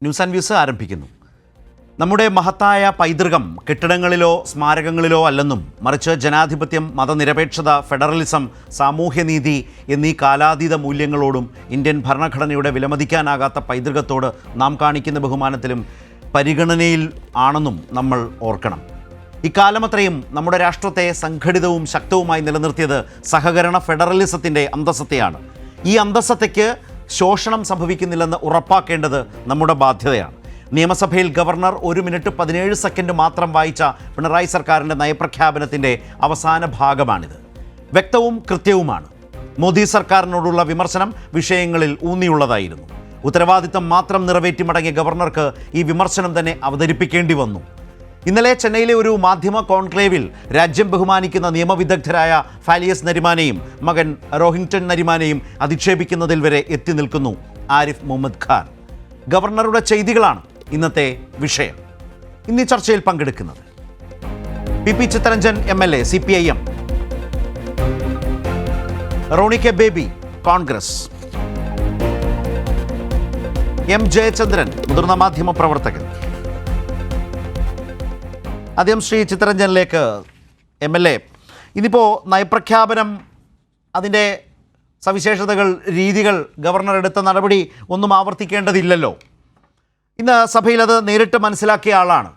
News and views ആരംഭിക്കുന്നു. നമ്മുടെ മഹത്തായ പൈതൃകം കെട്ടിടങ്ങളിലോ സ്മാരകങ്ങളിലോ അല്ലെന്നും മറിച്ച് ജനാധിപത്യം, മതനിരപേക്ഷത, ഫെഡറലിസം, സാമൂഹ്യനീതി എന്നീ കാലാതീത മൂല്യങ്ങളോടും ഇന്ത്യൻ ഭരണഘടനയുടെ വിലമതിക്കാനാകാത്ത പൈതൃകത്തോട് നാം കാണിക്കുന്ന ബഹുമാനത്തിലും പരിഗണനയിൽ ആണെന്നും നമ്മൾ ഓർക്കണം. ഇക്കാലമത്രയും നമ്മുടെ രാഷ്ട്രത്തെ സംഘടിതവും ശക്തവുമായി നിലനിർത്തിയത് സഹകരണ ഫെഡറലിസത്തിൻ്റെ അന്തസ്സത്തെയാണ്. ഈ അന്തസ്സത്തയ്ക്ക് ശോഷണം സംഭവിക്കുന്നില്ലെന്ന് ഉറപ്പാക്കേണ്ടത് നമ്മുടെ ബാധ്യതയാണ്. നിയമസഭയിൽ ഗവർണർ 1 മിനിറ്റ് 17 സെക്കൻഡ് മാത്രം വായിച്ച പിണറായി സർക്കാരിൻ്റെ നയപ്രഖ്യാപനത്തിൻ്റെ അവസാന ഭാഗമാണിത്. വ്യക്തവും കൃത്യവുമാണ്. മോദി സർക്കാരിനോടുള്ള വിമർശനം വിഷയങ്ങളിൽ ഊന്നിയുള്ളതായിരുന്നു. ഉത്തരവാദിത്തം മാത്രം നിറവേറ്റി മടങ്ങിയ ഗവർണർക്ക് ഈ വിമർശനം തന്നെ അവതരിപ്പിക്കേണ്ടി വന്നു. ഇന്നലെ ചെന്നൈയിലെ ഒരു മാധ്യമ കോൺക്ലേവിൽ രാജ്യം ബഹുമാനിക്കുന്ന നിയമവിദഗ്ധരായ ഫാലിയസ് നരിമാനെയും മകൻ റോഹിങ്ടൺ നരിമാനെയും അധിക്ഷേപിക്കുന്നതിൽ വരെ എത്തി നിൽക്കുന്നു ആരിഫ് മുഹമ്മദ് ഖാൻ. ഗവർണറുടെ ചെയ്തികളാണ് ഇന്നത്തെ വിഷയം. ഇന്നീ ചർച്ചയിൽ പങ്കെടുക്കുന്നത് PP Chitharanjan MLA CPIM, Roni K Baby Congress, M Jayachandran മുതിർന്ന മാധ്യമ പ്രവർത്തകൻ. ആദ്യം ശ്രീ ചിത്തരഞ്ജനിലേക്ക്. MLA, ഇന്നിപ്പോൾ നയപ്രഖ്യാപനം, അതിൻ്റെ സവിശേഷതകൾ, രീതികൾ, ഗവർണർ എടുത്ത നടപടി ഒന്നും ആവർത്തിക്കേണ്ടതില്ലല്ലോ. ഇന്ന് സഭയിൽ അത് നേരിട്ട് മനസ്സിലാക്കിയ ആളാണ്.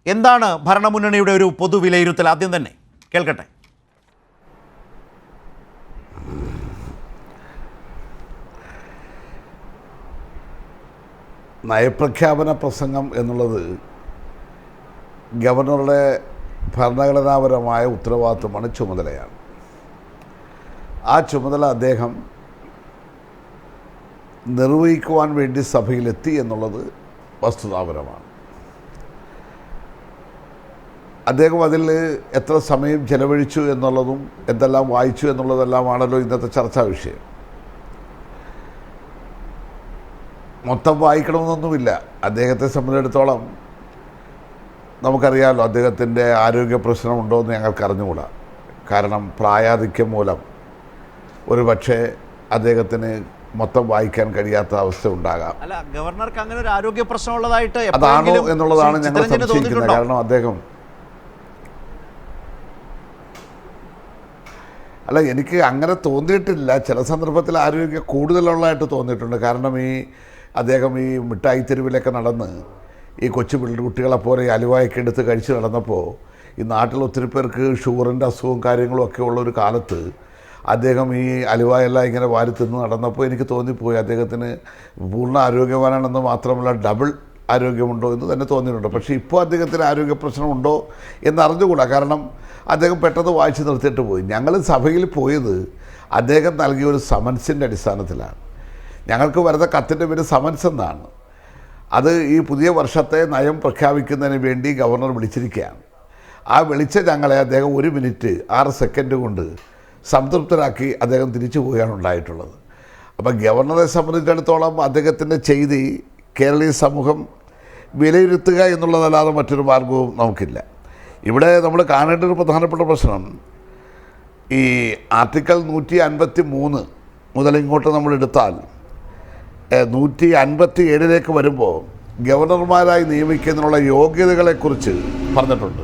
എന്താണ് ഭരണമുന്നണിയുടെ ഒരു പൊതു വിലയിരുത്തൽ? ആദ്യം തന്നെ കേൾക്കട്ടെ. നയപ്രഖ്യാപന പ്രസംഗം എന്നുള്ളത് ഗവർണറുടെ ഭരണഘടനാപരമായ ഉത്തരവാദിത്വമാണ്, ചുമതലയാണ്. ആ ചുമതല അദ്ദേഹം നിർവഹിക്കുവാൻ വേണ്ടി സഭയിലെത്തി എന്നുള്ളത് വസ്തുതാപരമാണ്. അദ്ദേഹം അതിൽ എത്ര സമയം ചെലവഴിച്ചു എന്നുള്ളതും എന്തെല്ലാം വായിച്ചു എന്നുള്ളതെല്ലാമാണല്ലോ ഇന്നത്തെ ചർച്ചാ വിഷയം. മൊത്തം വായിക്കണമെന്നൊന്നുമില്ല. അദ്ദേഹത്തെ സംബന്ധിച്ചിടത്തോളം നമുക്കറിയാമല്ലോ, അദ്ദേഹത്തിൻ്റെ ആരോഗ്യ പ്രശ്നമുണ്ടോ എന്ന് ഞങ്ങൾക്ക് അറിഞ്ഞുകൂടാ. കാരണം പ്രായാധിക്യം മൂലം ഒരു പക്ഷേ അദ്ദേഹത്തിന് മൊത്തം വായിക്കാൻ കഴിയാത്ത അവസ്ഥ ഉണ്ടാകാം. അല്ല, ഗവർണർക്ക് അങ്ങനെ ഒരു ആരോഗ്യ പ്രശ്നമുള്ളതായിട്ട് അതാണോ എന്നുള്ളതാണ് ഞങ്ങൾ സംശയിക്കുന്നത്. കാരണം അദ്ദേഹം അല്ല, എനിക്ക് അങ്ങനെ തോന്നിയിട്ടില്ല. ചില സന്ദർഭത്തിൽ ആരോഗ്യം കൂടുതലുള്ളതായിട്ട് തോന്നിയിട്ടുണ്ട്. കാരണം അദ്ദേഹം ഈ മിഠായി തെരുവിലൊക്കെ നടന്ന് ഈ കൊച്ചു കുട്ടികളെപ്പോലെ അലുവായൊക്കെ എടുത്ത് കഴിച്ച് നടന്നപ്പോൾ ഈ നാട്ടിൽ ഒത്തിരി പേർക്ക് ഷുഗറിൻ്റെ അസുഖവും കാര്യങ്ങളും ഒക്കെ ഉള്ളൊരു കാലത്ത് അദ്ദേഹം ഈ അലുവായെല്ലാം ഇങ്ങനെ വാരി തിന്ന് നടന്നപ്പോൾ എനിക്ക് തോന്നിപ്പോയി അദ്ദേഹത്തിന് പൂർണ്ണ ആരോഗ്യവാനാണെന്ന് മാത്രമല്ല ഡബിൾ ആരോഗ്യമുണ്ടോ എന്ന് തന്നെ തോന്നിയിട്ടുണ്ട്. പക്ഷേ ഇപ്പോൾ അദ്ദേഹത്തിന് ആരോഗ്യ പ്രശ്നമുണ്ടോ എന്നറിഞ്ഞുകൂടാ. കാരണം അദ്ദേഹം പെട്ടെന്ന് വായിച്ച് നിർത്തിയിട്ട് പോയി. ഞങ്ങൾ സഭയിൽ പോയത് അദ്ദേഹം നൽകിയ ഒരു സമൻസിൻ്റെ അടിസ്ഥാനത്തിലാണ്. ഞങ്ങൾക്ക് വരുന്ന കത്തിൻ്റെ പേര് സമൻസ് എന്നാണ്. അത് ഈ പുതിയ വർഷത്തെ നയം പ്രഖ്യാപിക്കുന്നതിന് വേണ്ടി ഗവർണർ വിളിച്ചിരിക്കുകയാണ്. ആ വിളിച്ച ഞങ്ങളെ അദ്ദേഹം 1 മിനിറ്റ് 6 സെക്കൻഡ് കൊണ്ട് സംതൃപ്തരാക്കി അദ്ദേഹം തിരിച്ചു പോവുകയാണ് ഉണ്ടായിട്ടുള്ളത്. അപ്പം ഗവർണറെ സംബന്ധിച്ചിടത്തോളം അദ്ദേഹത്തിൻ്റെ ചെയ്തി കേരളീയ സമൂഹം വിലയിരുത്തുക എന്നുള്ളതല്ലാതെ മറ്റൊരു മാർഗവും നമുക്കില്ല. ഇവിടെ നമ്മൾ കാണേണ്ട ഒരു പ്രധാനപ്പെട്ട പ്രശ്നം, ഈ ആർട്ടിക്കിൾ 153 മുതൽ ഇങ്ങോട്ട് നമ്മൾ എടുത്താൽ 157 വരുമ്പോൾ ഗവർണർമാരായി നിയമിക്കുന്നതിനുള്ള യോഗ്യതകളെക്കുറിച്ച് പറഞ്ഞിട്ടുണ്ട്.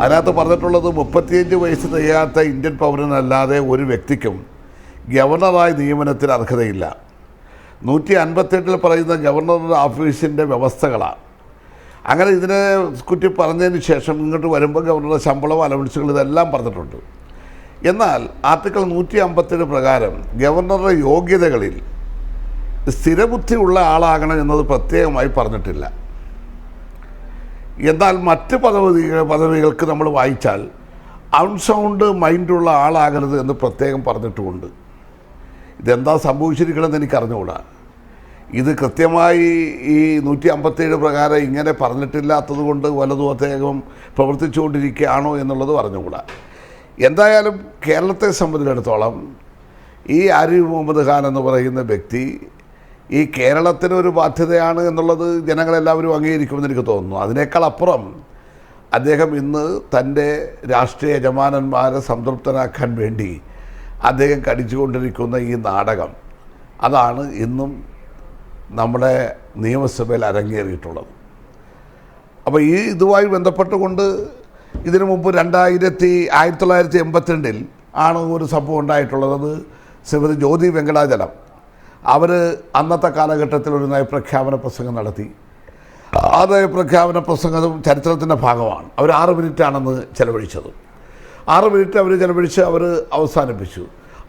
അതിനകത്ത് പറഞ്ഞിട്ടുള്ളത് 35 വയസ്സ് തികയാത്ത ഇന്ത്യൻ പൗരനല്ലാതെ ഒരു വ്യക്തിക്കും ഗവർണറായി നിയമനത്തിന് അർഹതയില്ല. 158 പറയുന്ന ഗവർണറുടെ ഓഫീസിൻ്റെ വ്യവസ്ഥകളാണ്. അങ്ങനെ ഇതിനെ കുറ്റി പറഞ്ഞതിന് ശേഷം ഇങ്ങോട്ട് വരുമ്പോൾ ഗവർണറുടെ ശമ്പളം, അലവൻസുകൾ ഇതെല്ലാം പറഞ്ഞിട്ടുണ്ട്. എന്നാൽ ആർട്ടിക്കിൾ 157 പ്രകാരം ഗവർണറുടെ യോഗ്യതകളിൽ സ്ഥിരബുദ്ധിയുള്ള ആളാകണം എന്നത് പ്രത്യേകമായി പറഞ്ഞിട്ടില്ല. എന്നാൽ മറ്റ് പദവികൾക്ക് നമ്മൾ വായിച്ചാൽ അൺസൗണ്ട് മൈൻഡുള്ള ആളാകരുത് എന്ന് പ്രത്യേകം പറഞ്ഞിട്ടുമുണ്ട്. ഇതെന്താ സംഭവിച്ചിരിക്കണമെന്ന് എനിക്കറിഞ്ഞുകൂടാ. ഇത് കൃത്യമായി ഈ 157 പ്രകാരം ഇങ്ങനെ പറഞ്ഞിട്ടില്ലാത്തത് കൊണ്ട് വലതും അദ്ദേഹം പ്രവർത്തിച്ചുകൊണ്ടിരിക്കുകയാണോ എന്നുള്ളത് അറിഞ്ഞുകൂടാ. എന്തായാലും കേരളത്തെ സംബന്ധിച്ചിടത്തോളം ഈ ആരിഫ് മുഹമ്മദ് ഖാൻ എന്ന് പറയുന്ന വ്യക്തി ഈ കേരളത്തിനൊരു ബാധ്യതയാണ് എന്നുള്ളത് ജനങ്ങളെല്ലാവരും അംഗീകരിക്കുമെന്ന് എനിക്ക് തോന്നുന്നു. അതിനേക്കാൾ അപ്പുറം അദ്ദേഹം ഇന്ന് തൻ്റെ രാഷ്ട്രീയ യജമാനന്മാരെ സംതൃപ്തരാക്കാൻ വേണ്ടി അദ്ദേഹം കടിച്ചുകൊണ്ടിരിക്കുന്ന ഈ നാടകം, അതാണ് ഇന്നും നമ്മുടെ നിയമസഭയിൽ അരങ്ങേറിയിട്ടുള്ളത്. അപ്പോൾ ഈ ഇതുമായി ബന്ധപ്പെട്ടുകൊണ്ട് ഇതിനു മുമ്പ് 1982 ആണ് ഒരു സംഭവം ഉണ്ടായിട്ടുള്ളത്. അത് ശ്രീമതി ജ്യോതി വെങ്കടാചലം അവർ അന്നത്തെ കാലഘട്ടത്തിൽ ഒരു നയപ്രഖ്യാപന പ്രസംഗം നടത്തി. ആ നയപ്രഖ്യാപന പ്രസംഗം ചരിത്രത്തിൻ്റെ ഭാഗമാണ്. അവർ 6 മിനിറ്റാണെന്ന് ചെലവഴിച്ചത്. 6 മിനിറ്റ് അവർ ചെലവഴിച്ച് അവർ അവസാനിപ്പിച്ചു.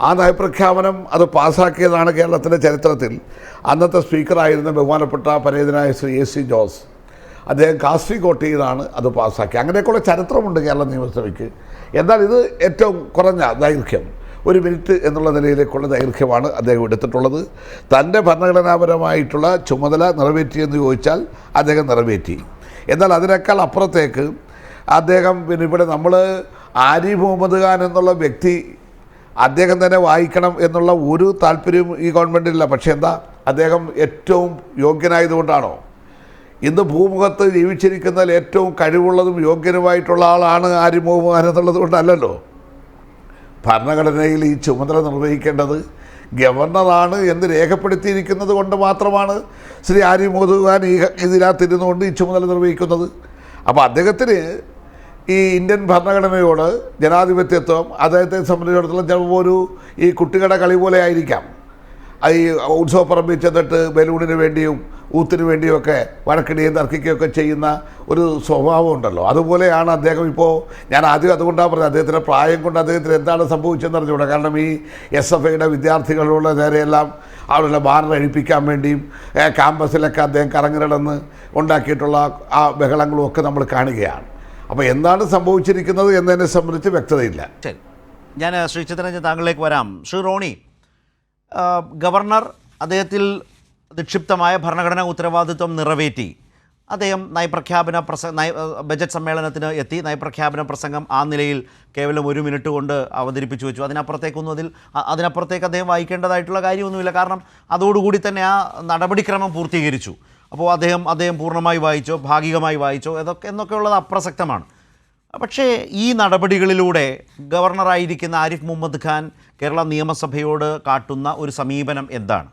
ആ നയപ്രഖ്യാപനം അത് പാസ്സാക്കിയതാണ് കേരളത്തിൻ്റെ ചരിത്രത്തിൽ. അന്നത്തെ സ്പീക്കറായിരുന്ന ബഹുമാനപ്പെട്ട പരേതനായ ശ്രീ AC ജോസ് അദ്ദേഹം കാസർഗോട്ടിന്നാണ് അത് പാസ്സാക്കി. അങ്ങനെയൊക്കെയുള്ള ചരിത്രമുണ്ട് കേരള നിയമസഭയ്ക്ക്. എന്നാൽ ഇത് ഏറ്റവും കുറഞ്ഞ ദൈർഘ്യം 1 മിനിറ്റ് എന്നുള്ള നിലയിലേക്കുള്ള ദൈർഘ്യമാണ് അദ്ദേഹം എടുത്തിട്ടുള്ളത്. തൻ്റെ ഭരണഘടനാപരമായിട്ടുള്ള ചുമതല നിറവേറ്റിയെന്ന് ചോദിച്ചാൽ അദ്ദേഹം നിറവേറ്റി. എന്നാൽ അതിനേക്കാൾ അപ്പുറത്തേക്ക് അദ്ദേഹം പിന്നെ ഇവിടെ നമ്മൾ ആരിഫ് മുഹമ്മദ് ഖാൻ എന്നുള്ള വ്യക്തി അദ്ദേഹം തന്നെ വായിക്കണം എന്നുള്ള ഒരു താല്പര്യവും ഈ ഗവൺമെൻറ്റില്ല. പക്ഷേ എന്താ, അദ്ദേഹം ഏറ്റവും യോഗ്യനായതുകൊണ്ടാണോ? ഇന്ന് ഭൂമുഖത്ത് ജീവിച്ചിരിക്കുന്നതിൽ ഏറ്റവും കഴിവുള്ളതും യോഗ്യനുമായിട്ടുള്ള ആളാണ് ആരിഫ് മുഹമ്മദ് ഖാൻ എന്നുള്ളത് കൊണ്ടല്ലല്ലോ. ഭരണഘടനയിൽ ഈ ചുമതല നിർവഹിക്കേണ്ടത് ഗവർണറാണ് എന്ന് രേഖപ്പെടുത്തിയിരിക്കുന്നത് കൊണ്ട് മാത്രമാണ് ശ്രീ ആരിഫ് മുഹമ്മദ് ഖാൻ ഇതിനകത്തിരുന്നുകൊണ്ട് ഈ ചുമതല നിർവഹിക്കുന്നത്. അപ്പോൾ അദ്ദേഹത്തിന് ഈ ഇന്ത്യൻ ഭരണഘടനയോട് ജനാധിപത്യത്വം അദ്ദേഹത്തെ സംബന്ധിച്ചിടത്തോളം ചിലപ്പോൾ ഈ കുട്ടികളുടെ കളി പോലെ ആയിരിക്കാം. ഈ ഉത്സവപ്പറമ്പിൽ ചെന്നിട്ട് ബലൂണിന് വേണ്ടിയും ഊത്തിന് വേണ്ടിയുമൊക്കെ വഴക്കിടുകയും തർക്കിക്കുകയൊക്കെ ചെയ്യുന്ന ഒരു സ്വഭാവം ഉണ്ടല്ലോ. അതുപോലെയാണ് അദ്ദേഹം ഇപ്പോൾ. ഞാൻ ആദ്യം അതുകൊണ്ടാണ് പറഞ്ഞത്, അദ്ദേഹത്തിൻ്റെ പ്രായം കൊണ്ട് അദ്ദേഹത്തിന് എന്താണ് സംഭവിച്ചതെന്ന് അറിഞ്ഞുകൂടാ. കാരണം ഈ SFIയുടെ വിദ്യാർത്ഥികളുടെ നേരെയെല്ലാം അവരുടെ ബാനർ അഴിപ്പിക്കാൻ വേണ്ടിയും ക്യാമ്പസിലൊക്കെ അദ്ദേഹം കറങ്ങിടന്ന് ഉണ്ടാക്കിയിട്ടുള്ള ആ ബഹളങ്ങളും ഒക്കെ നമ്മൾ കാണുകയാണ്. അപ്പോൾ എന്താണ് സംഭവിച്ചിരിക്കുന്നത് എന്നതിനെ സംബന്ധിച്ച് വ്യക്തതയില്ല. ശരി, ഞാൻ ശ്രീ ചിത്തരഞ്ജൻ താങ്കളിലേക്ക് വരാം. ശ്രീ റോണി, ഗവർണർ അദ്ദേഹത്തിൽ നിക്ഷിപ്തമായ ഭരണഘടനാ ഉത്തരവാദിത്വം നിറവേറ്റി. അദ്ദേഹം ബജറ്റ് സമ്മേളനത്തിന് എത്തി. നയപ്രഖ്യാപന പ്രസംഗം ആ നിലയിൽ കേവലം 1 മിനിറ്റ് കൊണ്ട് അവതരിപ്പിച്ചു വെച്ചു. അതിനപ്പുറത്തേക്ക് അദ്ദേഹം വായിക്കേണ്ടതായിട്ടുള്ള കാര്യമൊന്നുമില്ല. കാരണം അതോടുകൂടി തന്നെ ആ നടപടിക്രമം പൂർത്തീകരിച്ചു. അപ്പോൾ അദ്ദേഹം പൂർണ്ണമായി വായിച്ചോ ഭാഗികമായി വായിച്ചോ എന്നൊക്കെയുള്ളത് അപ്രസക്തമാണ്. പക്ഷേ ഈ നടപടികളിലൂടെ ഗവർണറായിരിക്കുന്ന ആരിഫ് മുഹമ്മദ് ഖാൻ കേരള നിയമസഭയോട് കാട്ടുന്ന ഒരു സമീപനം എന്താണ്?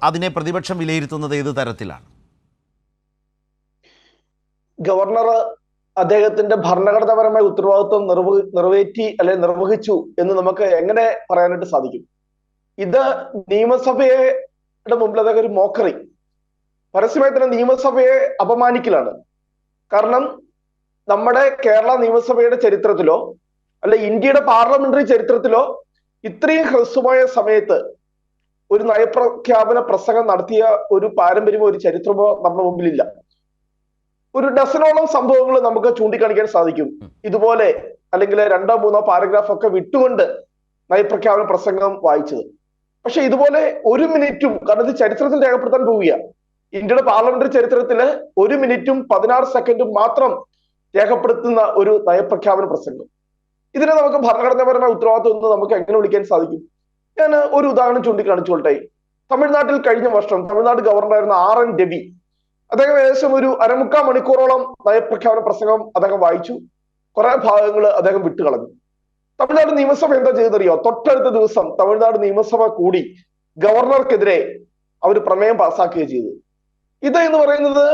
അതിനെ പ്രതിപക്ഷം വിലയിരുത്തുന്നത് ഏത് തരത്തിലാണ്? ഗവർണർ അദ്ദേഹത്തിന്റെ ഭരണഘടനാപരമായ ഉത്തരവാദിത്വം നിറവേറ്റി അല്ലെങ്കിൽ നിർവഹിച്ചു എന്ന് നമുക്ക് എങ്ങനെ പറയാനായിട്ട് സാധിക്കും? ഇത് നിയമസഭയുടെ മുമ്പിൽ അദ്ദേഹം ഒരു മോക്കറി, പരസ്യമായി തന്നെ നിയമസഭയെ അപമാനിക്കലാണ്. കാരണം നമ്മുടെ കേരള നിയമസഭയുടെ ചരിത്രത്തിലോ അല്ലെ ഇന്ത്യയുടെ പാർലമെന്ററി ചരിത്രത്തിലോ ഇത്രയും ഹ്രസ്വമായ സമയത്ത് ഒരു നയപ്രഖ്യാപന പ്രസംഗം നടത്തിയ ഒരു പാരമ്പര്യമോ ഒരു ചരിത്രമോ നമ്മുടെ മുമ്പിലില്ല. ഒരു ഡസനോളം സംഭവങ്ങൾ നമുക്ക് ചൂണ്ടിക്കാണിക്കാൻ സാധിക്കും ഇതുപോലെ, അല്ലെങ്കിൽ 2-3 പാരഗ്രാഫ് ഒക്കെ വിട്ടുകൊണ്ട് നയപ്രഖ്യാപന പ്രസംഗം വായിച്ചത്. പക്ഷെ ഇതുപോലെ 1 മിനിറ്റും, കാരണം ഇത് ചരിത്രത്തിൽ രേഖപ്പെടുത്താൻ പോവുക, ഇന്ത്യയുടെ പാർലമെന്ററി ചരിത്രത്തില് 1 മിനിറ്റും 16 സെക്കൻഡും മാത്രം രേഖപ്പെടുത്തുന്ന ഒരു നയപ്രഖ്യാപന പ്രസംഗം, ഇതിനെ നമുക്ക് ഭരണഘടനാപരമായ ഉത്തരവാദിത്വം എന്ന് നമുക്ക് എങ്ങനെ വിളിക്കാൻ സാധിക്കും? ഞാൻ ഒരു ഉദാഹരണം ചൂണ്ടിക്കാണിച്ചോട്ടെ. തമിഴ്നാട്ടിൽ കഴിഞ്ഞ വർഷം തമിഴ്നാട് ഗവർണറായിരുന്ന RN രവി, അദ്ദേഹം ഏകദേശം ഒരു 1/4 മണിക്കൂറോളം നയപ്രഖ്യാപന പ്രസംഗം അദ്ദേഹം വായിച്ചു. കുറെ ഭാഗങ്ങൾ അദ്ദേഹം വിട്ടുകളഞ്ഞു. തമിഴ്നാട് നിയമസഭ എന്താ ചെയ്തറിയോ? തൊട്ടടുത്ത ദിവസം തമിഴ്നാട് നിയമസഭ കൂടി ഗവർണർക്കെതിരെ അവർ പ്രമേയം പാസ്സാക്കുകയും ചെയ്തു. ഇത് എന്ന് പറയുന്നത്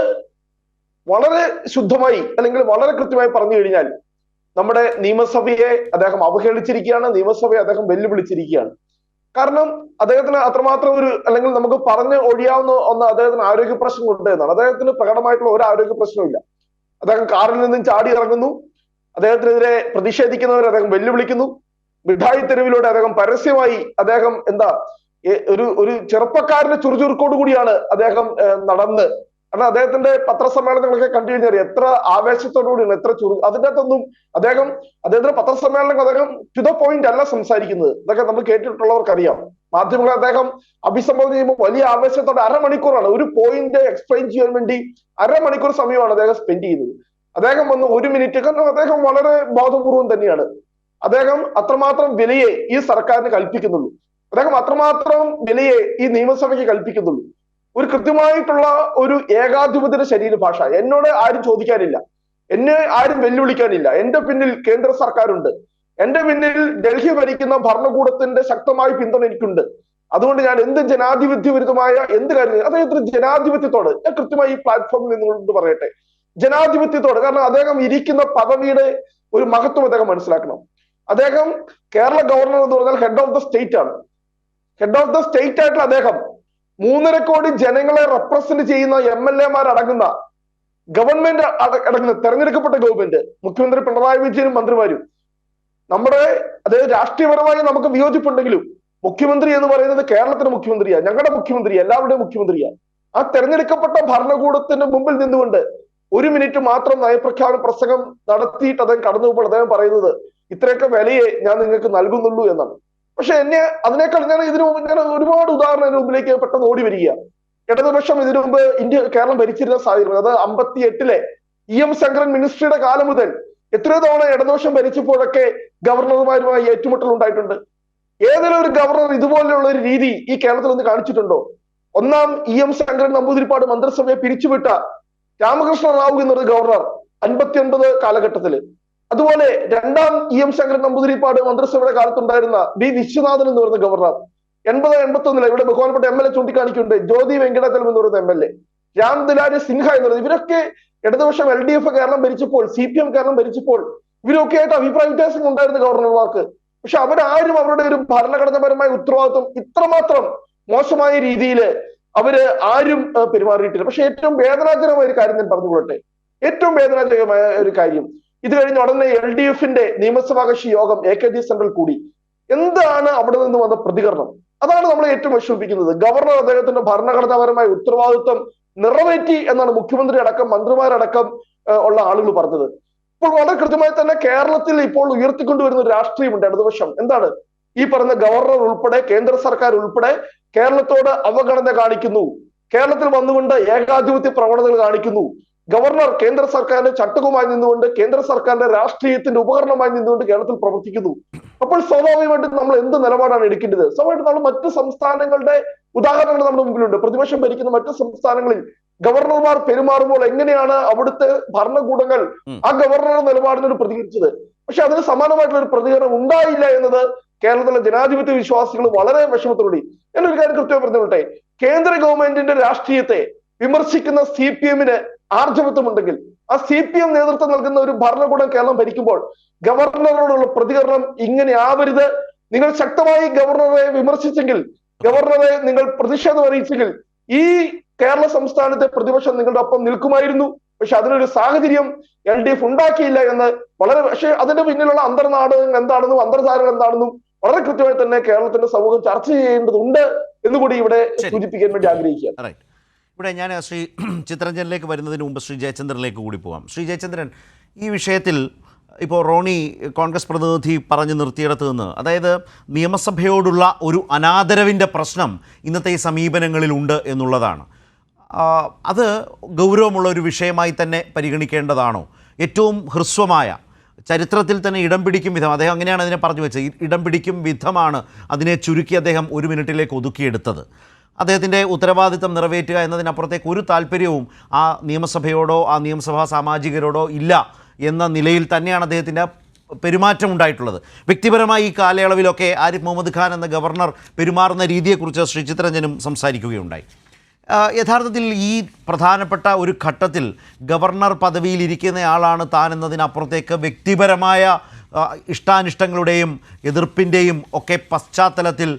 വളരെ ശുദ്ധമായി അല്ലെങ്കിൽ വളരെ കൃത്യമായി പറഞ്ഞു കഴിഞ്ഞാൽ നമ്മുടെ നിയമസഭയെ അദ്ദേഹം അവഹേളിച്ചിരിക്കുകയാണ്, നിയമസഭയെ അദ്ദേഹം വെല്ലുവിളിച്ചിരിക്കുകയാണ്. കാരണം അദ്ദേഹത്തിന് അത്രമാത്രം അല്ലെങ്കിൽ നമുക്ക് പറഞ്ഞ് ഒഴിയാവുന്ന ഒന്ന്, അദ്ദേഹത്തിന് ആരോഗ്യ പ്രശ്നം ഉണ്ട് എന്നാണ്. അദ്ദേഹത്തിന് പ്രകടമായിട്ടുള്ള ഒരു ആരോഗ്യ പ്രശ്നമില്ല. അദ്ദേഹം കാറിൽ നിന്നും ചാടി ഇറങ്ങുന്നു, അദ്ദേഹത്തിനെതിരെ പ്രതിഷേധിക്കുന്നവരെ അദ്ദേഹം വെല്ലുവിളിക്കുന്നു, മിഠായി തെരുവിലൂടെ അദ്ദേഹം പരസ്യമായി അദ്ദേഹം ഒരു ചെറുപ്പക്കാരന്റെ ചുറുചുറുക്കോട് കൂടിയാണ് അദ്ദേഹം നടന്ന്. കാരണം അദ്ദേഹത്തിന്റെ പത്രസമ്മേളനങ്ങളൊക്കെ കണ്ടു കഴിഞ്ഞാൽ എത്ര ആവേശത്തോടുകൂടിയാണ്, എത്ര അതിൻ്റെ അകത്തൊന്നും അദ്ദേഹത്തിന്റെ പത്രസമ്മേളനങ്ങൾ അദ്ദേഹം ടു ദ പോയിന്റ് അല്ല സംസാരിക്കുന്നത്. ഇതൊക്കെ നമ്മൾ കേട്ടിട്ടുള്ളവർക്കറിയാം. മാധ്യമങ്ങളെ അദ്ദേഹം അഭിസംബോധന ചെയ്യുമ്പോൾ വലിയ ആവേശത്തോടെ 1/2 മണിക്കൂറാണ് ഒരു പോയിന്റ് എക്സ്പ്ലെയിൻ ചെയ്യാൻ വേണ്ടി 1/2 മണിക്കൂർ സമയമാണ് അദ്ദേഹം സ്പെൻഡ് ചെയ്യുന്നത്. അദ്ദേഹം വന്ന് 1 മിനിറ്റ്, കാരണം അദ്ദേഹം വളരെ ബോധപൂർവം തന്നെയാണ്, അദ്ദേഹം അത്രമാത്രം വിലയെ ഈ സർക്കാരിന് കൽപ്പിക്കുന്നുള്ളൂ, അദ്ദേഹം അത്രമാത്രം വിലയെ ഈ നിയമസഭയ്ക്ക് കൽപ്പിക്കുന്നുള്ളൂ. ഒരു കൃത്യമായിട്ടുള്ള ഒരു ഏകാധിപതിയുടെ ശരീരഭാഷ എന്നോട് ആരും ചോദിക്കാനില്ല, എന്നെ ആരും വെല്ലുവിളിക്കാനില്ല. എന്റെ പിന്നിൽ കേന്ദ്ര സർക്കാരുണ്ട്, എന്റെ പിന്നിൽ ഡൽഹി ഭരിക്കുന്ന ഭരണകൂടത്തിന്റെ ശക്തമായ പിന്തുണ എനിക്കുണ്ട്. അതുകൊണ്ട് ഞാൻ എന്ത് ജനാധിപത്യവിരുദ്ധമായ എന്ത് കാര്യം അദ്ദേഹത്തിന് ജനാധിപത്യത്തോട് ഞാൻ കൃത്യമായി ഈ പ്ലാറ്റ്ഫോമിൽ നിന്നുകൊണ്ട് പറയട്ടെ, ജനാധിപത്യത്തോട്. കാരണം അദ്ദേഹം ഇരിക്കുന്ന പദവിയുടെ ഒരു മഹത്വം അദ്ദേഹം മനസ്സിലാക്കണം. അദ്ദേഹം കേരള ഗവർണർ എന്ന് പറഞ്ഞാൽ ഹെഡ് ഓഫ് ദ സ്റ്റേറ്റ് ആണ്. ഹെഡ് ഓഫ് ദ സ്റ്റേറ്റ് ആയിട്ടുള്ള അദ്ദേഹം 3.5 കോടി ജനങ്ങളെ റെപ്രസെന്റ് ചെയ്യുന്ന MLA അടങ്ങുന്ന ഗവൺമെന്റ് അടങ്ങുന്ന തെരഞ്ഞെടുക്കപ്പെട്ട ഗവൺമെന്റ്, മുഖ്യമന്ത്രി പിണറായി വിജയനും മന്ത്രിമാരും, നമ്മുടെ അതായത് രാഷ്ട്രീയപരമായി നമുക്ക് വിയോജിപ്പുണ്ടെങ്കിലും മുഖ്യമന്ത്രി എന്ന് പറയുന്നത് കേരളത്തിന്റെ മുഖ്യമന്ത്രിയാ, ഞങ്ങളുടെ മുഖ്യമന്ത്രി, എല്ലാവരുടെയും മുഖ്യമന്ത്രിയാ. ആ തെരഞ്ഞെടുക്കപ്പെട്ട ഭരണകൂടത്തിന്റെ മുമ്പിൽ നിന്നുകൊണ്ട് 1 മിനിറ്റ് മാത്രം നയപ്രഖ്യാപന പ്രസംഗം നടത്തിയിട്ട് അദ്ദേഹം കടന്നു പോകുമ്പോൾ അദ്ദേഹം പറയുന്നത് ഇത്രയൊക്കെ വിലയെ ഞാൻ നിങ്ങൾക്ക് നൽകുന്നുള്ളൂ എന്നാണ്. പക്ഷെ അതിനേക്കാൾ ഞാൻ ഒരുപാട് ഉദാഹരണം മുമ്പിലേക്ക് പെട്ടെന്ന് ഓടി വരിക. ഇടതുപക്ഷം ഇതിനു മുമ്പ് കേരളം ഭരിച്ചിരുന്ന സാഹചര്യം, അത് 58-ലെ EM ശങ്കരൻ മിനിസ്ട്രിയുടെ കാലം മുതൽ എത്രയോ തവണ ഇടതുപക്ഷം ഭരിച്ചപ്പോഴൊക്കെ ഗവർണർമാരുമായി ഏറ്റുമുട്ടൽ ഉണ്ടായിട്ടുണ്ട്. ഏതെങ്കിലും ഒരു ഗവർണർ ഇതുപോലെയുള്ള ഒരു രീതി ഈ കേരളത്തിൽ ഒന്ന് കാണിച്ചിട്ടുണ്ടോ? ഒന്നാം EM ശങ്കരൻ നമ്പൂതിരിപ്പാട് മന്ത്രിസഭയെ പിരിച്ചുവിട്ട രാമകൃഷ്ണ റാവു എന്നൊരു ഗവർണർ 59 കാലഘട്ടത്തില്, അതുപോലെ രണ്ടാം EM ശങ്കരൻ നമ്പൂതിരിപ്പാട് മന്ത്രിസഭയുടെ കാലത്തുണ്ടായിരുന്ന B വിശ്വനാഥൻ എന്ന് പറയുന്ന ഗവർണർ 80-81 ഇവിടെ ബഹുമാനപ്പെട്ട MLA ചൂണ്ടിക്കാണിക്കുന്നുണ്ട്, ജ്യോതി വെങ്കടചലം എന്ന് പറയുന്ന MLA, രാം ദുലാരി സിൻഹ എന്ന് പറയുന്നത്, ഇവരൊക്കെ ഇടതുപക്ഷം LDF കേരളം ഭരിച്ചപ്പോൾ, CPM കേരളം ഭരിച്ചപ്പോൾ ഇവരൊക്കെ ആയിട്ട് അഭിപ്രായ വ്യത്യാസം ഉണ്ടായിരുന്ന ഗവർണർമാർക്ക്. പക്ഷെ അവരാരും അവരുടെ ഒരു ഭരണഘടനാപരമായ ഉത്തരവാദിത്വം ഇത്രമാത്രം മോശമായ രീതിയിൽ അവര് ആരും പെരുമാറിയിട്ടില്ല. പക്ഷെ ഏറ്റവും വേദനാജനകമായ ഒരു കാര്യം ഞാൻ പറഞ്ഞുകൊള്ളട്ടെ, ഏറ്റവും വേദനാജനകമായ ഒരു കാര്യം, ഇത് കഴിഞ്ഞ ഉടനെ LDF-ന്റെ നിയമസഭാ കക്ഷി യോഗം AKG സെന്ററിൽ കൂടി. എന്താണ് അവിടെ നിന്ന് വന്ന പ്രതികരണം? അതാണ് നമ്മളെ ഏറ്റവും വിഷമിപ്പിക്കുന്നത്. ഗവർണർ അദ്ദേഹത്തിന്റെ ഭരണഘടനാപരമായ ഉത്തരവാദിത്വം നിറവേറ്റി എന്നാണ് മുഖ്യമന്ത്രി അടക്കം മന്ത്രിമാരടക്കം ഉള്ള ആളുകൾ പറഞ്ഞത്. ഇപ്പോൾ വളരെ കൃത്യമായി തന്നെ കേരളത്തിൽ ഇപ്പോൾ ഉയർത്തിക്കൊണ്ടുവരുന്ന ഒരു രാഷ്ട്രീയമുണ്ട് ഇടതുപക്ഷം. എന്താണ്? ഈ പറഞ്ഞ ഗവർണർ ഉൾപ്പെടെ കേന്ദ്ര സർക്കാർ ഉൾപ്പെടെ കേരളത്തോട് അവഗണന കാണിക്കുന്നു, കേരളത്തിൽ വന്നുകൊണ്ട് ഏകാധിപത്യ പ്രവണതകൾ കാണിക്കുന്നു, ഗവർണർ കേന്ദ്ര സർക്കാരിന്റെ ചട്ടകമായി നിന്നുകൊണ്ട് കേന്ദ്ര സർക്കാരിന്റെ രാഷ്ട്രീയത്തിന്റെ ഉപകരണമായി നിന്നുകൊണ്ട് കേരളത്തിൽ പ്രവർത്തിക്കുന്നു. അപ്പോൾ സ്വാഭാവികമായിട്ടും നമ്മൾ എന്ത് നിലപാടാണ് എടുക്കേണ്ടത്? സ്വാഭാവികമായിട്ടും നമ്മൾ മറ്റ് സംസ്ഥാനങ്ങളുടെ ഉദാഹരണങ്ങൾ നമ്മുടെ മുമ്പിലുണ്ട്. പ്രതിപക്ഷം ഭരിക്കുന്ന മറ്റ് സംസ്ഥാനങ്ങളിൽ ഗവർണർമാർ പെരുമാറുമ്പോൾ എങ്ങനെയാണ് അവിടുത്തെ ഭരണകൂടങ്ങൾ ആ ഗവർണറുടെ നിലപാടിനോട് പ്രതികരിച്ചത്? പക്ഷെ അതിന് സമാനമായിട്ടുള്ള ഒരു പ്രതികരണം ഉണ്ടായില്ല എന്നത് കേരളത്തിലെ ജനാധിപത്യ വിശ്വാസികൾ വളരെ വിഷമത്തോടെ. ഞാനൊരു കാര്യം കൃത്യമായി പറഞ്ഞോട്ടെ, കേന്ദ്ര ഗവൺമെന്റിന്റെ രാഷ്ട്രീയത്തെ വിമർശിക്കുന്ന CPM-ന് ആർജവത്വമുണ്ടെങ്കിൽ ആ CPM നേതൃത്വം നൽകുന്ന ഒരു ഭരണകൂടം കേരളം ഭരിക്കുമ്പോൾ ഗവർണറോടുള്ള പ്രതികരണം ഇങ്ങനെ ആവരുത്. നിങ്ങൾ ശക്തമായി ഗവർണറെ വിമർശിച്ചെങ്കിൽ, ഗവർണറെ നിങ്ങൾ പ്രതിഷേധം അറിയിച്ചെങ്കിൽ ഈ കേരള സംസ്ഥാനത്തെ പ്രതിപക്ഷം നിങ്ങളുടെ ഒപ്പം നിൽക്കുമായിരുന്നു. പക്ഷെ അതിനൊരു സാഹചര്യം LDF ഉണ്ടാക്കിയില്ല എന്ന് പക്ഷെ അതിന്റെ പിന്നിലുള്ള അന്തർനാടകങ്ങൾ എന്താണെന്നും അന്തർധാരകൾ എന്താണെന്നും വളരെ കൃത്യമായി തന്നെ കേരളത്തിന്റെ സമൂഹം ചർച്ച ചെയ്യേണ്ടതുണ്ട് എന്നുകൂടി ഇവിടെ സൂചിപ്പിക്കാൻ വേണ്ടി ആഗ്രഹിക്കുക. ഇവിടെ ഞാൻ ശ്രീ ചിത്രഞ്ജനിലേക്ക് വരുന്നതിന് മുമ്പ് ശ്രീ ജയചന്ദ്രനിലേക്ക് കൂടി പോകാം. ശ്രീ ജയചന്ദ്രൻ, ഈ വിഷയത്തിൽ ഇപ്പോൾ റോണി കോൺഗ്രസ് പ്രതിനിധി പറഞ്ഞു നിർത്തിയിടത്ത് നിന്ന്, അതായത് നിയമസഭയോടുള്ള ഒരു അനാദരവിൻ്റെ പ്രശ്നം ഇന്നത്തെ ഈ സമീപനങ്ങളിലുണ്ട് എന്നുള്ളതാണ്. അത് ഗൗരവമുള്ള ഒരു വിഷയമായി തന്നെ പരിഗണിക്കേണ്ടതാണോ? ഏറ്റവും ഹ്രസ്വമായ ചരിത്രത്തിൽ തന്നെ ഇടം പിടിക്കും വിധം, അദ്ദേഹം അങ്ങനെയാണ് അതിനെ പറഞ്ഞു വെച്ചത്, ഇടം പിടിക്കും വിധമാണ് അതിനെ ചുരുക്കി അദ്ദേഹം 1 മിനിറ്റിലേക്ക് ഒതുക്കിയെടുത്തത്. അദ്ദേഹത്തിൻ്റെ ഉത്തരവാദിത്തം നിറവേറ്റുക എന്നതിനപ്പുറത്തേക്ക് ഒരു താല്പര്യവും ആ നിയമസഭയോടോ ആ നിയമസഭാ സാമാജികരോടോ ഇല്ല എന്ന നിലയിൽ തന്നെയാണ് അദ്ദേഹത്തിൻ്റെ പെരുമാറ്റം ഉണ്ടായിട്ടുള്ളത്. വ്യക്തിപരമായി ഈ കാലയളവിലൊക്കെ ആരിഫ് മുഹമ്മദ് ഖാൻ എന്ന ഗവർണർ പെരുമാറുന്ന രീതിയെക്കുറിച്ച് ശ്രീ ചിത്രഞ്ജനും സംസാരിക്കുകയുണ്ടായി. യഥാർത്ഥത്തിൽ ഈ പ്രധാനപ്പെട്ട ഒരു ഘട്ടത്തിൽ ഗവർണർ പദവിയിലിരിക്കുന്നയാളാണ് താൻ എന്നതിനപ്പുറത്തേക്ക് വ്യക്തിപരമായ ഇഷ്ടാനിഷ്ടങ്ങളുടെയും എതിർപ്പിൻ്റെയും ഒക്കെ പശ്ചാത്തലത്തിൽ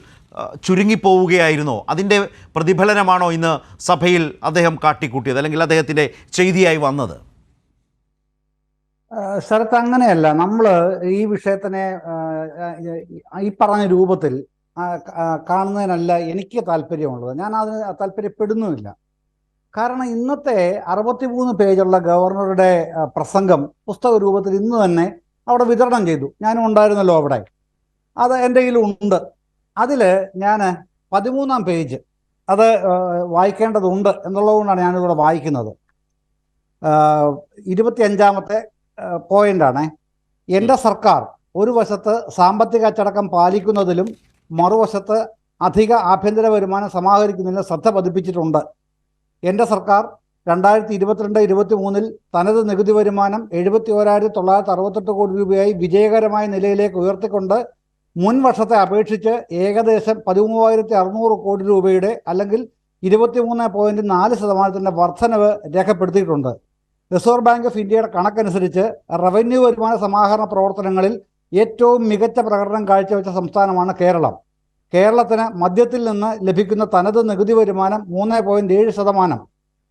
ചുരുങ്ങിപ്പോവുകയായിരുന്നോ? അതിൻ്റെ പ്രതിഫലനമാണോ ഇന്ന് സഭയിൽ അദ്ദേഹം കാട്ടിക്കൂട്ടിയത്, അല്ലെങ്കിൽ അദ്ദേഹത്തിൻ്റെ ചെയ്തിയായി വന്നത്? ശരത്ത്, അങ്ങനെയല്ല. നമ്മൾ ഈ വിഷയത്തിനെ ഈ പറഞ്ഞ രൂപത്തിൽ കാണുന്നതിനല്ല എനിക്ക് താല്പര്യമുള്ളത്. ഞാൻ അതിന് താല്പര്യപ്പെടുന്നുമില്ല. കാരണം ഇന്നത്തെ 63 പേജുള്ള ഗവർണറുടെ പ്രസംഗം പുസ്തക രൂപത്തിൽ ഇന്ന് തന്നെ അവിടെ വിതരണം ചെയ്തു. ഞാനും ഉണ്ടായിരുന്നല്ലോ അവിടെ. അത് എൻ്റെ കയ്യിലുണ്ട്. അതിൽ ഞാൻ 13-ാം പേജ് അത് വായിക്കേണ്ടതുണ്ട് എന്നുള്ളതുകൊണ്ടാണ് ഞാനിവിടെ വായിക്കുന്നത്. 25-ാമത്തെ പോയിന്റാണ്, എൻ്റെ സർക്കാർ ഒരു വശത്ത് സാമ്പത്തിക അച്ചടക്കം പാലിക്കുന്നതിലും മറുവശത്ത് അധിക ആഭ്യന്തര വരുമാനം സമാഹരിക്കുന്നതിലും ശ്രദ്ധ പതിപ്പിച്ചിട്ടുണ്ട്. എൻ്റെ സർക്കാർ 2022-23 തനത് നികുതി വരുമാനം 71,968 കോടി രൂപയായി വിജയകരമായ നിലയിലേക്ക് ഉയർത്തിക്കൊണ്ട് മുൻ വർഷത്തെ അപേക്ഷിച്ച് ഏകദേശം 13,600 കോടി രൂപയുടെ അല്ലെങ്കിൽ 23.4% വർധനവ് രേഖപ്പെടുത്തിയിട്ടുണ്ട്. റിസർവ് ബാങ്ക് ഓഫ് ഇന്ത്യയുടെ കണക്കനുസരിച്ച് റവന്യൂ വരുമാന സമാഹരണ പ്രവർത്തനങ്ങളിൽ ഏറ്റവും മികച്ച പ്രകടനം കാഴ്ചവെച്ച സംസ്ഥാനമാണ് കേരളം. കേരളത്തിന് മദ്യത്തിൽ നിന്ന് ലഭിക്കുന്ന തനത് നികുതി വരുമാനം 3.7%.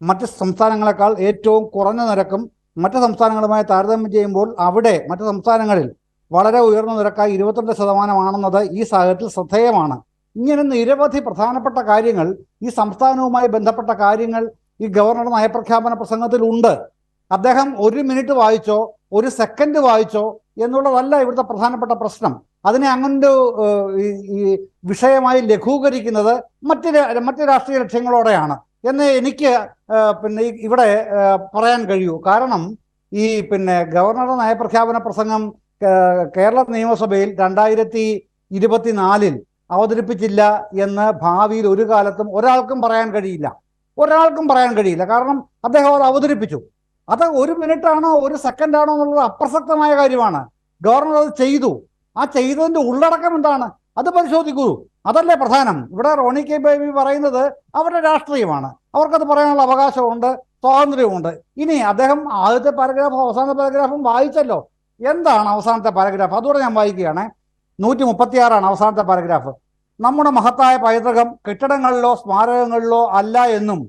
മറ്റ് സംസ്ഥാനങ്ങളെക്കാൾ ഏറ്റവും കുറഞ്ഞ നിരക്കും മറ്റ് സംസ്ഥാനങ്ങളുമായി താരതമ്യം ചെയ്യുമ്പോൾ അവിടെ മറ്റ് സംസ്ഥാനങ്ങളിൽ വളരെ ഉയർന്ന നിരക്കായി 22% ഈ സാഹചര്യത്തിൽ ശ്രദ്ധേയമാണ്. ഇങ്ങനെ നിരവധി പ്രധാനപ്പെട്ട കാര്യങ്ങൾ ഈ സംസ്ഥാനവുമായി ബന്ധപ്പെട്ട കാര്യങ്ങൾ ഈ ഗവർണറുടെ നയപ്രഖ്യാപന പ്രസംഗത്തിലുണ്ട്. അദ്ദേഹം 1 മിനിറ്റ് വായിച്ചോ 1 സെക്കൻഡ് വായിച്ചോ എന്നുള്ളതല്ല ഇവിടുത്തെ പ്രധാനപ്പെട്ട പ്രശ്നം. അതിനെ അങ്ങനെ ഈ വിഷയമായി ലഘൂകരിക്കുന്നത് മറ്റ് രാഷ്ട്രീയ ലക്ഷ്യങ്ങളോടെയാണ് എന്ന് എനിക്ക് ഇവിടെ പറയാൻ കഴിയൂ. കാരണം ഈ ഗവർണറുടെ നയപ്രഖ്യാപന പ്രസംഗം കേരള നിയമസഭയിൽ 2024 അവതരിപ്പിച്ചില്ല എന്ന് ഭാവിയിൽ ഒരു കാലത്തും ഒരാൾക്കും പറയാൻ കഴിയില്ല. കാരണം അദ്ദേഹം അത് അവതരിപ്പിച്ചു. അത് 1 മിനിറ്റാണോ 1 സെക്കൻഡാണോ എന്നുള്ളത് അപ്രസക്തമായ കാര്യമാണ്. ഗവർണർ അത് ചെയ്തു. ആ ചെയ്തതിന്റെ ഉള്ളടക്കം എന്താണ് അത് പരിശോധിക്കൂ. അതല്ലേ പ്രധാനം. ഇവിടെ റോണി കെ ബേബി പറയുന്നത് അവരുടെ രാഷ്ട്രീയമാണ്, അവർക്കത് പറയാനുള്ള അവകാശമുണ്ട്, സ്വാതന്ത്ര്യമുണ്ട്. ഇനി അദ്ദേഹം ആദ്യത്തെ പാരഗ്രാഫും അവസാനത്തെ പാരഗ്രാഫും വായിച്ചല്ലോ. എന്താണ് അവസാനത്തെ പാരഗ്രാഫ്? അതുകൂടെ ഞാൻ വായിക്കുകയാണ്. 136 അവസാനത്തെ പാരഗ്രാഫ്. നമ്മുടെ മഹത്തായ പൈതൃകം കെട്ടിടങ്ങളിലോ സ്മാരകങ്ങളിലോ അല്ല എന്നും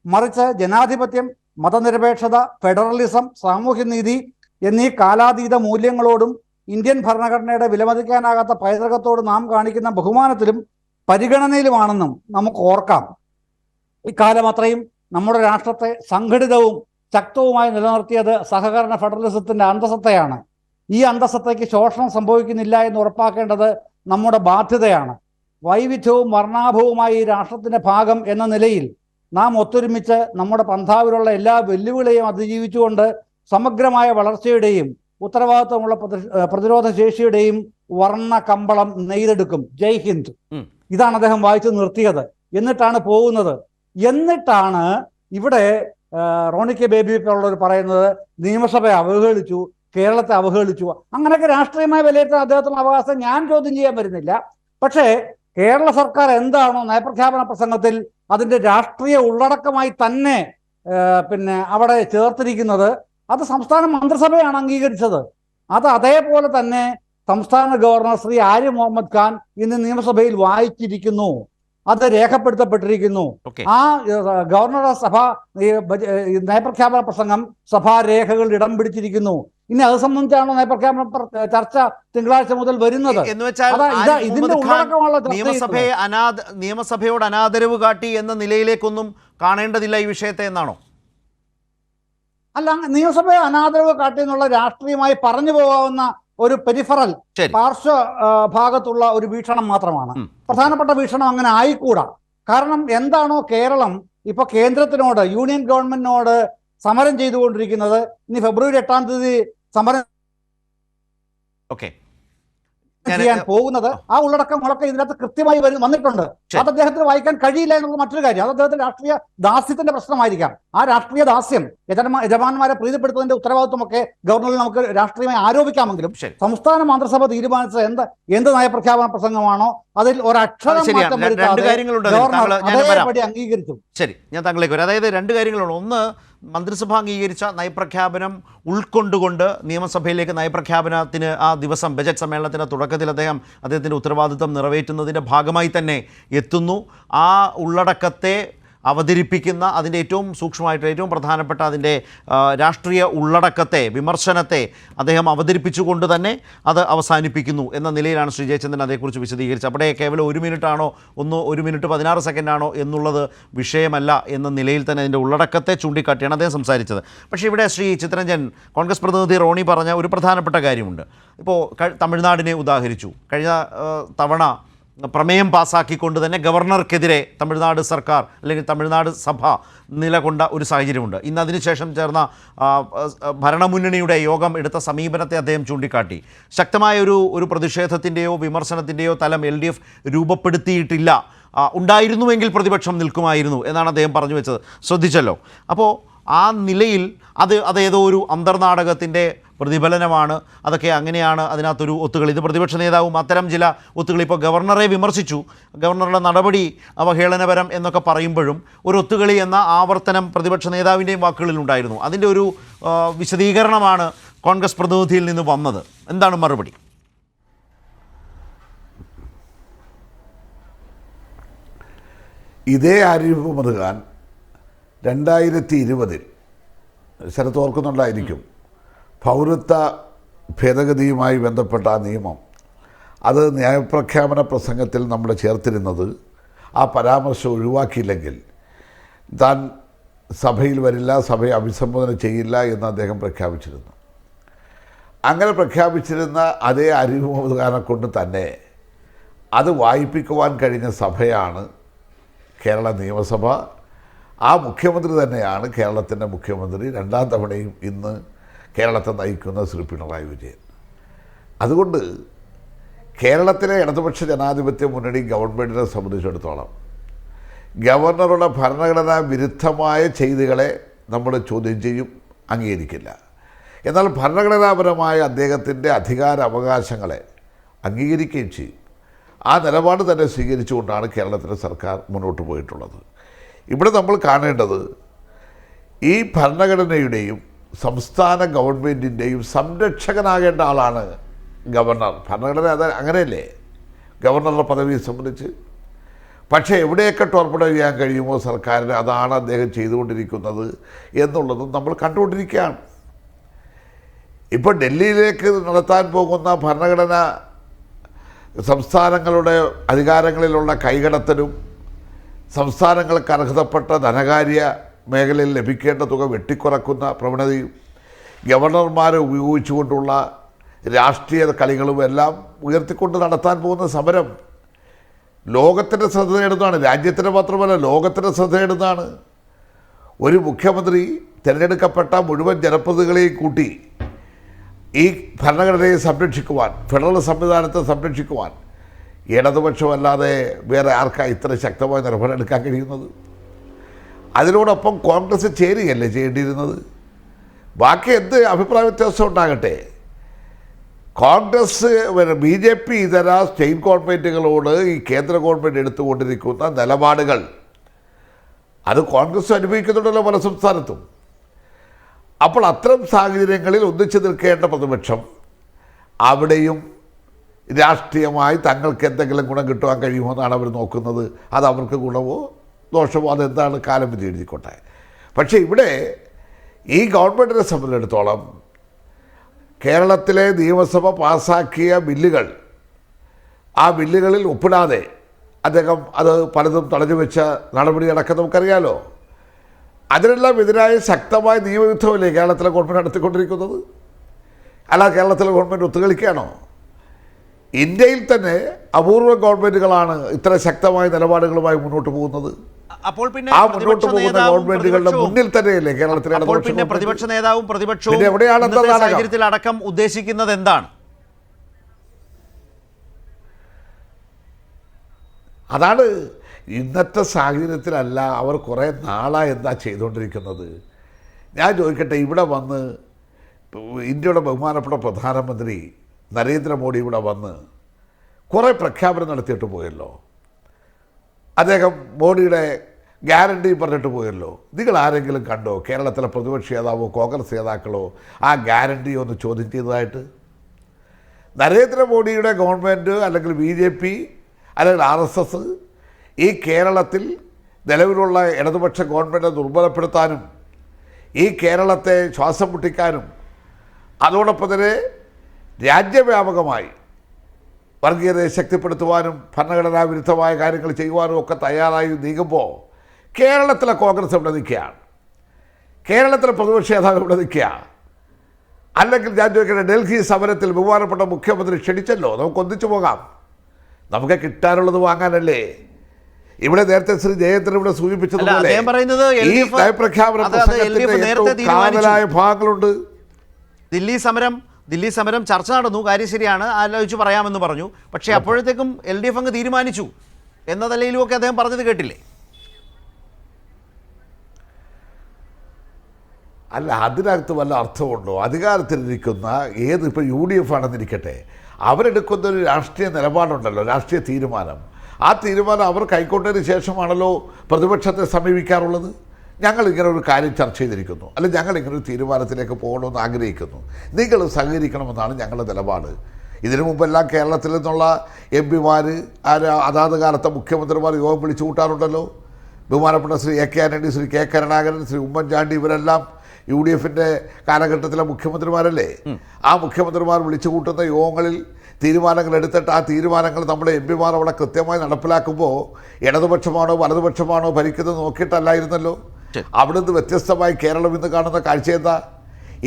മറിച്ച് ജനാധിപത്യം, മതനിരപേക്ഷത, ഫെഡറലിസം, സാമൂഹ്യനീതി എന്നീ കാലാതീത മൂല്യങ്ങളോടും ഇന്ത്യൻ ഭരണഘടനയുടെ വിലമതിക്കാനാകാത്ത പൈതൃകത്തോട് നാം കാണിക്കുന്ന ബഹുമാനത്തിലും പരിഗണനയിലുമാണെന്നും നമുക്ക് ഓർക്കാം. ഇക്കാലം അത്രയും നമ്മുടെ രാഷ്ട്രത്തെ സംഘടിതവും ശക്തവുമായി നിലനിർത്തിയത് സഹകരണ ഫെഡറലിസത്തിന്റെ അന്തസത്തയാണ്. ഈ അന്തസത്തയ്ക്ക് ശോഷണം സംഭവിക്കുന്നില്ല എന്ന് ഉറപ്പാക്കേണ്ടത് നമ്മുടെ ബാധ്യതയാണ്. വൈവിധ്യവും വർണ്ണാഭവുമായ ഈ രാഷ്ട്രത്തിന്റെ ഭാഗം എന്ന നിലയിൽ നാം ഒത്തൊരുമിച്ച് നമ്മുടെ പന്ഥാവിലുള്ള എല്ലാ വെല്ലുവിളിയും അതിജീവിച്ചുകൊണ്ട് സമഗ്രമായ വളർച്ചയുടെയും ഉത്തരവാദിത്വമുള്ള പ്രതിരോധ ശേഷിയുടെയും വർണ്ണ കമ്പളം നെയ്തെടുക്കും. ജയ് ഹിന്ദ്. ഇതാണ് അദ്ദേഹം വായിച്ചു നിർത്തിയത്. എന്നിട്ടാണ് പോകുന്നത്. എന്നിട്ടാണ് ഇവിടെ റോണി കെ ബേബി ഉള്ളവർ പറയുന്നത് നിയമസഭയെ അവഹേളിച്ചു, കേരളത്തെ അവഹേളിച്ചു. അങ്ങനെയൊക്കെ രാഷ്ട്രീയമായി വിലയിരുത്താൻ അദ്ദേഹത്തിന് അവകാശം ഞാൻ ചോദ്യം ചെയ്യാൻ വരുന്നില്ല. പക്ഷേ കേരള സർക്കാർ എന്താണോ നയപ്രഖ്യാപന പ്രസംഗത്തിൽ അതിൻ്റെ രാഷ്ട്രീയ ഉള്ളടക്കമായി തന്നെ അവിടെ ചേർത്തിരിക്കുന്നത്, അത് സംസ്ഥാന മന്ത്രിസഭയാണ് അംഗീകരിച്ചത്. അത് അതേപോലെ തന്നെ സംസ്ഥാന ഗവർണർ ശ്രീ ആരിഫ് മുഹമ്മദ് ഖാൻ ഇന്ന് നിയമസഭയിൽ വായിച്ചിരിക്കുന്നു. അത് രേഖപ്പെടുത്തപ്പെട്ടിരിക്കുന്നു. ആ ഗവർണറുടെ നയപ്രഖ്യാപന പ്രസംഗം സഭാരേഖകളിൽ ഇടം പിടിച്ചിരിക്കുന്നു. ഇനി അത് സംബന്ധിച്ചാണോ നയപ്രഖ്യാപന ചർച്ച തിങ്കളാഴ്ച മുതൽ വരുന്നത്? ഇതിന്റെ ഉള്ളടക്കമുള്ള നിയമസഭയോട് അനാദരവ് കാട്ടി എന്ന നിലയിലേക്കൊന്നും കാണേണ്ടതില്ല ഈ വിഷയത്തെ എന്നാണോ? അല്ല, നിയമസഭയെ അനാദരവ് കാട്ടി എന്നുള്ള രാഷ്ട്രീയമായി പറഞ്ഞു പോകാവുന്ന ഒരു പെരിഫറൽ പാർശ്വ ഭാഗത്തുള്ള ഒരു വീക്ഷണം മാത്രമാണ്. പ്രധാനപ്പെട്ട വീക്ഷണം അങ്ങനെ ആയിക്കൂടാ. കാരണം എന്താണോ കേരളം ഇപ്പൊ കേന്ദ്രത്തിനോട്, യൂണിയൻ ഗവൺമെന്റിനോട് സമരം ചെയ്തുകൊണ്ടിരിക്കുന്നത്, ഇനി ഫെബ്രുവരി 8 സമരം ചെയ്യാൻ പോകുന്നത്, ആ ഉള്ളടക്കങ്ങളൊക്കെ ഇതിനകത്ത് കൃത്യമായി വന്നിട്ടുണ്ട്. അത് അദ്ദേഹത്തിന് വായിക്കാൻ കഴിയില്ല എന്നുള്ള മറ്റൊരു കാര്യം. അത് അദ്ദേഹത്തിന്റെ രാഷ്ട്രീയ ദാസ്യത്തിന്റെ പ്രശ്നമായിരിക്കാം. ആ രാഷ്ട്രീയ ദാസ്യം യജമാന്മാരെ പ്രീതിപ്പെടുത്തുന്നതിന്റെ ഉത്തരവാദിത്വമൊക്കെ ഗവർണറിൽ നമുക്ക് രാഷ്ട്രീയമായി ആരോപിക്കാമെങ്കിലും സംസ്ഥാന മന്ത്രിസഭ തീരുമാനിച്ചത് എന്ത് നയപ്രഖ്യാപന പ്രസംഗമാണോ അതിൽ ഒരക്ഷരം മാറ്റം വരുത്താതെ അംഗീകരിച്ചു. ശരി, ഞാൻ താങ്കളേക്ക് വരാം. അതായത് 2 കാര്യങ്ങളുണ്ട്. ഒന്ന്, മന്ത്രിസഭ അംഗീകരിച്ച നയപ്രഖ്യാപനം ഉൾക്കൊണ്ടുകൊണ്ട് നിയമസഭയിലേക്ക് നയപ്രഖ്യാപനത്തിന് ആ ദിവസം ബജറ്റ് സമ്മേളനത്തിൻ്റെ തുടക്കത്തിൽ അദ്ദേഹത്തിൻ്റെ ഉത്തരവാദിത്വം നിറവേറ്റുന്നതിൻ്റെ ഭാഗമായി തന്നെ എത്തുന്നു. ആ ഉള്ളടക്കത്തെ അവതരിപ്പിക്കുന്ന അതിൻ്റെ ഏറ്റവും സൂക്ഷ്മമായിട്ട് ഏറ്റവും പ്രധാനപ്പെട്ട അതിൻ്റെ രാഷ്ട്രീയ ഉള്ളടക്കത്തെ, വിമർശനത്തെ അദ്ദേഹം അവതരിപ്പിച്ചുകൊണ്ട് തന്നെ അത് അവസാനിപ്പിക്കുന്നു എന്ന നിലയിലാണ് ശ്രീ ജയചന്ദ്രൻ അതേക്കുറിച്ച് വിശദീകരിച്ചത്. അവിടെ കേവലം 1 മിനിറ്റാണോ 1 മിനിറ്റ് 16 സെക്കൻഡാണോ എന്നുള്ളത് വിഷയമല്ല എന്ന നിലയിൽ തന്നെ അതിൻ്റെ ഉള്ളടക്കത്തെ ചൂണ്ടിക്കാട്ടിയാണ് അദ്ദേഹം സംസാരിച്ചത്. പക്ഷേ ഇവിടെ ശ്രീ ചിത്തരഞ്ജൻ, കോൺഗ്രസ് പ്രതിനിധി റോണി പറഞ്ഞ ഒരു പ്രധാനപ്പെട്ട കാര്യമുണ്ട്. ഇപ്പോൾ തമിഴ്നാടിനെ ഉദാഹരിച്ചു. കഴിഞ്ഞ തവണ പ്രമേയം പാസ്സാക്കിക്കൊണ്ട് തന്നെ ഗവർണർക്കെതിരെ തമിഴ്നാട് സർക്കാർ അല്ലെങ്കിൽ തമിഴ്നാട് സഭ നിലകൊണ്ട ഒരു സാഹചര്യമുണ്ട്. ഇന്ന് അതിനുശേഷം ചേർന്ന ഭരണമുന്നണിയുടെ യോഗം എടുത്ത സമീപനത്തെ അദ്ദേഹം ചൂണ്ടിക്കാട്ടി. ശക്തമായ ഒരു പ്രതിഷേധത്തിൻ്റെയോ വിമർശനത്തിൻ്റെയോ തലം LDF രൂപപ്പെടുത്തിയിട്ടില്ല. ഉണ്ടായിരുന്നുവെങ്കിൽ പ്രതിപക്ഷം നിൽക്കുമായിരുന്നു എന്നാണ് അദ്ദേഹം പറഞ്ഞു വെച്ചത്. ശ്രദ്ധിച്ചല്ലോ. അപ്പോൾ ആ നിലയിൽ അതേതോ ഒരു അന്തർനാടകത്തിൻ്റെ പ്രതിഫലനമാണ്, അതൊക്കെ അങ്ങനെയാണ് അതിനകത്തൊരു ഒത്തുകളി. ഇത് പ്രതിപക്ഷ നേതാവും അത്തരം ചില ഒത്തുകളി, ഇപ്പോൾ ഗവർണറെ വിമർശിച്ചു, ഗവർണറുടെ നടപടി അവഹേളനപരം എന്നൊക്കെ പറയുമ്പോഴും ഒരു ഒത്തുകളി എന്ന ആവർത്തനം പ്രതിപക്ഷ നേതാവിൻ്റെയും വാക്കുകളിലുണ്ടായിരുന്നു. അതിൻ്റെ ഒരു വിശദീകരണമാണ് കോൺഗ്രസ് പ്രതിനിധിയിൽ നിന്ന് വന്നത്. എന്താണ് മറുപടി? ഇതേ ആരിഫ് മുഹമ്മദ് ഖാൻ 2020 ശരത്ത് ഓർക്കുന്നുണ്ടായിരിക്കും, പൗരത്വ ഭേദഗതിയുമായി ബന്ധപ്പെട്ട ആ നിയമം, അത് നയപ്രഖ്യാപന പ്രസംഗത്തിൽ നമ്മൾ ചേർത്തിരുന്നത് ആ പരാമർശം ഒഴിവാക്കിയില്ലെങ്കിൽ താൻ സഭയിൽ വരില്ല, സഭയെ അഭിസംബോധന ചെയ്യില്ല എന്ന് അദ്ദേഹം പ്രഖ്യാപിച്ചിരുന്നു. അങ്ങനെ പ്രഖ്യാപിച്ചിരുന്ന അതേ ആരിഫ് മുഹമ്മദ് ഖാനെ കൊണ്ട് തന്നെ അത് വായിപ്പിക്കുവാൻ കഴിഞ്ഞ സഭയാണ് കേരള നിയമസഭ. ആ മുഖ്യമന്ത്രി തന്നെയാണ് കേരളത്തിൻ്റെ മുഖ്യമന്ത്രി, രണ്ടാം തവണയും ഇന്ന് കേരളത്തെ നയിക്കുന്ന ശ്രീ പിണറായി വിജയൻ. അതുകൊണ്ട് കേരളത്തിലെ ഇടതുപക്ഷ ജനാധിപത്യ മുന്നണി ഗവൺമെൻറ്റിനെ സംബന്ധിച്ചിടത്തോളം ഗവർണറുടെ ഭരണഘടനാ വിരുദ്ധമായ ചെയ്തികളെ നമ്മൾ ചോദ്യം ചെയ്യും, അംഗീകരിക്കില്ല. എന്നാൽ ഭരണഘടനാപരമായ അദ്ദേഹത്തിൻ്റെ അധികാര അവകാശങ്ങളെ അംഗീകരിക്കുകയും ചെയ്യും. ആ നിലപാട് തന്നെ സ്വീകരിച്ചുകൊണ്ടാണ് കേരളത്തിലെ സർക്കാർ മുന്നോട്ട് പോയിട്ടുള്ളത്. ഇവിടെ നമ്മൾ കാണേണ്ടത് ഈ ഭരണഘടനയുടെയും സംസ്ഥാന ഗവൺമെൻറ്റിൻ്റെയും സംരക്ഷകനാകേണ്ട ആളാണ് ഗവർണർ. ഭരണഘടന അത് അങ്ങനെയല്ലേ ഗവർണറുടെ പദവിയെ സംബന്ധിച്ച്. പക്ഷേ എവിടെയൊക്കെ ടോർപ്പിഡോ ചെയ്യാൻ കഴിയുമോ സർക്കാരിന്, അതാണ് അദ്ദേഹം ചെയ്തുകൊണ്ടിരിക്കുന്നത് എന്നുള്ളതും നമ്മൾ കണ്ടുകൊണ്ടിരിക്കുകയാണ്. ഇപ്പോൾ ഡൽഹിയിലേക്ക് നടത്താൻ പോകുന്ന ഭരണഘടന സംസ്ഥാനങ്ങളുടെ അധികാരങ്ങളിലുള്ള കൈകടത്തലും സംസ്ഥാനങ്ങൾക്ക് അർഹതപ്പെട്ട ധനകാര്യ മേഖലയിൽ ലഭിക്കേണ്ട തുക വെട്ടിക്കുറക്കുന്ന പ്രവണതയും ഗവർണർമാരെ ഉപയോഗിച്ചുകൊണ്ടുള്ള രാഷ്ട്രീയ കളികളും എല്ലാം ഉയർത്തിക്കൊണ്ട് നടത്താൻ പോകുന്ന സമരം ലോകത്തിൻ്റെ ശ്രദ്ധ നേടുന്നതാണ്. രാജ്യത്തിൻ്റെ മാത്രമല്ല, ലോകത്തിൻ്റെ ശ്രദ്ധ നേടുന്നതാണ്. ഒരു മുഖ്യമന്ത്രി തിരഞ്ഞെടുക്കപ്പെട്ട മുഴുവൻ ജനപ്രതിനിധികളെയും കൂട്ടി ഈ ഭരണഘടനയെ സംരക്ഷിക്കുവാൻ, ഫെഡറൽ സംവിധാനത്തെ സംരക്ഷിക്കുവാൻ ഇടതുപക്ഷമല്ലാതെ വേറെ ആർക്കാണ് ഇത്ര ശക്തമായ നിലപാടെടുക്കാൻ കഴിയുന്നത്? അതിനോടൊപ്പം കോൺഗ്രസ് ചേരുകയല്ലേ ചെയ്യേണ്ടിയിരുന്നത്? ബാക്കി എന്ത് അഭിപ്രായ വ്യത്യാസം ഉണ്ടാകട്ടെ, കോൺഗ്രസ് BJP ഇതര സ്റ്റേറ്റ് ഗവൺമെൻറ്റുകളോട് ഈ കേന്ദ്ര ഗവൺമെൻറ് എടുത്തുകൊണ്ടിരിക്കുന്ന നിലപാടുകൾ അത് കോൺഗ്രസ് അനുഭവിക്കുന്നുണ്ടല്ലോ പല സംസ്ഥാനത്തും. അപ്പോൾ അത്തരം സാഹചര്യങ്ങളിൽ ഒന്നിച്ചു നിൽക്കേണ്ട പ്രതിപക്ഷം അവിടെയും രാഷ്ട്രീയമായി തങ്ങൾക്ക് എന്തെങ്കിലും ഗുണം കിട്ടുവാൻ കഴിയുമോ അവർ നോക്കുന്നത്. അത് അവർക്ക് ഗുണമോ ദോഷമോ അതെന്താണ് കാലം വിധി എഴുതിക്കോട്ടെ. പക്ഷേ ഇവിടെ ഈ ഗവൺമെൻറ്റിനെ സംബന്ധിച്ചിടത്തോളം കേരളത്തിലെ നിയമസഭ പാസ്സാക്കിയ ബില്ലുകൾ, ആ ബില്ലുകളിൽ ഒപ്പിടാതെ അദ്ദേഹം അത് പലതും തടഞ്ഞു വെച്ച നടപടിയടക്കം നമുക്കറിയാലോ. അതിനെല്ലാം എതിരായ ശക്തമായ നിയമയുദ്ധമല്ലേ കേരളത്തിലെ ഗവൺമെൻറ് നടത്തിക്കൊണ്ടിരിക്കുന്നത്? അല്ല, കേരളത്തിലെ ഗവൺമെൻറ് ഒത്തുകളിക്കുകയാണോ? ഇന്ത്യയിൽ തന്നെ അപൂർവ ഗവൺമെൻറ്റുകളാണ് ഇത്ര ശക്തമായ നിലപാടുകളുമായി മുന്നോട്ട് പോകുന്നത്. അപ്പോൾ പിന്നെ ആ മുന്നോട്ട് പോകുന്ന ഗവൺമെന്റുകളുടെ മുന്നിൽ തന്നെയല്ലേ കേരളത്തിലെ പ്രതിപക്ഷ നേതാവും പ്രതിപക്ഷവും സാഹചര്യത്തിൽ അടക്കം ഉദ്ദേശിക്കുന്നത് എന്താണ്? അതാണ് ഇന്നത്തെ സാഹചര്യത്തിലല്ല, അവർ കുറേ നാളായി എന്താ ചെയ്തുകൊണ്ടിരിക്കുന്നത്. ഞാൻ ചോദിക്കട്ടെ, ഇവിടെ വന്ന് ഇന്ത്യയുടെ ബഹുമാനപ്പെട്ട പ്രധാനമന്ത്രി നരേന്ദ്രമോദി ഇവിടെ വന്ന് കുറേ പ്രഖ്യാപനം നടത്തിയിട്ട് പോയല്ലോ. അദ്ദേഹം മോഡിയുടെ ഗ്യാരണ്ടി പറഞ്ഞിട്ട് പോയല്ലോ. നിങ്ങൾ ആരെങ്കിലും കണ്ടോ കേരളത്തിലെ പ്രതിപക്ഷ നേതാവോ കോൺഗ്രസ് നേതാക്കളോ ആ ഗ്യാരണ്ടി ഒന്ന് ചോദ്യം ചെയ്തതായിട്ട്? നരേന്ദ്രമോദിയുടെ ഗവൺമെൻറ് അല്ലെങ്കിൽ BJP അല്ലെങ്കിൽ RSS ഈ കേരളത്തിൽ നിലവിലുള്ള ഇടതുപക്ഷ ഗവൺമെൻറ് ദുർബലപ്പെടുത്താനും ഈ കേരളത്തെ ശ്വാസം മുട്ടിക്കാനും അതോടൊപ്പം തന്നെ രാജ്യവ്യാപകമായി വർഗീയതയെ ശക്തിപ്പെടുത്തുവാനും ഭരണഘടനാ വിരുദ്ധമായ കാര്യങ്ങൾ ചെയ്യുവാനും ഒക്കെ തയ്യാറായി നീങ്ങുമ്പോൾ കേരളത്തിലെ കോൺഗ്രസ് ഇവിടെ നിൽക്കുകയാണ്, കേരളത്തിലെ പ്രതിപക്ഷ നേതാവ് ഇവിടെ നിൽക്കുക. അല്ലെങ്കിൽ ഞാൻ ചോദിക്കട്ടെ, ഡൽഹി സമരത്തിൽ ബഹുമാനപ്പെട്ട മുഖ്യമന്ത്രി ക്ഷണിച്ചല്ലോ, നമുക്ക് ഒന്നിച്ചു പോകാം, നമുക്ക് കിട്ടാനുള്ളത് വാങ്ങാനല്ലേ. ഇവിടെ നേരത്തെ ശ്രീ ജയേന്ദ്രൻ ഇവിടെ സൂചിപ്പിച്ചതുപോലെ ഈ നയപ്രഖ്യാപന കാതലായ ഭാഗങ്ങളുണ്ട്. ദില്ലി സമരം ചർച്ച നടന്നു, കാര്യം ശരിയാണ്, ആലോചിച്ച് പറയാമെന്ന് പറഞ്ഞു. പക്ഷേ അപ്പോഴത്തേക്കും LDF അങ്ങ് തീരുമാനിച്ചു എന്ന നിലയിലുമൊക്കെ അദ്ദേഹം പറഞ്ഞത് കേട്ടില്ലേ? അല്ല, അതിനകത്ത് വല്ല അർത്ഥമുണ്ടോ? അധികാരത്തിലിരിക്കുന്ന ഇപ്പോൾ UDF ആണെന്നിരിക്കട്ടെ, അവരെടുക്കുന്ന ഒരു രാഷ്ട്രീയ നിലപാടുണ്ടല്ലോ, രാഷ്ട്രീയ തീരുമാനം. ആ തീരുമാനം അവർ കൈക്കൊണ്ടതിന് ശേഷമാണല്ലോ പ്രതിപക്ഷത്തെ സമീപിക്കാറുള്ളത്. ഞങ്ങൾ ഇങ്ങനെ ഒരു കാര്യം ചർച്ച ചെയ്തിരിക്കുന്നു, അല്ലെങ്കിൽ ഞങ്ങൾ ഇങ്ങനെ ഒരു തീരുമാനത്തിലേക്ക് പോകണമെന്ന് ആഗ്രഹിക്കുന്നു, നിങ്ങൾ സഹകരിക്കണമെന്നാണ് ഞങ്ങളുടെ നിലപാട്. ഇതിനു മുമ്പെല്ലാം കേരളത്തിൽ നിന്നുള്ള MP-മാർ അതാത് കാലത്തെ മുഖ്യമന്ത്രിമാർ യോഗം വിളിച്ചു കൂട്ടാറുണ്ടല്ലോ. ബഹുമാനപ്പെട്ട ശ്രീ AK ആന്റണി, ശ്രീ K കരുണാകരൻ, ശ്രീ ഉമ്മൻചാണ്ടി, ഇവരെല്ലാം UDF-ന്റെ കാലഘട്ടത്തിലെ മുഖ്യമന്ത്രിമാരല്ലേ. ആ മുഖ്യമന്ത്രിമാർ വിളിച്ചു കൂട്ടുന്ന യോഗങ്ങളിൽ തീരുമാനങ്ങൾ എടുത്തിട്ട് ആ തീരുമാനങ്ങൾ നമ്മുടെ MP-മാർ അവിടെ കൃത്യമായി നടപ്പിലാക്കുമ്പോൾ ഇടതുപക്ഷമാണോ വലതുപക്ഷമാണോ ഭരിക്കുന്നത് നോക്കിയിട്ടല്ലായിരുന്നല്ലോ. അവിടുന്ന് വ്യത്യസ്തമായി കേരളം ഇന്ന് കാണുന്ന കാഴ്ച എന്താ?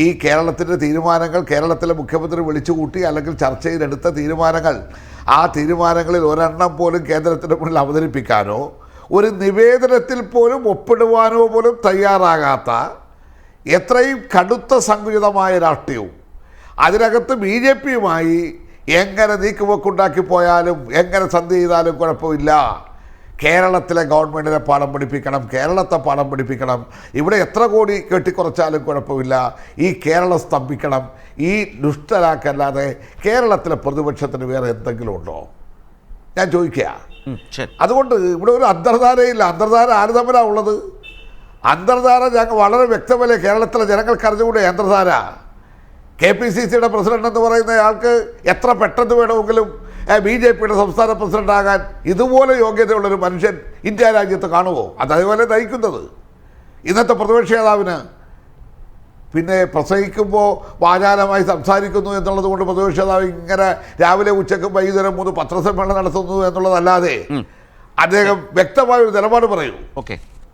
ഈ കേരളത്തിൻ്റെ തീരുമാനങ്ങൾ കേരളത്തിലെ മുഖ്യമന്ത്രി വിളിച്ചുകൂട്ടി അല്ലെങ്കിൽ ചർച്ച ചെയ്തെടുത്ത തീരുമാനങ്ങൾ, ആ തീരുമാനങ്ങളിൽ ഒരെണ്ണം പോലും കേന്ദ്രത്തിന് മുന്നിൽ അവതരിപ്പിക്കാനോ ഒരു നിവേദനത്തിൽ പോലും ഒപ്പിടുവാനോ പോലും തയ്യാറാകാത്ത എത്രയും കടുത്ത സങ്കുചിതമായ രാഷ്ട്രീയവും, അതിനകത്ത് BJP-യുമായി എങ്ങനെ നീക്കുപോക്കുണ്ടാക്കി പോയാലും എങ്ങനെ സന്ധി ചെയ്താലും കുഴപ്പമില്ല. കേരളത്തിലെ ഗവൺമെൻറ്റിനെ പാഠം പഠിപ്പിക്കണം, കേരളത്തെ പാഠം പഠിപ്പിക്കണം. ഇവിടെ എത്ര കോടി കെട്ടിക്കുറച്ചാലും കുഴപ്പമില്ല. ഈ കേരളം സ്തംഭിക്കണം. ഈ ദുഷ്ടരാക്കല്ലാതെ കേരളത്തിലെ പ്രതിപക്ഷത്തിന് വേറെ എന്തെങ്കിലും ഉണ്ടോ? ഞാൻ ചോദിക്കുക. അതുകൊണ്ട് ഇവിടെ ഒരു അന്തർധാരയില്ല. അന്തർധാര ആര് തമ്മിലാണ് ഉള്ളത്? അന്തർധാര ഞങ്ങൾ വളരെ വ്യക്തമല്ലേ കേരളത്തിലെ ജനങ്ങൾക്ക് അറിഞ്ഞുകൂടെ? അന്തർധാര KPCC-യുടെ പ്രസിഡന്റ് എന്ന് പറയുന്ന ആൾക്ക് എത്ര പെട്ടെന്ന് വേണമെങ്കിലും BJP-യുടെ സംസ്ഥാന പ്രസിഡന്റാകാൻ ഇതുപോലെ യോഗ്യതയുള്ളൊരു മനുഷ്യൻ ഇന്ത്യ രാജ്യത്ത് കാണുമോ? അതേപോലെ നയിക്കുന്നത് ഇന്നത്തെ പ്രതിപക്ഷ നേതാവിന്. പിന്നെ പ്രസംഗിക്കുമ്പോൾ വാചാലമായി സംസാരിക്കുന്നു എന്നുള്ളത് കൊണ്ട് പ്രതിപക്ഷ നേതാവ് ഇങ്ങനെ രാവിലെ ഉച്ചയ്ക്കും വൈകുന്നേരം 3 പത്രസമ്മേളനം നടത്തുന്നു എന്നുള്ളതല്ലാതെ അദ്ദേഹം വ്യക്തമായൊരു നിലപാട് പറയൂ.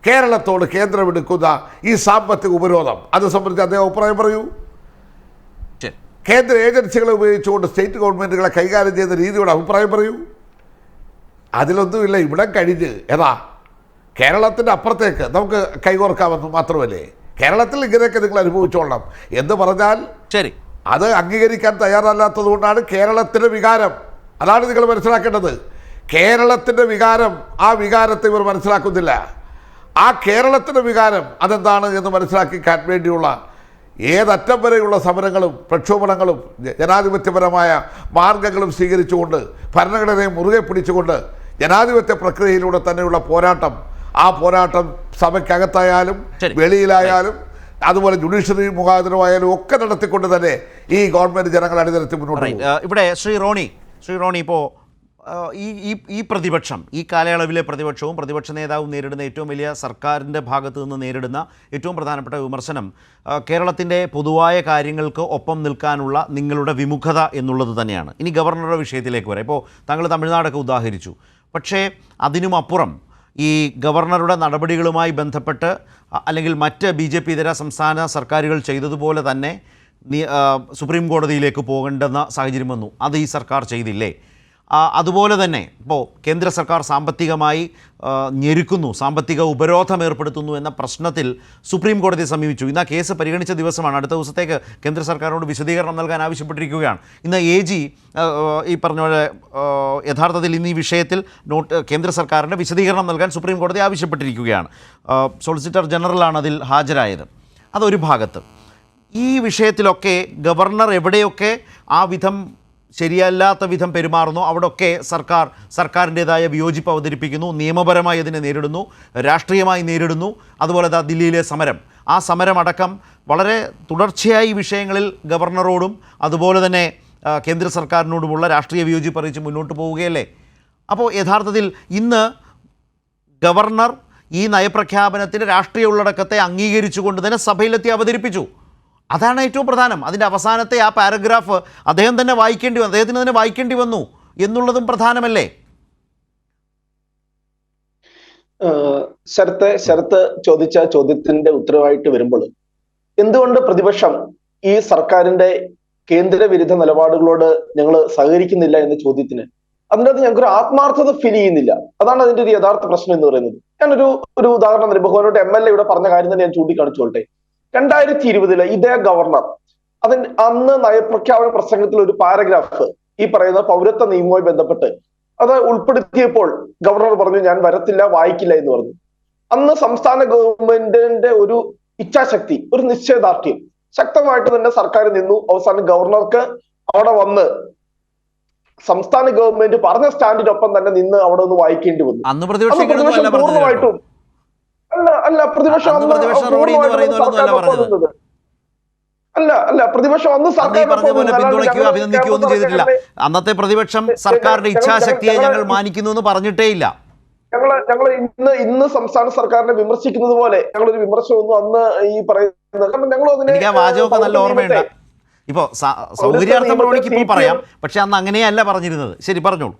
കേരളത്തോട് കേന്ദ്രം എടുക്കുന്ന ഈ സാമ്പത്തിക ഉപരോധം അത് സംബന്ധിച്ച് അദ്ദേഹം അഭിപ്രായം പറയൂ. കേന്ദ്ര ഏജൻസികളെ ഉപയോഗിച്ചുകൊണ്ട് സ്റ്റേറ്റ് ഗവൺമെൻറ്റുകളെ കൈകാര്യം ചെയ്യുന്ന രീതിയോട് അഭിപ്രായം പറയൂ. അതിലൊന്നുമില്ല. ഇവിടെ കഴിഞ്ഞ് കേരളത്തിൻ്റെ അപ്പുറത്തേക്ക് നമുക്ക് കൈകോർക്കാമെന്ന് മാത്രമല്ലേ. കേരളത്തിൽ ഇങ്ങനെയൊക്കെ നിങ്ങൾ അനുഭവിച്ചോളണം എന്ന് പറഞ്ഞാൽ ശരി, അത് അംഗീകരിക്കാൻ തയ്യാറല്ലാത്തത് കൊണ്ടാണ് കേരളത്തിൻ്റെ വികാരം. അതാണ് നിങ്ങൾ മനസ്സിലാക്കേണ്ടത്. കേരളത്തിൻ്റെ വികാരം, ആ വികാരത്തെ ഇവർ മനസ്സിലാക്കുന്നില്ല. ആ കേരളത്തിൻ്റെ വികാരം അതെന്താണ് എന്ന് മനസ്സിലാക്കാൻ വേണ്ടിയുള്ള ഏതറ്റം വരെയുള്ള സമരങ്ങളും പ്രക്ഷോഭങ്ങളും ജനാധിപത്യപരമായ മാർഗങ്ങളും സ്വീകരിച്ചുകൊണ്ട് ഭരണഘടനയെ മുറുകെ പിടിച്ചുകൊണ്ട് ജനാധിപത്യ പ്രക്രിയയിലൂടെ തന്നെയുള്ള പോരാട്ടം, ആ പോരാട്ടം സഭയ്ക്കകത്തായാലും വെളിയിലായാലും അതുപോലെ ജുഡീഷ്യറി മുഖാന്തരമായാലും ഒക്കെ നടത്തിക്കൊണ്ട് തന്നെ ഈ ഗവൺമെൻറ് ജനങ്ങൾ അണിനിരത്തി മുന്നോട്ട് പോകും. ഇവിടെ ശ്രീ റോണി ഇപ്പോൾ ഈ പ്രതിപക്ഷം, ഈ കാലയളവിലെ പ്രതിപക്ഷവും പ്രതിപക്ഷ നേതാവും നേരിടുന്ന ഏറ്റവും വലിയ സർക്കാരിൻ്റെ ഭാഗത്തു നിന്ന് നേരിടുന്ന ഏറ്റവും പ്രധാനപ്പെട്ട വിമർശനം കേരളത്തിൻ്റെ പൊതുവായ കാര്യങ്ങൾക്ക് ഒപ്പം നിൽക്കാനുള്ള നിങ്ങളുടെ വിമുഖത എന്നുള്ളത് തന്നെയാണ്. ഇനി ഗവർണറുടെ വിഷയത്തിലേക്ക് വരാം. ഇപ്പോൾ താങ്കൾ തമിഴ്നാടൊക്കെ ഉദാഹരിച്ചു. പക്ഷേ അതിനുമപ്പുറം ഈ ഗവർണറുടെ നടപടികളുമായി ബന്ധപ്പെട്ട് അല്ലെങ്കിൽ മറ്റ് BJP ഇതര സംസ്ഥാന സർക്കാരുകൾ ചെയ്തതുപോലെ തന്നെ സുപ്രീം കോടതിയിലേക്ക് പോകേണ്ടെന്ന സാഹചര്യം വന്നു. അത് ഈ സർക്കാർ ചെയ്തില്ലേ? അതുപോലെ തന്നെ ഇപ്പോൾ കേന്ദ്ര സർക്കാർ സാമ്പത്തികമായി ഞെരുക്കുന്നു, സാമ്പത്തിക ഉപരോധം ഏർപ്പെടുത്തുന്നു എന്ന പ്രശ്നത്തിൽ സുപ്രീം കോടതിയെ സമീപിച്ചു. ഇന്ന് ആ കേസ് പരിഗണിച്ച ദിവസമാണ്. അടുത്ത ദിവസത്തേക്ക് കേന്ദ്ര സർക്കാരിനോട് വിശദീകരണം നൽകാൻ ആവശ്യപ്പെട്ടിരിക്കുകയാണ്. ഇന്ന് AG ഈ പറഞ്ഞ പോലെ യഥാർത്ഥത്തിൽ ഇന്ന് ഈ വിഷയത്തിൽ കേന്ദ്ര സർക്കാരിൻ്റെ വിശദീകരണം നൽകാൻ സുപ്രീം കോടതി ആവശ്യപ്പെട്ടിരിക്കുകയാണ്. സോളിസിറ്റർ ജനറലാണ് അതിൽ ഹാജരായത്. അതൊരു ഭാഗത്ത്. ഈ വിഷയത്തിലൊക്കെ ഗവർണർ എവിടെയൊക്കെ ആ വിധം ശരിയല്ലാത്ത വിധം പെരുമാറുന്നു അവിടെയൊക്കെ സർക്കാരിൻ്റേതായ വിയോജിപ്പ് അവതരിപ്പിക്കുന്നു, നിയമപരമായി അതിനെ നേരിടുന്നു, രാഷ്ട്രീയമായി നേരിടുന്നു. അതുപോലെ ദില്ലിയിലെ സമരം, ആ സമരമടക്കം വളരെ തുടർച്ചയായി വിഷയങ്ങളിൽ ഗവർണറോടും അതുപോലെ തന്നെ കേന്ദ്ര സർക്കാരിനോടുമുള്ള രാഷ്ട്രീയ വിയോജിപ്പ് അറിയിച്ച് മുന്നോട്ട് പോവുകയല്ലേ. അപ്പോൾ യഥാർത്ഥത്തിൽ ഇന്ന് ഗവർണർ ഈ നയപ്രഖ്യാപനത്തിൻ്റെ രാഷ്ട്രീയ ഉള്ളടക്കത്തെ അംഗീകരിച്ചുകൊണ്ട് തന്നെ സഭയിലെത്തി അവതരിപ്പിച്ചു. അതാണ് ഏറ്റവും പ്രധാനം. അതിൻ്റെ അവസാനത്തെ ആ പാരഗ്രാഫ് അദ്ദേഹത്തിന് തന്നെ വായിക്കേണ്ടി വന്നു എന്നുള്ളതും പ്രധാനമല്ലേ? ശരത്ത് ചോദിച്ച ചോദ്യത്തിന്റെ ഉത്തരവായിട്ട് വരുമ്പോൾ എന്തുകൊണ്ട് പ്രതിപക്ഷം ഈ സർക്കാരിന്റെ കേന്ദ്ര വിരുദ്ധ നിലപാടുകളോട് ഞങ്ങൾ സഹകരിക്കുന്നില്ല എന്ന ചോദ്യത്തിന് അതിൻ്റെ അകത്ത് ഞങ്ങൾക്കൊരു ആത്മാർത്ഥത ഫീൽ ചെയ്യുന്നില്ല. അതാണ് അതിന്റെ ഒരു യഥാർത്ഥ പ്രശ്നം എന്ന് പറയുന്നത്. ഞാനൊരു ഉദാഹരണം തരാം. ബഹുമാനോട്ട് MLA ഇവിടെ പറഞ്ഞ കാര്യം തന്നെ ഞാൻ ചൂണ്ടിക്കാണിച്ചോട്ടെ. 2020 ഇതേ ഗവർണർ അന്ന് നയപ്രഖ്യാപന പ്രസംഗത്തിൽ ഒരു പാരഗ്രാഫ് ഈ പറയുന്ന പൗരത്വ നിയമവുമായി ബന്ധപ്പെട്ട് അത് ഉൾപ്പെടുത്തിയപ്പോൾ ഗവർണർ പറഞ്ഞു ഞാൻ വരത്തില്ല, വായിക്കില്ല എന്ന് പറഞ്ഞു. അന്ന് സംസ്ഥാന ഗവൺമെന്റിന്റെ ഒരു ഇച്ഛാശക്തി, ഒരു നിശ്ചയദാർഢ്യം ശക്തമായിട്ട് തന്നെ സർക്കാർ നിന്നു. അവസാനം ഗവർണർക്ക് അവിടെ വന്ന് സംസ്ഥാന ഗവൺമെന്റ് പറഞ്ഞ സ്റ്റാൻഡിനൊപ്പം തന്നെ നിന്ന് അവിടെ ഒന്ന് വായിക്കേണ്ടി വന്നു. അന്ന് പ്രതിപക്ഷം പ്രതിപക്ഷം പൂർണ്ണമായിട്ടും അല്ല പ്രതിപക്ഷം പ്രതിപക്ഷം അന്ന് പിന്തുണയ്ക്കുകയോ അഭിനന്ദിക്കുകയോ ഒന്നും ചെയ്തിട്ടില്ല. അന്നത്തെ പ്രതിപക്ഷം സർക്കാരിന്റെ ഇച്ഛാശക്തിയെ ഞങ്ങൾ മാനിക്കുന്നു എന്ന് പറഞ്ഞിട്ടേ ഇല്ല. ഞങ്ങൾ ഇന്ന് സംസ്ഥാന സർക്കാരിനെ വിമർശിക്കുന്നത് പോലെ ഞങ്ങളൊരു വിമർശനമൊന്നും അന്ന് ഈ പറയുന്നത്, കാരണം ഞങ്ങൾ എനിക്ക് ആ വാചകമൊക്കെ നല്ല ഓർമ്മയുണ്ട്. ഇപ്പോ സൗകര്യാർത്ഥം ഇപ്പോൾ പറയാം, പക്ഷെ അന്ന് അങ്ങനെയല്ല പറഞ്ഞിരുന്നത്. ശരി, പറഞ്ഞോളൂ.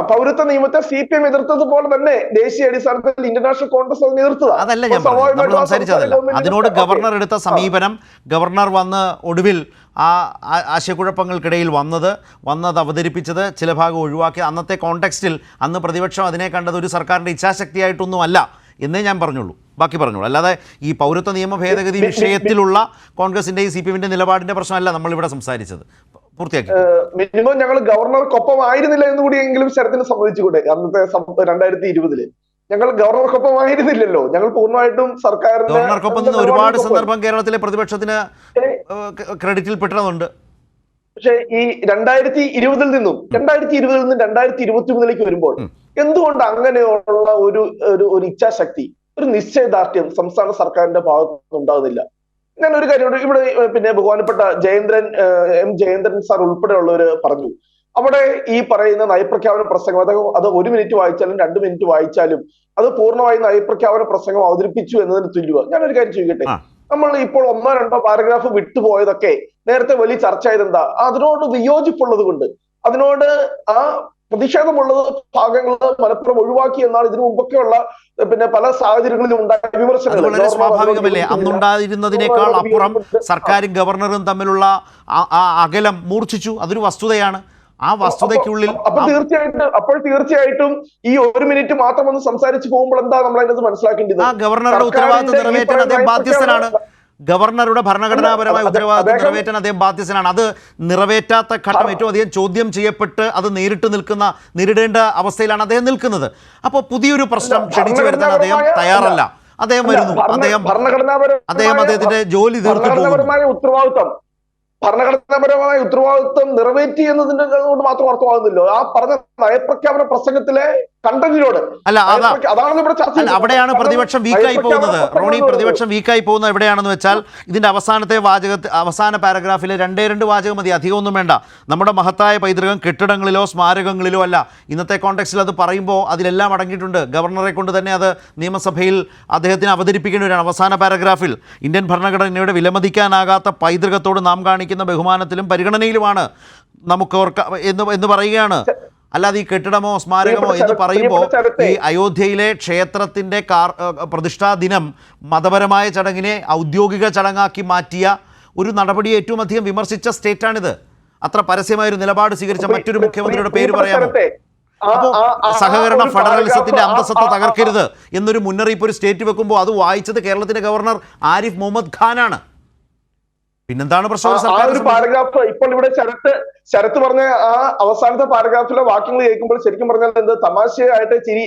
പൗരത്വ നിയമത്തെ CPM എതിർത്തതുപോലെ തന്നെ ദേശീയ അടിസ്ഥാനത്തിൽ ഇന്റർനാഷണൽ കോൺഗ്രസ് അതിനെ എതിർത്തത്. അതല്ല ഞാൻ നമ്മൾ സംസാരിച്ചതല്ല. അതിനോട് ഗവർണർ എടുത്ത സമീപനം, ഗവർണർ വന്ന് ഒടുവിൽ ആ ആശയക്കുഴപ്പങ്ങൾക്കിടയിൽ വന്നത് അവതരിപ്പിച്ചത്, ചില ഭാഗം ഒഴിവാക്കി, അന്നത്തെ കോണ്ടെക്സ്റ്റിൽ അന്ന് പ്രതിപക്ഷം അതിനെ കണ്ടത് ഒരു സർക്കാരിൻ്റെ ഇച്ഛാശക്തിയായിട്ടൊന്നും അല്ല എന്നേ ഞാൻ പറഞ്ഞുള്ളൂ. ബാക്കി പറഞ്ഞോളൂ. അല്ലാതെ ഈ പൗരത്വ നിയമ ഭേദഗതി വിഷയത്തിലുള്ള കോൺഗ്രസിൻ്റെയും CPM നിലപാടിൻ്റെ പ്രശ്നമല്ല നമ്മളിവിടെ സംസാരിച്ചത്. പൂർത്തിയാക്കി. മിനിമം ഞങ്ങൾ ഗവർണർക്കൊപ്പം ആയിരുന്നില്ല എന്ന് കൂടിയെങ്കിലും ശരത്തിന് സമ്മതിച്ചുകൂടെ? അന്നത്തെ 2020 ഞങ്ങൾ ഗവർണർക്കൊപ്പം ആയിരുന്നില്ലല്ലോ. ഞങ്ങൾ പൂർണ്ണമായിട്ടും സർക്കാരിന്റെ ഗവർണർക്കൊപ്പം നിന്ന് ഒരുപാട് സന്ദർഭം കേരളത്തിലെ പ്രതിപക്ഷത്തിന് ക്രെഡിറ്റിൽ പെട്ടതുണ്ട്. പക്ഷെ ഈ 2020 നിന്നും 2023 വരുമ്പോൾ എന്തുകൊണ്ട് അങ്ങനെയുള്ള ഒരു ഇച്ഛാശക്തി, ഒരു നിശ്ചയദാർഢ്യം സംസ്ഥാന സർക്കാരിന്റെ ഭാഗത്ത് ഉണ്ടാകുന്നില്ല? ഞാൻ ഒരു കാര്യം ഇവിടെ പിന്നെ ബഹുമാനപ്പെട്ട എം ജയേന്ദ്രൻ സാർ ഉൾപ്പെടെയുള്ളവര് പറഞ്ഞു, അവിടെ ഈ പറയുന്ന നയപ്രഖ്യാപന പ്രസംഗം അത് 1 മിനിറ്റ് വായിച്ചാലും 2 മിനിറ്റ് വായിച്ചാലും അത് പൂർണ്ണമായി നയപ്രഖ്യാപന പ്രസംഗം അവതരിപ്പിച്ചു എന്നതിന് തുല്യമാണ്. ഞാനൊരു കാര്യം ചോദിക്കട്ടെ, നമ്മൾ ഇപ്പോൾ 1-2 പാരഗ്രാഫ് വിട്ടുപോയതൊക്കെ നേരത്തെ വലിയ ചർച്ച ചെയ്തെന്താ? അതിനോട് വിയോജിപ്പുള്ളത് കൊണ്ട്, അതിനോട് ആ പ്രതിഷേധമുള്ളത് ഭാഗങ്ങൾ മലപ്പുറം ഒഴിവാക്കി എന്നാണ് ഇതിനു മുമ്പൊക്കെയുള്ള പിന്നെ പല സാഹചര്യങ്ങളിലും ഉണ്ടായ വിമർശനങ്ങൾ. വളരെ സ്വാഭാവികമല്ലേ? അന്നുണ്ടായിരുന്നതിനേക്കാൾ അപ്പുറം സർക്കാരും ഗവർണറും തമ്മിലുള്ള അകലം മൂർച്ഛിച്ചു. അതൊരു വസ്തുതയാണ്. ആ വസ്തുതയ്ക്കുള്ളിൽ അപ്പോൾ തീർച്ചയായിട്ടും ഈ 1 മിനിറ്റ് മാത്രം ഒന്ന് സംസാരിച്ച് പോകുമ്പോൾ എന്താ നമ്മൾ അതിനകത്ത് മനസ്സിലാക്കേണ്ടത്? ആ ഗവർണറുടെ ഉത്തരവാദിത്വം നിറവേറ്റാൻ അദ്ദേഹം ബാധ്യസ്ഥനാണ്. ഗവർണറുടെ ഭരണഘടനാപരമായ ഉത്തരവാദിത്വം നിറവേറ്റാൻ അദ്ദേഹം ബാധ്യസ്ഥനാണ്. അത് നിറവേറ്റാത്ത ഘട്ടം ഏറ്റവും അധികം ചോദ്യം ചെയ്യപ്പെട്ട് അത് നേരിടേണ്ട അവസ്ഥയിലാണ് അദ്ദേഹം നിൽക്കുന്നത്. അപ്പോൾ പുതിയൊരു പ്രശ്നം ക്ഷണിച്ചു വരുത്താൻ അദ്ദേഹം തയ്യാറല്ല. അദ്ദേഹം വരുന്നു, അദ്ദേഹത്തിന്റെ ജോലി തീർത്തിട്ട് ഭരണഘടനാപരമായ ഉത്തരവാദിത്വം നിറവേറ്റി എന്നതിന്റെ കൊണ്ട് മാത്രം അർത്ഥമാകുന്നില്ലോ. ആ പറഞ്ഞ നയപ്രഖ്യാപന പ്രസംഗത്തിലെ കണ്ടന്റിനോട് അതാണ് ഇവിടെ ചർച്ച. അവിടെയാണ് പ്രതിപക്ഷം വീക്കായി പോകുന്നത്. റോണി, പ്രതിപക്ഷം വീക്കായി പോകുന്നത് എവിടെയാണെന്ന് വെച്ചാൽ ഇതിന്റെ അവസാന പാരഗ്രാഫിലെ 2 വാചകം മതി, അധികമൊന്നും വേണ്ട. നമ്മുടെ മഹത്തായ പൈതൃകം കെട്ടിടങ്ങളിലോ സ്മാരകങ്ങളിലോ അല്ല. ഇന്നത്തെ കോണ്ടെക്സ്റ്റിൽ അത് പറയുമ്പോൾ അതിലെല്ലാം അടങ്ങിയിട്ടുണ്ട്. ഗവർണറെ കൊണ്ട് തന്നെ അത് നിയമസഭയിൽ അദ്ദേഹത്തിന് അവതരിപ്പിക്കേണ്ടി വരികയാണ്. അവസാന പാരഗ്രാഫിൽ ഇന്ത്യൻ ഭരണഘടനയുടെ വിലമതിക്കാനാകാത്ത പൈതൃകത്തോട് നാം കാണിക്കുന്ന ബഹുമാനത്തിലും പരിഗണനയിലും നമുക്ക് എന്ന് പറയുകയാണ്. അല്ലാതെ ഈ കെട്ടിടമോ സ്മാരകമോ എന്ന് പറയുമ്പോൾ ഈ അയോധ്യയിലെ ക്ഷേത്രത്തിൻ്റെ പ്രതിഷ്ഠാ ദിനം മതപരമായ ചടങ്ങിനെ ഔദ്യോഗിക ചടങ്ങാക്കി മാറ്റിയ ഒരു നടപടിയെ ഏറ്റവും അധികം വിമർശിച്ച സ്റ്റേറ്റാണിത്. അത്ര പരസ്യമായൊരു നിലപാട് സ്വീകരിച്ച മറ്റൊരു മുഖ്യമന്ത്രിയുടെ പേര് പറയാമോ? അപ്പോൾ സഹകരണ ഫെഡറലിസത്തിന്റെ അന്തസ്സത്ത തകർക്കരുത് എന്നൊരു മുന്നറിയിപ്പ് ഒരു സ്റ്റേറ്റ് വെക്കുമ്പോൾ അത് വായിച്ചത് കേരളത്തിന്റെ ഗവർണർ ആരിഫ് മുഹമ്മദ് ഖാനാണ്. പിന്നെന്താണ് പ്രശ്നം? ഒരു പാരഗ്രാഫ് ഇപ്പോൾ ഇവിടെ ശരത്ത് പറഞ്ഞ ആ അവസാനത്തെ പാരഗ്രാഫിലെ വാക്യങ്ങൾ കേൾക്കുമ്പോൾ ശരിക്കും പറഞ്ഞാൽ എന്ത് തമാശയായിട്ട് ചിരി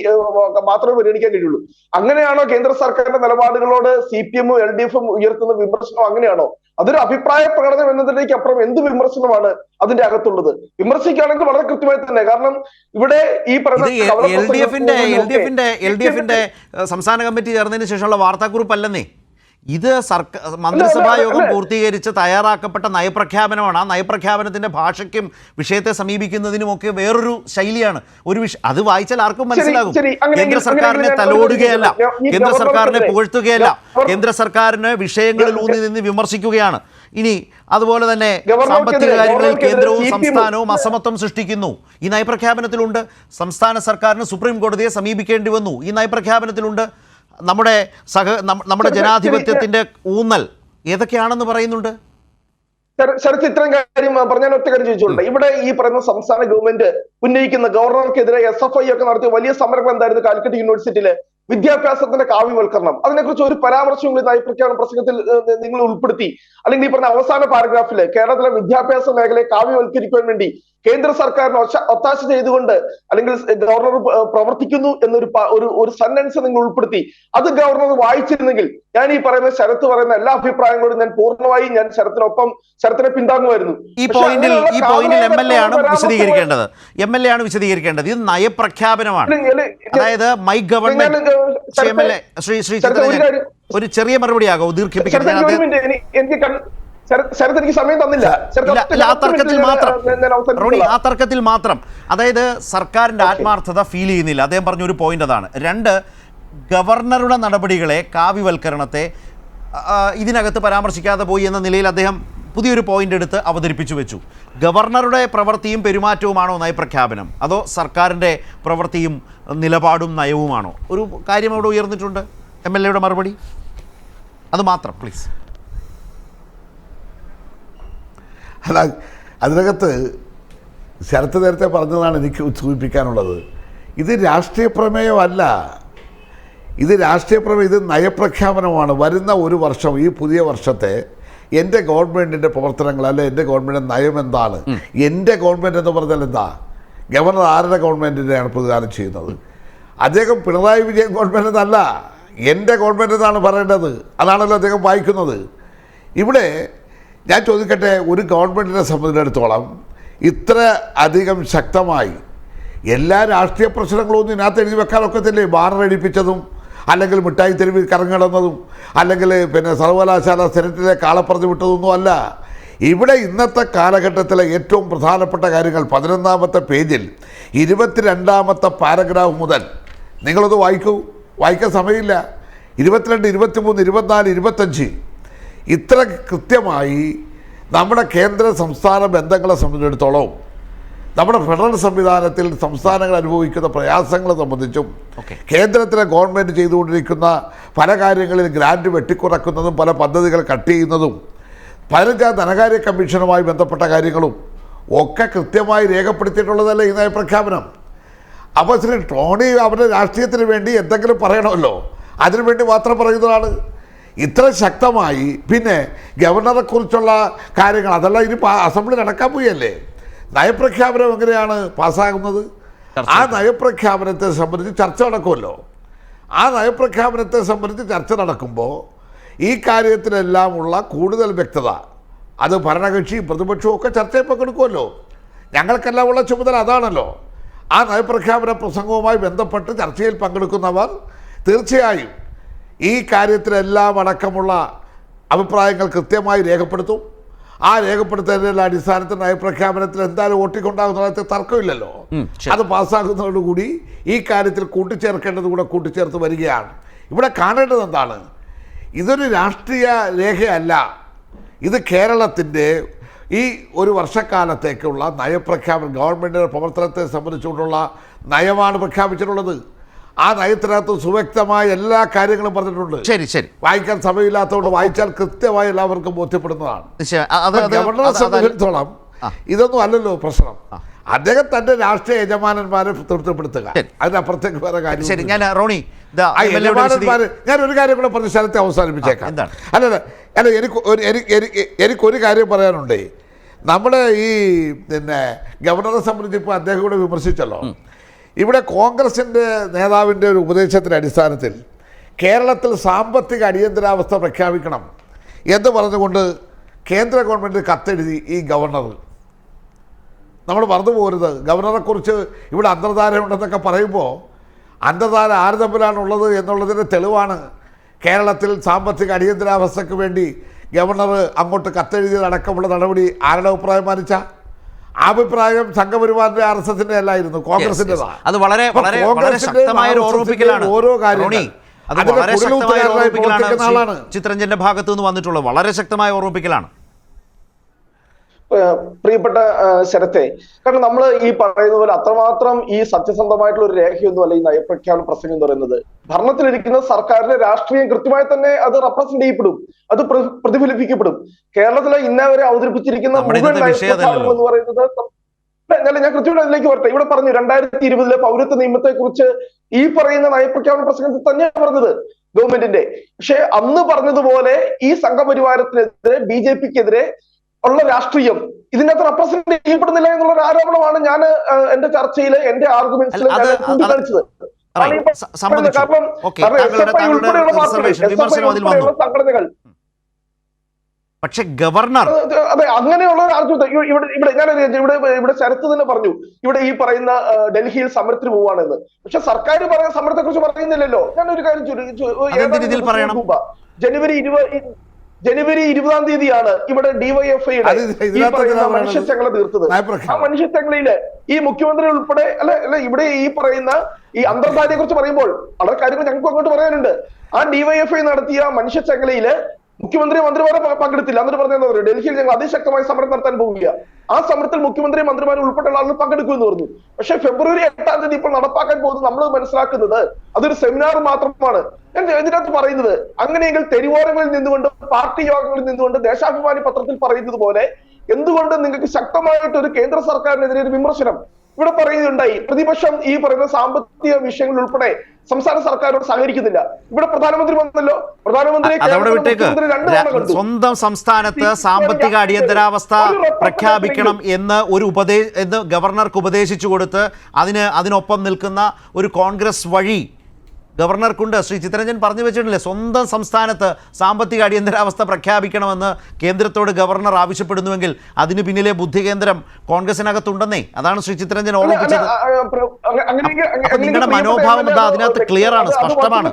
മാത്രമേ പരിഗണിക്കാൻ കഴിയുള്ളൂ. അങ്ങനെയാണോ കേന്ദ്ര സർക്കാരിന്റെ നിലപാടുകളോട് CPM LDF ഉയർത്തുന്ന വിമർശനം? അങ്ങനെയാണോ? അതൊരു അഭിപ്രായ പ്രകടനം എന്നതിലേക്ക് അപ്പുറം എന്ത് വിമർശനമാണ് അതിന്റെ അകത്തുള്ളത്? വിമർശിക്കുകയാണെങ്കിൽ വളരെ കൃത്യമായി തന്നെ. കാരണം ഇവിടെ ഈ LDF സംസ്ഥാന കമ്മിറ്റി ചേർന്നതിന് ശേഷമുള്ള വാർത്താക്കുറിപ്പല്ലെന്നേ. ഇത് മന്ത്രിസഭാ യോഗം പൂർത്തീകരിച്ച് തയ്യാറാക്കപ്പെട്ട നയപ്രഖ്യാപനമാണ്. ആ നയപ്രഖ്യാപനത്തിന്റെ ഭാഷയ്ക്കും വിഷയത്തെ സമീപിക്കുന്നതിനുമൊക്കെ വേറൊരു ശൈലിയാണ്. അത് വായിച്ചാൽ ആർക്കും മനസ്സിലാകും. കേന്ദ്ര സർക്കാരിനെ തലോടുകയല്ല, കേന്ദ്ര സർക്കാരിനെ പുകഴ്ത്തുകയല്ല, കേന്ദ്ര സർക്കാരിന് വിഷയങ്ങളിൽ ഊന്നി നിന്ന് വിമർശിക്കുകയാണ്. ഇനി അതുപോലെ തന്നെ സാമ്പത്തിക കാര്യങ്ങളിൽ കേന്ദ്രവും സംസ്ഥാനവും അസമത്വം സൃഷ്ടിക്കുന്നു. ഈ നയപ്രഖ്യാപനത്തിലുണ്ട്. സംസ്ഥാന സർക്കാരിന് സുപ്രീം കോടതിയെ സമീപിക്കേണ്ടി വന്നു. ഈ നയപ്രഖ്യാപനത്തിലുണ്ട്. നമ്മുടെ ജനാധിപത്യത്തിന്റെ ഊന്നൽ ഏതൊക്കെയാണെന്ന് പറയുന്നുണ്ട്. ശരത്ത് ഇത്രയും കാര്യം പറഞ്ഞാൽ ഒറ്റ കാര്യം ചോദിച്ചോട്ടെ. ഇവിടെ ഈ പറയുന്ന സംസ്ഥാന ഗവൺമെന്റ് ഉന്നയിക്കുന്ന ഗവർണർക്കെതിരെ SFI ഒക്കെ നടത്തിയ വലിയ സമരം എന്തായിരുന്നു? കാലിക്കറ്റ് യൂണിവേഴ്സിറ്റിയിലെ വിദ്യാഭ്യാസത്തിന്റെ കാവ്യവൽക്കരണം, അതിനെക്കുറിച്ച് ഒരു പരാമർശം നയപ്രഖ്യാപന പ്രസംഗത്തിൽ നിങ്ങൾ ഉൾപ്പെടുത്തി. അല്ലെങ്കിൽ ഈ പറഞ്ഞ അവസാന പാരഗ്രാഫില് കേരളത്തിലെ വിദ്യാഭ്യാസ മേഖലയെ കാവ്യവൽക്കരിക്കാൻ വേണ്ടി കേന്ദ്ര സർക്കാരിന് ഒത്താശ ചെയ്തുകൊണ്ട് അല്ലെങ്കിൽ ഗവർണർ പ്രവർത്തിക്കുന്നു എന്നൊരു ഒരു സെന്റൻസ് നിങ്ങൾ ഉൾപ്പെടുത്തി. അത് ഗവർണർ വായിച്ചിരുന്നെങ്കിൽ ഞാൻ ഈ പറയുന്ന ശരത്ത് പറയുന്ന എല്ലാ അഭിപ്രായങ്ങളോടും ഞാൻ പൂർണ്ണമായും ഞാൻ ശരത്തിനെ പിന്താങ്ങുമായിരുന്നു. ഈ പോയിന്റിൽ MLA ആണ് വിശദീകരിക്കേണ്ടത്. MLA ആണ് വിശദീകരിക്കേണ്ടത്. ഇത് നയപ്രഖ്യാപനമാണ്. അതായത് മൈ ഗവൺമെന്റ്. ഒരു ചെറിയ മറുപടിയാകോ ദീർഘിപ്പിക്കാൻ? എനിക്ക് സമയം തന്നില്ല. ആ തർക്കത്തിൽ മാത്രം, അതായത് സർക്കാരിന്റെ ആത്മാർത്ഥത ഫീൽ ചെയ്യുന്നില്ല. അദ്ദേഹം പറഞ്ഞ ഒരു പോയിന്റ് അതാണ്. 2, ഗവർണറുടെ നടപടികളെ, കാവ്യവൽക്കരണത്തെ ഇതിനകത്ത് പരാമർശിക്കാതെ പോയി എന്ന നിലയിൽ അദ്ദേഹം പുതിയൊരു പോയിന്റ് എടുത്ത് അവതരിപ്പിച്ചു വെച്ചു. ഗവർണറുടെ പ്രവൃത്തിയും പെരുമാറ്റവുമാണോ നയപ്രഖ്യാപനം, അതോ സർക്കാരിൻ്റെ പ്രവൃത്തിയും നിലപാടും നയവുമാണോ? ഒരു കാര്യം അവിടെ ഉയർന്നിട്ടുണ്ട്. MLA മറുപടി അത് മാത്രം പ്ലീസ്. അല്ല, അതിനകത്ത് ശരത്ത് നേരത്തെ പറഞ്ഞതാണ് എനിക്ക് സൂചിപ്പിക്കാനുള്ളത്. ഇത് രാഷ്ട്രീയ പ്രമേയമല്ല, ഇത് രാഷ്ട്രീയ പ്രമേയം, ഇത് നയപ്രഖ്യാപനമാണ്. വരുന്ന ഒരു വർഷം, ഈ പുതിയ വർഷത്തെ എൻ്റെ ഗവൺമെൻറ്റിൻ്റെ പ്രവർത്തനങ്ങൾ, അല്ലെ എൻ്റെ ഗവൺമെൻറ് നയം എന്താണ്? എൻ്റെ ഗവൺമെൻറ് എന്ന് പറഞ്ഞാൽ എന്താ? ഗവർണർ ആരുടെ ഗവൺമെൻറ്റിനെയാണ് പ്രതിദാനം ചെയ്യുന്നത്? അദ്ദേഹം പിണറായി വിജയൻ ഗവൺമെൻറ് എന്നല്ല, എൻ്റെ ഗവൺമെൻറ് എന്നാണ് പറയേണ്ടത്. അതാണല്ലോ അദ്ദേഹം വായിക്കുന്നത്. ഇവിടെ ഞാൻ ചോദിക്കട്ടെ, ഒരു ഗവൺമെൻറ്റിനെ സംബന്ധിച്ചിടത്തോളം ഇത്ര അധികം ശക്തമായി എല്ലാ രാഷ്ട്രീയ പ്രശ്നങ്ങളൊന്നും ഇതിനകത്ത് എഴുതി വെക്കാനൊക്കത്തില്ലേ? ബാനർ അടിപ്പിച്ചതും, അല്ലെങ്കിൽ മിഠായി തെരുവിൽ കറങ്ങിടന്നതും, അല്ലെങ്കിൽ സർവകലാശാല സെനറ്റിലെ കാളപ്പറഞ്ഞു വിട്ടതൊന്നും അല്ല. ഇവിടെ ഇന്നത്തെ കാലഘട്ടത്തിലെ ഏറ്റവും പ്രധാനപ്പെട്ട കാര്യങ്ങൾ 11ാമത്തെ പേജിൽ 22ാമത്തെ പാരഗ്രാഫ് മുതൽ നിങ്ങളത് വായിക്കൂ. വായിക്കാൻ സമയമില്ല. 22, 23, 24, 25 ഇത്ര കൃത്യമായി നമ്മുടെ കേന്ദ്ര സംസ്ഥാന ബന്ധങ്ങളെ സംബന്ധിച്ചിടത്തോളം, നമ്മുടെ ഫെഡറൽ സംവിധാനത്തിൽ സംസ്ഥാനങ്ങൾ അനുഭവിക്കുന്ന പ്രയാസങ്ങളെ സംബന്ധിച്ചും, കേന്ദ്രത്തിലെ ഗവൺമെൻറ് ചെയ്തുകൊണ്ടിരിക്കുന്ന പല കാര്യങ്ങളിൽ ഗ്രാൻഡ് വെട്ടിക്കുറക്കുന്നതും, പല പദ്ധതികൾ കട്ട് ചെയ്യുന്നതും, 15ാം ധനകാര്യ കമ്മീഷനുമായി ബന്ധപ്പെട്ട കാര്യങ്ങളും ഒക്കെ കൃത്യമായി രേഖപ്പെടുത്തിയിട്ടുള്ളതല്ലേ ഈ നയപ്രഖ്യാപനം. അപ്പോൾ ശ്രീ ടോണി അവരുടെ രാഷ്ട്രീയത്തിന് വേണ്ടി എന്തെങ്കിലും പറയണമല്ലോ, അതിനുവേണ്ടി മാത്രം പറയുന്നതാണ്. ഇത്ര ശക്തമായി പിന്നെ ഗവർണറെക്കുറിച്ചുള്ള കാര്യങ്ങൾ അതെല്ലാം ഇനി അസംബ്ലി നടക്കാൻ പോയല്ലേ. നയപ്രഖ്യാപനം എങ്ങനെയാണ് പാസ്സാകുന്നത്? ആ നയപ്രഖ്യാപനത്തെ സംബന്ധിച്ച് ചർച്ച നടക്കുമല്ലോ. ആ നയപ്രഖ്യാപനത്തെ സംബന്ധിച്ച് ചർച്ച നടക്കുമ്പോൾ ഈ കാര്യത്തിലെല്ലാമുള്ള കൂടുതൽ വ്യക്തത അത് ഭരണകക്ഷിയും പ്രതിപക്ഷവും ഒക്കെ ചർച്ചയിൽ പങ്കെടുക്കുമല്ലോ. ഞങ്ങൾക്കെല്ലാം ഉള്ള ചുമതല അതാണല്ലോ. ആ നയപ്രഖ്യാപന പ്രസംഗവുമായി ബന്ധപ്പെട്ട് ചർച്ചയിൽ പങ്കെടുക്കുന്നവർ തീർച്ചയായും ഈ കാര്യത്തിലെല്ലാം അടക്കമുള്ള അഭിപ്രായങ്ങൾ കൃത്യമായി രേഖപ്പെടുത്തും. ആ രേഖപ്പെടുത്തുന്നതിൻ്റെ അടിസ്ഥാനത്തിൽ നയപ്രഖ്യാപനത്തിൽ എന്തായാലും വോട്ടിക്കൊണ്ടാകുന്ന തർക്കമില്ലല്ലോ. അത് പാസ്സാക്കുന്നതോടുകൂടി ഈ കാര്യത്തിൽ കൂട്ടിച്ചേർക്കേണ്ടത് കൂടെ കൂട്ടിച്ചേർത്ത് വരികയാണ്. ഇവിടെ കാണേണ്ടത് എന്താണ്? ഇതൊരു രാഷ്ട്രീയ രേഖയല്ല. ഇത് കേരളത്തിൻ്റെ ഈ ഒരു വർഷക്കാലത്തേക്കുള്ള നയപ്രഖ്യാപനം, ഗവൺമെൻറ്റിൻ്റെ പ്രവർത്തനത്തെ സംബന്ധിച്ചുകൊണ്ടുള്ള നയമാണ് പ്രഖ്യാപിച്ചിട്ടുള്ളത്. ആ നയത്തിനകത്ത് സുവ്യക്തമായ എല്ലാ കാര്യങ്ങളും പറഞ്ഞിട്ടുണ്ട്. ശരി ശരി, വായിക്കാൻ സമയമില്ലാത്തതുകൊണ്ട് വായിച്ചാൽ കൃത്യമായി എല്ലാവർക്കും ബോധ്യപ്പെടുന്നതാണ്. ഗവർണറെ സംബന്ധിച്ചിടത്തോളം ഇതൊന്നും അല്ലല്ലോ പ്രശ്നം. അദ്ദേഹം തന്റെ രാഷ്ട്രീയ യജമാനന്മാരെ തൃപ്തിപ്പെടുത്തുക, അതിനപ്പുറത്തേക്ക് വേറെ കാര്യം. ഞാൻ ഒരു കാര്യം കൂടെ പറഞ്ഞ് സ്ഥലത്തെ അവസാനിപ്പിച്ചേക്കാം. അല്ല, എനിക്കൊരു കാര്യം പറയാനുണ്ട്. നമ്മുടെ ഈ ഗവർണറെ സംബന്ധിച്ച് ഇപ്പോൾ അദ്ദേഹം കൂടെ വിമർശിച്ചല്ലോ. ഇവിടെ കോൺഗ്രസിൻ്റെ നേതാവിൻ്റെ ഒരു ഉപദേശത്തിൻ്റെ അടിസ്ഥാനത്തിൽ കേരളത്തിൽ സാമ്പത്തിക അടിയന്തരാവസ്ഥ പ്രഖ്യാപിക്കണം എന്ന് പറഞ്ഞുകൊണ്ട് കേന്ദ്ര ഗവൺമെൻറ് കത്തെഴുതി ഈ ഗവർണർ. നമ്മൾ മറന്നു പോകരുത്, ഗവർണറെക്കുറിച്ച് ഇവിടെ അന്തർധാരയുണ്ടെന്നൊക്കെ പറയുമ്പോൾ അന്തർധാര ആര് തമ്മിലാണുള്ളത് എന്നുള്ളതിൻ്റെ തെളിവാണ് കേരളത്തിൽ സാമ്പത്തിക അടിയന്തരാവസ്ഥയ്ക്ക് വേണ്ടി ഗവർണർ അങ്ങോട്ട് കത്തെഴുതിയതടക്കമുള്ള നടപടി ആരുടെ അഭിപ്രായം മാനിച്ച? ആ അഭിപ്രായം സംഘപരിവാറിന്റെ RSSന്റെ അല്ലായിരുന്നു, കോൺഗ്രസിൻ്റെതാണ്. അത് വളരെ ശക്തമായ ഒരു ഓർമ്മിപ്പിക്കലാണ്. ഓരോ കാര്യങ്ങളും ചിത്രഞ്ജന്റെ ഭാഗത്തു നിന്ന് വന്നിട്ടുള്ളത് വളരെ ശക്തമായ ഓർമ്മിപ്പിക്കലാണ്. പ്രിയപ്പെട്ട ശരത്തെ, കാരണം നമ്മൾ ഈ പറയുന്ന പോലെ അത്രമാത്രം ഈ സത്യസന്ധമായിട്ടുള്ള ഒരു രേഖയൊന്നുമല്ല ഈ നയപ്രഖ്യാപന പ്രസംഗം എന്ന് പറയുന്നത്. ഭരണത്തിലിരിക്കുന്ന സർക്കാരിന്റെ രാഷ്ട്രീയം കൃത്യമായി തന്നെ അത് റെപ്രസെന്റ് ചെയ്യപ്പെടും, അത് പ്രതിഫലിപ്പിക്കപ്പെടും. കേരളത്തിലെ ഇന്നേ വരെ അവതരിപ്പിച്ചിരിക്കുന്ന മുഴുവൻ നയപ്രഖ്യാപനം എന്ന് പറയുന്നത് ഞാൻ കൃത്യമായിട്ട് അതിലേക്ക് വരട്ടെ. ഇവിടെ പറഞ്ഞു 2020 പൗരത്വ നിയമത്തെ കുറിച്ച് ഈ പറയുന്ന നയപ്രഖ്യാപന പ്രസംഗത്തിൽ തന്നെയാണ് പറഞ്ഞത് ഗവൺമെന്റിന്റെ. പക്ഷെ അന്ന് പറഞ്ഞതുപോലെ ഈ സംഘപരിവാരത്തിനെതിരെ BJP-ക്കെതിരെ ഉള്ള രാഷ്ട്രീയം ഇതിനകത്ത് റെപ്രസെന്റ് ചെയ്യപ്പെടുന്നില്ല എന്നുള്ള ഒരു ആരോപണമാണ് ഞാൻ എന്റെ ചർച്ചയിൽ എന്റെ ആർഗ്യുമെന്റ്സിൽ ചൂണ്ടിക്കാണിച്ചത്. സംഘടനകൾ പക്ഷെ ഗവർണർ അതെ അങ്ങനെയുള്ള ഇവിടെ ശരത്ത് തന്നെ പറഞ്ഞു ഇവിടെ ഈ പറയുന്ന ഡൽഹിയിൽ സമരത്തിന് പോവാണെന്ന്. പക്ഷെ സർക്കാർ പറയുന്ന സമരത്തെ കുറിച്ച് പറയുന്നില്ലല്ലോ. ഞാനൊരു കാര്യം ജനുവരി 20-ാം തീയതിയാണ് ഇവിടെ DYFIയുടെ ഈ പറയുന്ന മനുഷ്യച്ചങ്ങല തീർത്തത്. ആ മനുഷ്യച്ചങ്ങലയില് ഈ മുഖ്യമന്ത്രി ഉൾപ്പെടെ അല്ല ഇവിടെ ഈ പറയുന്ന ഈ അന്തർധാരയെ കുറിച്ച് പറയുമ്പോൾ വളരെ കാര്യങ്ങൾ ഞങ്ങൾക്ക് അങ്ങോട്ട് പറയാനുണ്ട്. ആ DYFI നടത്തിയ മനുഷ്യച്ചങ്ങലയില് മുഖ്യമന്ത്രി മന്ത്രിമാരെ പങ്കെടുത്തില്ല. എന്നിട്ട് പറഞ്ഞത് ഡൽഹിയിൽ ഞങ്ങൾ അതിശക്തമായി സമരം നടത്താൻ പോവുക. ആ സമരത്തിൽ മുഖ്യമന്ത്രി മന്ത്രിമാരും ഉൾപ്പെടെയുള്ള ആളുകൾ പങ്കെടുക്കുമെന്ന് പറഞ്ഞു. പക്ഷെ ഫെബ്രുവരി 8-ാം തീയതി ഇപ്പോൾ നടപ്പാക്കാൻ പോകുന്നത് നമ്മൾ മനസ്സിലാക്കുന്നത് അതൊരു സെമിനാർ മാത്രമാണ്. ഇതിനകത്ത് പറയുന്നത് അങ്ങനെയെങ്കിൽ തെരുവോരങ്ങളിൽ നിന്നുകൊണ്ട് പാർട്ടി യോഗങ്ങളിൽ നിന്നുകൊണ്ട് ദേശാഭിമാനി പത്രത്തിൽ പറയുന്നത് പോലെ എന്തുകൊണ്ട് നിങ്ങൾക്ക് ശക്തമായിട്ട് ഒരു കേന്ദ്ര സർക്കാരിനെതിരെ ഒരു വിമർശനം ഇവിടെ പറയുന്നുണ്ടായി. പ്രതിപക്ഷം ഈ പറയുന്ന സാമ്പത്തിക വിഷയങ്ങൾ ഉൾപ്പെടെ സംസ്ഥാന സർക്കാരോട് സഹകരിക്കുന്നില്ല. ഇവിടെ പ്രധാനമന്ത്രി വന്നല്ലോ. പ്രധാനമന്ത്രി സ്വന്തം സംസ്ഥാനത്ത് സാമ്പത്തിക അടിയന്തരാവസ്ഥ പ്രഖ്യാപിക്കണം എന്ന് എന്ന് ഗവർണർക്ക് ഉപദേശിച്ചു കൊടുത്ത് അതിനൊപ്പം നിൽക്കുന്ന ഒരു കോൺഗ്രസ് വഴി ഗവർണർക്കുണ്ട്. ശ്രീ ചിത്തരഞ്ജൻ പറഞ്ഞു വെച്ചിട്ടില്ലേ, സ്വന്തം സംസ്ഥാനത്ത് സാമ്പത്തിക അടിയന്തരാവസ്ഥ പ്രഖ്യാപിക്കണമെന്ന് കേന്ദ്രത്തോട് ഗവർണർ ആവശ്യപ്പെടുന്നുവെങ്കിൽ അതിന് പിന്നിലെ ബുദ്ധി കേന്ദ്രം കോൺഗ്രസിനകത്തുണ്ടെന്നേ. അതാണ് ശ്രീ ചിത്തരഞ്ജൻ ഓർമ്മിപ്പിച്ചത്. നിങ്ങളുടെ മനോഭാവം എന്താ അതിനകത്ത് ക്ലിയർ ആണ്, സ്പഷ്ടമാണ്.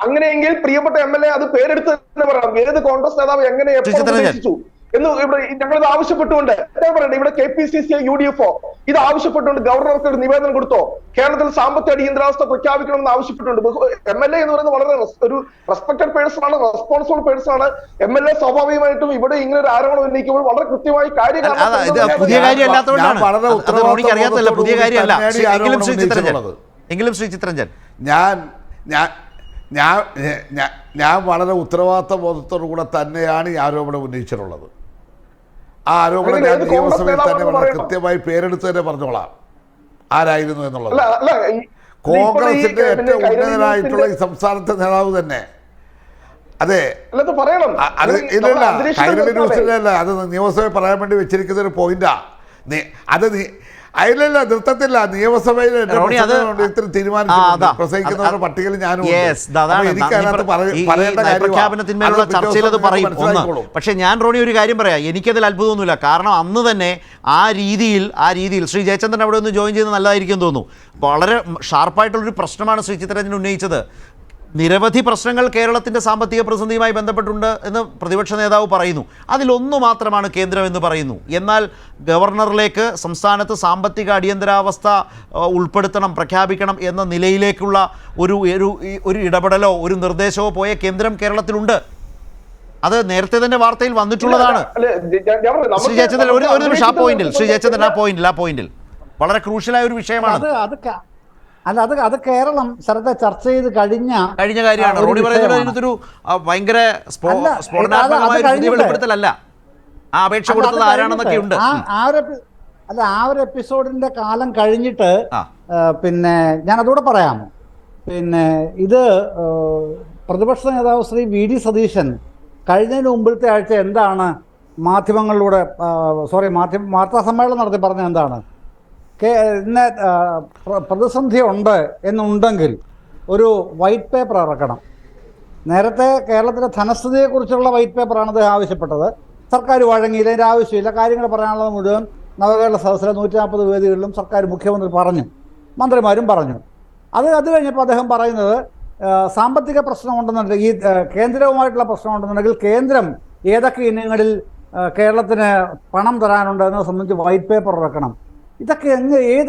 അങ്ങനെയെങ്കിൽ പ്രിയപ്പെട്ട MLA അത് പേരെടുത്ത് തന്നെ പറയണം. ഏത് കോൺഗ്രസ് നേതാവ് എങ്ങനെ എന്ന് ഇവിടെ ഞങ്ങളിത് ആവശ്യപ്പെട്ടുകൊണ്ട് ഞാൻ പറയട്ടെ. ഇവിടെ KPCC UDFO ഇത് ആവശ്യപ്പെട്ടുകൊണ്ട് ഗവർണർക്ക് ഒരു നിവേദനം കൊടുത്തോ? കേരളത്തിൽ സാമ്പത്തിക അടിയന്തരാവസ്ഥ പ്രഖ്യാപിക്കണമെന്ന് ആവശ്യപ്പെട്ടുകൊണ്ട് MLA എന്ന് പറയുന്നത് വളരെ ഒരു റെസ്പെക്ടഡ് പേഴ്സൺ ആണ്, റെസ്പോൺസിബിൾ പേഴ്സൺ ആണ്. MLA സ്വാഭാവികമായിട്ടും ഇവിടെ ഇങ്ങനെ ഒരു ആരോപണം ഉന്നയിക്കുമ്പോൾ വളരെ കൃത്യമായി പുതിയ ശ്രീ ചിത്തരഞ്ജൻ ഞാൻ വളരെ ഉത്തരവാദിത്ത ബോധത്തോടു കൂടെ തന്നെയാണ് ഈ ആരോപണം ഉന്നയിച്ചിട്ടുള്ളത്. ആ ആരോപണം ഞാൻ നിയമസഭയിൽ തന്നെ വളരെ കൃത്യമായി പേരെടുത്ത് തന്നെ പറഞ്ഞോളാം ആരായിരുന്നു എന്നുള്ളത്. കോൺഗ്രസിന്റെ ഏറ്റവും ഉന്നതനായിട്ടുള്ള ഈ സംസ്ഥാനത്തെ നേതാവ് തന്നെ. അതെ, അത് ഇല്ലല്ല, കൈരളി ന്യൂസിലല്ല, അത് നിയമസഭയിൽ പറയാൻ വേണ്ടി വെച്ചിരിക്കുന്ന ഒരു പോയിന്റാ. അത് അതിലല്ല നിർത്തത്തില്ല. നിയമസഭയിൽ പ്രസംഗിക്കുന്നവരുടെ പട്ടികയിൽ ഞാനും ചർച്ചയിൽ അത് പറയും. ഒന്ന്, പക്ഷെ ഞാൻ റോണി ഒരു കാര്യം പറയാം, എനിക്കതിൽ അത്ഭുതമൊന്നുമില്ല. കാരണം അന്ന് തന്നെ ആ രീതിയിൽ ശ്രീ ജയചന്ദ്രൻ അവിടെ ഒന്ന് ജോയിൻ ചെയ്ത് നല്ലതായിരിക്കും തോന്നുന്നു. വളരെ ഷാർപ്പായിട്ടുള്ളൊരു പ്രശ്നമാണ് ശ്രീ ചിത്തരഞ്ജൻ ഉന്നയിച്ചത്. നിരവധി പ്രശ്നങ്ങൾ കേരളത്തിൻ്റെ സാമ്പത്തിക പ്രതിസന്ധിയുമായി ബന്ധപ്പെട്ടുണ്ട് എന്ന് പ്രതിപക്ഷ നേതാവ് പറയുന്നു. അതിലൊന്നു മാത്രമാണ് കേന്ദ്രം എന്ന് പറയുന്നു. എന്നാൽ ഗവർണറിലേക്ക് സംസ്ഥാനത്ത് സാമ്പത്തിക അടിയന്തരാവസ്ഥ പ്രഖ്യാപിക്കണം എന്ന നിലയിലേക്കുള്ള ഒരു ഇടപെടലോ ഒരു നിർദ്ദേശമോ പോയ കേന്ദ്രം കേരളത്തിലുണ്ട്. അത് നേരത്തെ തന്നെ വാർത്തയിൽ വന്നിട്ടുള്ളതാണ്. ശ്രീ ജയചന്ദ്രൻ ഒരു നിമിഷം ആ പോയിന്റിൽ വളരെ ക്രൂഷ്യലായ ഒരു വിഷയമാണ്. അത് കേരളം സ്ഥലത്തെ ചർച്ച ചെയ്ത് കഴിഞ്ഞ കാര്യമാണ്. റോണി പറയുന്നത് ഭയങ്കര വെളിപ്പെടുത്തലല്ല. ആ അപേക്ഷ കൊടുത്തത് ആരാണെന്നൊക്കെ ഉണ്ട്. ആ ഒരു എപ്പിസോഡിന്റെ കാലം കഴിഞ്ഞിട്ട് പിന്നെ ഞാൻ അതുകൂടെ പറയാം. പിന്നെ ഇത് പ്രതിപക്ഷ നേതാവ് ശ്രീ VD സതീശൻ കഴിഞ്ഞതിന് മുമ്പിലത്തെ ആഴ്ച എന്താണ് മാധ്യമങ്ങളിലൂടെ വാർത്താ സമ്മേളനം നടത്തി പറഞ്ഞത് എന്താണ്? ഇന്ന് പ്രതിസന്ധി ഉണ്ട് എന്നുണ്ടെങ്കിൽ ഒരു വൈറ്റ് പേപ്പർ ഇറക്കണം. നേരത്തെ കേരളത്തിലെ ധനസ്ഥിതിയെക്കുറിച്ചുള്ള വൈറ്റ് പേപ്പറാണ് അദ്ദേഹം ആവശ്യപ്പെട്ടത്. സർക്കാർ വഴങ്ങിയില്ല, അതിൻ്റെ ആവശ്യമില്ല. കാര്യങ്ങൾ പറയാനുള്ളത് മുഴുവൻ നവകേരള സദസ്സിലെ 140 വേദികളിലും സർക്കാർ മുഖ്യമന്ത്രി പറഞ്ഞു, മന്ത്രിമാരും പറഞ്ഞു. അത് കഴിഞ്ഞപ്പോൾ അദ്ദേഹം പറയുന്നത് സാമ്പത്തിക പ്രശ്നമുണ്ടെന്നുണ്ടെങ്കിൽ, ഈ കേന്ദ്രവുമായിട്ടുള്ള പ്രശ്നമുണ്ടെന്നുണ്ടെങ്കിൽ കേന്ദ്രം ഏതൊക്കെ ഇനങ്ങളിൽ കേരളത്തിന് പണം തരാനുണ്ട് എന്നത് സംബന്ധിച്ച് വൈറ്റ് പേപ്പർ ഇറക്കണം. ഇതൊക്കെ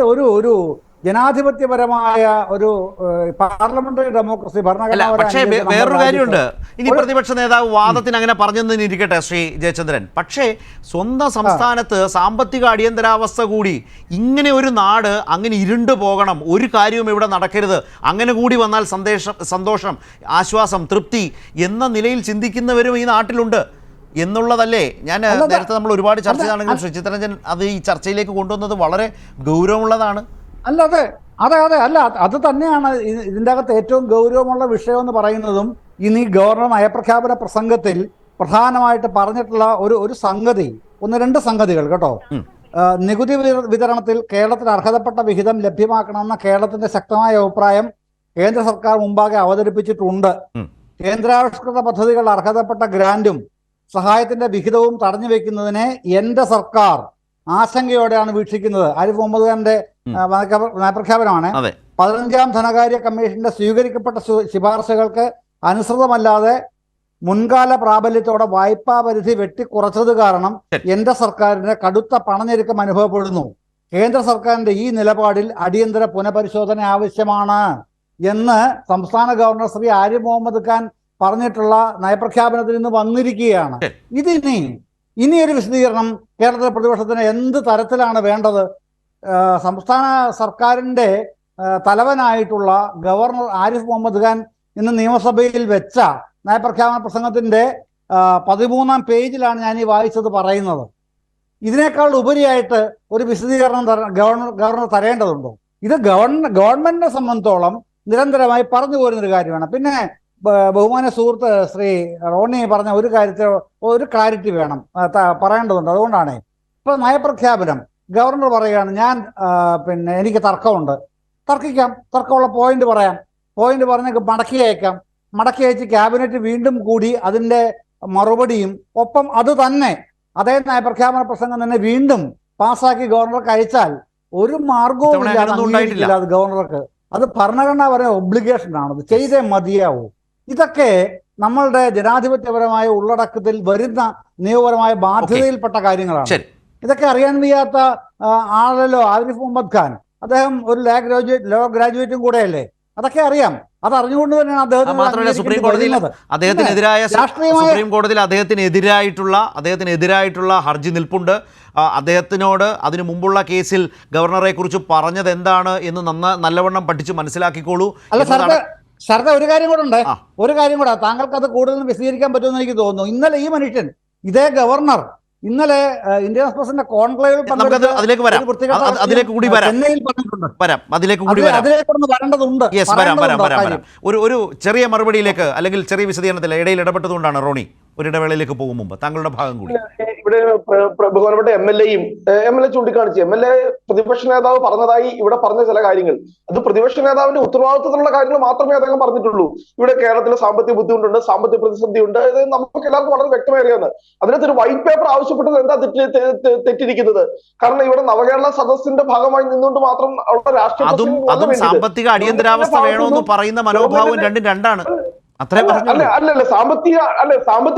ഒരു ജനാധിപത്യപരമായ ഒരു പാർലമെന്ററി ഡെമോക്രസി ഭരണഘടന. പക്ഷേ വേറൊരു കാര്യമുണ്ട്. ഇനി പ്രതിപക്ഷ നേതാവ് വാദത്തിന് അങ്ങനെ പറഞ്ഞെന്ന് ഇരിക്കട്ടെ ശ്രീ ജയചന്ദ്രൻ. പക്ഷേ സ്വന്തം സംസ്ഥാനത്ത് സാമ്പത്തിക അടിയന്തരാവസ്ഥ കൂടി, ഇങ്ങനെ ഒരു നാട് അങ്ങനെ ഇരുണ്ടു പോകണം, ഒരു കാര്യവും ഇവിടെ നടക്കരുത്, അങ്ങനെ കൂടി വന്നാൽ സന്തോഷം, ആശ്വാസം, തൃപ്തി എന്ന നിലയിൽ ചിന്തിക്കുന്നവരും ഈ നാട്ടിലുണ്ട്. എന്നുള്ളതല്ലേ ഞാൻ അല്ല, നേരത്തെ നമ്മൾ ഒരുപാട് ചർച്ച അല്ല, ചെയ്താണെങ്കിലും ശ്രീ ചിത്തരഞ്ജൻ അത് ഈ ചർച്ചയിലേക്ക് കൊണ്ടുവന്നത് വളരെ ഗൗരവമുള്ളതാണ്. അല്ല അതെ അതെ അതെ അല്ല അത് തന്നെയാണ് ഇതിൻ്റെ അകത്ത് ഏറ്റവും ഗൗരവമുള്ള വിഷയം എന്ന് പറയുന്നതും. ഇന്ന് ഈ ഗവർണർ നയപ്രഖ്യാപന പ്രസംഗത്തിൽ പ്രധാനമായിട്ട് പറഞ്ഞിട്ടുള്ള ഒരു സംഗതി, ഒന്ന് രണ്ട് സംഗതികൾ കേട്ടോ. നികുതി വിതരണത്തിൽ കേരളത്തിന് അർഹതപ്പെട്ട വിഹിതം ലഭ്യമാക്കണമെന്ന കേരളത്തിന്റെ ശക്തമായ അഭിപ്രായം കേന്ദ്ര സർക്കാർ മുമ്പാകെ അവതരിപ്പിച്ചിട്ടുണ്ട്. കേന്ദ്രാവിഷ്കൃത പദ്ധതികൾ അർഹതപ്പെട്ട ഗ്രാന്റും സഹായത്തിന്റെ വിഹിതവും തടഞ്ഞു വെക്കുന്നതിനെ എന്റെ സർക്കാർ ആശങ്കയോടെയാണ് വീക്ഷിക്കുന്നത്. ആരിഫ് മുഹമ്മദ് ഖാന്റെ നയപ്രഖ്യാപനമാണ്. 15ാം ധനകാര്യ കമ്മീഷന്റെ സ്വീകരിക്കപ്പെട്ട ശുപാർശകൾക്ക് അനുസൃതമല്ലാതെ മുൻകാല പ്രാബല്യത്തോടെ വായ്പാ പരിധി വെട്ടിക്കുറച്ചത് കാരണം എന്റെ സർക്കാരിന് കടുത്ത പണഞ്ഞെരുക്കം അനുഭവപ്പെടുന്നു. കേന്ദ്ര സർക്കാരിന്റെ ഈ നിലപാടിൽ അടിയന്തര പുനഃപരിശോധന ആവശ്യമാണ് എന്ന് സംസ്ഥാന ഗവർണർ ശ്രീ ആരിഫ് മുഹമ്മദ് ഖാൻ പറഞ്ഞിട്ടുള്ള നയപ്രഖ്യാപനത്തിൽ നിന്ന് വന്നിരിക്കുകയാണ്. ഇനി ഒരു വിശദീകരണം കേരളത്തിലെ പ്രതിപക്ഷത്തിന് എന്ത് തരത്തിലാണ് വേണ്ടത്? സംസ്ഥാന സർക്കാരിന്റെ തലവനായിട്ടുള്ള ഗവർണർ ആരിഫ് മുഹമ്മദ് ഖാൻ ഇന്ന് നിയമസഭയിൽ വെച്ച നയപ്രഖ്യാപന പ്രസംഗത്തിന്റെ 13ാം പേജിലാണ് ഞാൻ ഈ വായിച്ചത് പറയുന്നത്. ഇതിനേക്കാൾ ഉപരിയായിട്ട് ഒരു വിശദീകരണം ഗവർണർ തരേണ്ടതുണ്ടോ? ഇത് ഗവൺമെന്റിനെ സംബന്ധിച്ചോളം നിരന്തരമായി പറഞ്ഞു പോരുന്നൊരു കാര്യമാണ്. പിന്നെ ബഹുമാന സുഹൃത്ത് ശ്രീ റോണി പറഞ്ഞ ഒരു കാര്യത്തിൽ ഒരു ക്ലാരിറ്റി വേണം, പറയേണ്ടതുണ്ട്. അതുകൊണ്ടാണ് ഇപ്പൊ നയപ്രഖ്യാപനം ഗവർണർ പറയുകയാണ്, ഞാൻ എനിക്ക് തർക്കമുണ്ട്, തർക്കിക്കാം, തർക്കമുള്ള പോയിന്റ് പറയാം, പോയിന്റ് പറഞ്ഞ് മടക്കി അയച്ച് ക്യാബിനറ്റ് വീണ്ടും കൂടി അതിന്റെ മറുപടിയും ഒപ്പം അത് തന്നെ അതേ നയപ്രഖ്യാപന പ്രസംഗം തന്നെ വീണ്ടും പാസ്സാക്കി ഗവർണർക്ക് അയച്ചാൽ ഒരു മാർഗവും ഇല്ല. അത് ഗവർണർക്ക് അത് ഭരണഘടന പറയുന്ന ഒബ്ലിഗേഷൻ ആണ്, അത് ചെയ്തേ മതിയാവൂ. ഇതൊക്കെ നമ്മളുടെ ജനാധിപത്യപരമായ ഉള്ളടക്കത്തിൽ വരുന്ന നിയമപരമായ ബാധ്യതയിൽപ്പെട്ട കാര്യങ്ങളാണ്. ഇതൊക്കെ അറിയാൻ വയ്യാത്ത ആളല്ലോ ആരിഫ് മുഹമ്മദ് ഖാൻ. അദ്ദേഹം ഒരു ലോ ഗ്രാജുവേറ്റും കൂടെയല്ലേ, അതൊക്കെ അറിയാം. അത് അറിഞ്ഞുകൊണ്ട് തന്നെയാണ് മാത്രമല്ല സുപ്രീം കോടതിയിൽ അദ്ദേഹത്തിനെതിരായിട്ടുള്ള ഹർജി നിൽപ്പുണ്ട്. അദ്ദേഹത്തിനോട് അതിനു മുമ്പുള്ള കേസിൽ ഗവർണറെ കുറിച്ച് പറഞ്ഞത് എന്താണ് എന്ന് നല്ലവണ്ണം പഠിച്ചു മനസ്സിലാക്കിക്കോളൂ. ശരദ ഒരു കാര്യം കൂടെ താങ്കൾക്ക് അത് കൂടുതൽ വിശദീകരിക്കാൻ പറ്റുമെന്ന് എനിക്ക് തോന്നുന്നു. ഇന്നലെ ഈ മനുഷ്യൻ ഇതേ ഗവർണർ ഇന്നലെ ഇന്ത്യൻ എക്സ്പ്രസിന്റെ കോൺക്ലേവിൽ ഒരു ചെറിയ മറുപടിയിലേക്ക് അല്ലെങ്കിൽ ചെറിയ വിശദീകരണത്തിൽ ഇടയിൽ ഇടപെട്ടതുകൊണ്ടാണ് റോണി ഒരു ഇടവേളയിലേക്ക് പോകും മുമ്പ് താങ്കളുടെ ഭാഗം കൂടി. ഇവിടെ ബഹുമാനപ്പെട്ട എം എൽ എ ചൂണ്ടിക്കാണിച്ചു, പ്രതിപക്ഷ നേതാവ് പറഞ്ഞതായി ഇവിടെ പറഞ്ഞ ചില കാര്യങ്ങൾ അത് പ്രതിപക്ഷ നേതാവിന്റെ ഉത്തരവാദിത്തത്തിലുള്ള കാര്യങ്ങൾ മാത്രമേ അദ്ദേഹം പറഞ്ഞിട്ടുള്ളൂ. ഇവിടെ കേരളത്തിലെ സാമ്പത്തിക ബുദ്ധിമുട്ടുണ്ട്, സാമ്പത്തിക പ്രതിസന്ധി ഉണ്ട്, നമുക്ക് എല്ലാവർക്കും വളരെ വ്യക്തമായി അറിയാവുന്ന. അതിനകത്ത് ഒരു വൈറ്റ് പേപ്പർ ആവശ്യപ്പെട്ടത് എന്താ തെറ്റിരിക്കുന്നത്? കാരണം ഇവിടെ നവകേരള സദസ്സിന്റെ ഭാഗമായി നിന്നുകൊണ്ട് മാത്രം ഉള്ള രാഷ്ട്രീയ സാമ്പത്തിക അടിയന്തരാവസ്ഥ വേണമെന്ന് പറയുന്ന മനോഭാവം രണ്ടും രണ്ടാണ്. അല്ലല്ല സാമ്പത്തിക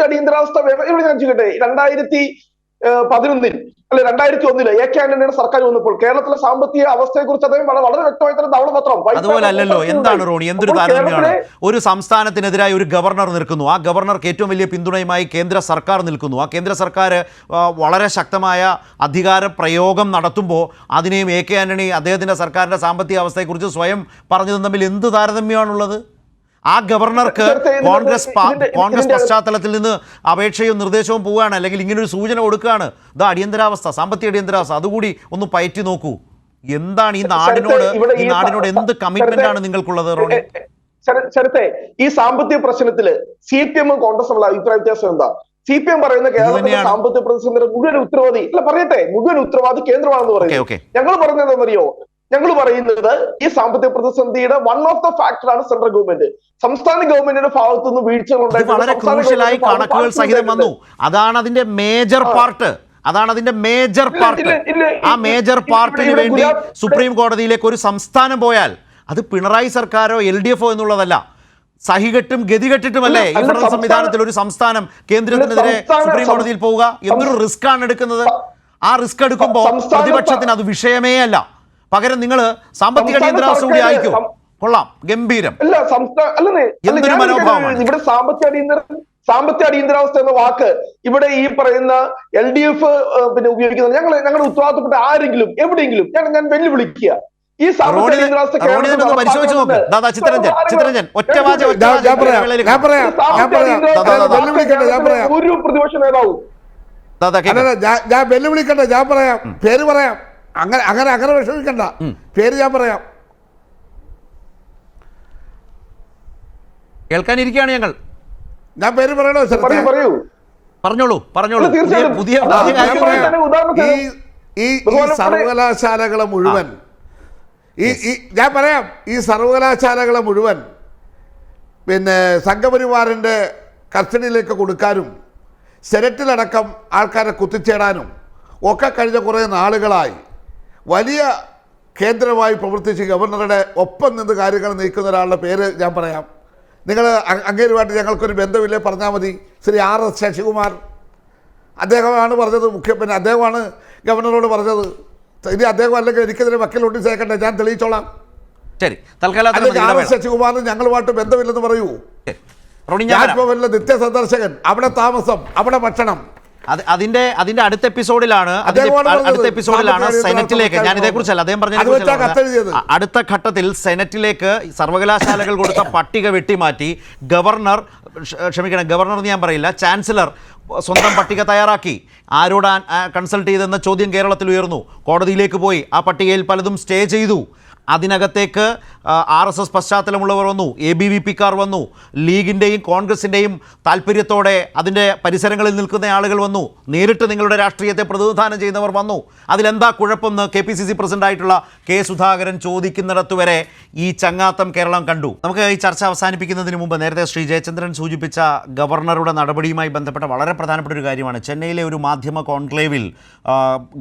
അടിയന്തരാവസ്ഥ വേണം. ഇവിടെ ഞാൻ ചോദിക്കട്ടെ, 2011 അല്ലെ 2001 എ കെ ആന്റണിയുടെ സർക്കാർ വന്നപ്പോൾ കേരളത്തിലെ സാമ്പത്തിക അവസ്ഥയെ കുറിച്ച് അദ്ദേഹം വളരെ വ്യക്തമായി തന്നെ ധവളപത്രം. അതുപോലെ അല്ലല്ലോ, എന്താണ് റോണി, എന്തൊരു താരതമ്യമാണ്. ഒരു സംസ്ഥാനത്തിനെതിരായി ഒരു ഗവർണർ നിൽക്കുന്നു, ആ ഗവർണർക്ക് ഏറ്റവും വലിയ പിന്തുണയുമായി കേന്ദ്ര സർക്കാർ നിൽക്കുന്നു. ആ കേന്ദ്ര സർക്കാർ വളരെ ശക്തമായ അധികാര പ്രയോഗം നടത്തുമ്പോൾ അതിനെയും എ കെ ആന്റണി അദ്ദേഹത്തിന്റെ സർക്കാരിന്റെ സാമ്പത്തിക അവസ്ഥയെക്കുറിച്ച് സ്വയം പറഞ്ഞതും തമ്മിൽ എന്ത് താരതമ്യമാണുള്ളത്? ആ ഗവർണർക്ക് കോൺഗ്രസ് പശ്ചാത്തലത്തിൽ നിന്ന് അപേക്ഷയും നിർദ്ദേശവും പോവുകയാണ്, അല്ലെങ്കിൽ ഇങ്ങനൊരു സൂചന കൊടുക്കുകയാണ്, ഇതാ അടിയന്തരാവസ്ഥ, സാമ്പത്തിക അടിയന്തരാവസ്ഥ, അതുകൂടി ഒന്ന് പയറ്റി നോക്കൂ. എന്താണ് ഈ നാടിനോട് എന്ത് കമ്മിറ്റ്മെന്റ് ആണ് നിങ്ങൾക്കുള്ളത് റോണി? ശരത്തെ, ഈ സാമ്പത്തിക പ്രശ്നത്തില് CPM കോൺഗ്രസ് അഭിപ്രായ വ്യത്യാസം എന്താ? CPM പറയുന്ന കേരളത്തിലെ സാമ്പത്തിക പ്രതിസന്ധിയുടെ മുഴുവൻ ഉത്തരവാദി കേന്ദ്രമാണെന്ന് പറയുന്നത്. ഞങ്ങൾ പറയുന്നത് എന്താണെന്നറിയോ? ഞങ്ങൾ പറയുന്നത് ഈ സാമ്പത്തിക പ്രതിസന്ധിയുടെ വൺ ഓഫ് ദ ഫാക്ടറാണ് സെൻട്രൽ ഗവൺമെന്റ്. സംസ്ഥാന ഗവൺമെന്റിന്റെ ഭാഗത്തു നിന്ന് വീഴ്ചകളുണ്ടായി വളരെ ക്രൂഷ്യലായി കണക്കുകൾ സഹിതം വന്നു. അതാണ് അതിന്റെ മേജർ പാർട്ട്. ആ മേജർ പാർട്ടിന് വേണ്ടി സുപ്രീം കോടതിയിലേക്ക് ഒരു സംസ്ഥാനം പോയാൽ അത് പിണറായി സർക്കാരോ LDFോ എന്നുള്ളതല്ല, സഹികെട്ടും ഗതികെട്ടിട്ടുമല്ലേ ഈ ഫെഡറൽ സംവിധാനത്തിൽ ഒരു സംസ്ഥാനം കേന്ദ്രത്തിനെതിരെ സുപ്രീം കോടതിയിൽ പോവുക? എന്തൊരു റിസ്ക് ആണ് എടുക്കുന്നത്. ആ റിസ്ക് എടുക്കുമ്പോൾ പ്രതിപക്ഷത്തിന് അത് വിഷയമേ അല്ല. പകരം നിങ്ങൾ സാമ്പത്തിക അടിയന്തരാവസ്ഥ കൂടി അയക്കും. കൊള്ളാം, ഗംഭീരം. എന്തൊരു മനോഭാവമാണ്. ഇവിടെ സാമ്പത്തിക അടിയന്തരാവസ്ഥ എന്ന വാക്ക് ഇവിടെ ഈ പറയുന്ന LDF ഉപയോഗിക്കുന്നത്. ഞങ്ങളുടെ ഉത്തരവാദിത്തപ്പെട്ട ആരെങ്കിലും എവിടെയെങ്കിലും ഞാൻ വെല്ലുവിളിക്കുക, ഈ സാമ്പത്തിക റോണി അടിയന്തരാവസ്ഥ റോണി കേരളത്തിൽ തന്നെ ഒന്ന് പരിശോധിച്ച് നോക്ക്. ദാദാ ചിത്തരഞ്ജൻ ഒറ്റ വാചകം ഞാൻ പറയാം വെല്ലുവിളിക്കട്ടെ, ഞാൻ പറയാം. ഒരു പ്രതിപക്ഷ നേതാവും ദാദാ കേൾക്കാം. അല്ലല്ല, ഞാൻ വെല്ലുവിളിക്കണ്ട, ഞാൻ പറയാം, പേര് പറയാം. അങ്ങനെ വിഷമിക്കണ്ട, പേര് ഞാൻ പറയാം. കേൾക്കാനിരിക്കുകയാണ് ഞങ്ങൾ. ഞാൻ പേര് പറയണോ? പറയൂ പറഞ്ഞോളൂ തീർച്ചയായും. പുതിയ ഞാൻ പറയാം. ഉദാഹരണത്തിന് ഈ സർവകലാശാലകളെ മുഴുവൻ ഞാൻ പറയാം, ഈ സർവകലാശാലകളെ മുഴുവൻ പിന്നെ സംഘപരിവാറിൻ്റെ കസ്റ്റഡിയിലേക്ക് കൊടുക്കാനും സെനറ്റിലടക്കം ആൾക്കാരെ കുത്തിച്ചേടാനും ഒക്കെ കഴിഞ്ഞ കുറേ നാളുകളായി വലിയ കേന്ദ്രമായി പ്രവർത്തിച്ച് ഗവർണറുടെ ഒപ്പം നിന്ന് കാര്യങ്ങൾ നീക്കുന്ന ഒരാളുടെ പേര് ഞാൻ പറയാം. നിങ്ങൾ അങ്ങേരുമായിട്ട് ഞങ്ങൾക്കൊരു ബന്ധമില്ലേ പറഞ്ഞാൽ മതി. ശ്രീ R.S. ശശികുമാർ അദ്ദേഹമാണ് പറഞ്ഞത്. പിന്നെ അദ്ദേഹമാണ് ഗവർണറോട് പറഞ്ഞത്. ഇനി അദ്ദേഹം അല്ലെങ്കിൽ എനിക്കെതിരെ വക്കീൽ നോട്ടീസ് അയക്കട്ടെ, ഞാൻ തെളിയിച്ചോളാം. ശരി, തൽക്കാലം അല്ലെങ്കിൽ R.S. ശശികുമാറിന് ഞങ്ങളുമായിട്ട് ബന്ധമില്ലെന്ന് പറയൂ. രാജ്ഭവനിലെ നിത്യ സന്ദർശകൻ, അവിടെ താമസം, അവിടെ ഭക്ഷണം. അതിന്റെ അടുത്ത എപ്പിസോഡിലാണ് സെനറ്റിലേക്ക്, ഞാൻ ഇതേക്കുറിച്ചല്ല അദ്ദേഹം പറഞ്ഞ അടുത്ത ഘട്ടത്തിൽ സെനറ്റിലേക്ക് സർവകലാശാലകൾ കൊടുത്ത പട്ടിക വെട്ടിമാറ്റി ഗവർണർ എന്ന് ഞാൻ പറയില്ല, ചാൻസലർ സ്വന്തം പട്ടിക തയ്യാറാക്കി. ആരോട് കൺസൾട്ട് ചെയ്തെന്ന ചോദ്യം കേരളത്തിൽ ഉയർന്നു. കോടതിയിലേക്ക് പോയി. ആ പട്ടികയിൽ പലതും സ്റ്റേ ചെയ്തു. അതിനകത്തേക്ക് RSS പശ്ചാത്തലമുള്ളവർ വന്നു, ABVP-ക്കാർ വന്നു, ലീഗിൻ്റെയും കോൺഗ്രസിൻ്റെയും താല്പര്യത്തോടെ അതിൻ്റെ പരിസരങ്ങളിൽ നിൽക്കുന്ന ആളുകൾ വന്നു, നേരിട്ട് നിങ്ങളുടെ രാഷ്ട്രീയത്തെ പ്രതിനിധാനം ചെയ്യുന്നവർ വന്നു. അതിലെന്താ കുഴപ്പമെന്ന് KPCC പ്രസിഡൻ്റായിട്ടുള്ള K. സുധാകരൻ ചോദിക്കുന്നിടത്തുവരെ ഈ ചങ്ങാത്തം കേരളം കണ്ടു. നമുക്ക് ഈ ചർച്ച അവസാനിപ്പിക്കുന്നതിന് മുമ്പ് നേരത്തെ ശ്രീ ജയചന്ദ്രൻ സൂചിപ്പിച്ച ഗവർണറുടെ നടപടിയുമായി ബന്ധപ്പെട്ട വളരെ പ്രധാനപ്പെട്ട ഒരു കാര്യമാണ്. ചെന്നൈയിലെ ഒരു മാധ്യമ കോൺക്ലേവിൽ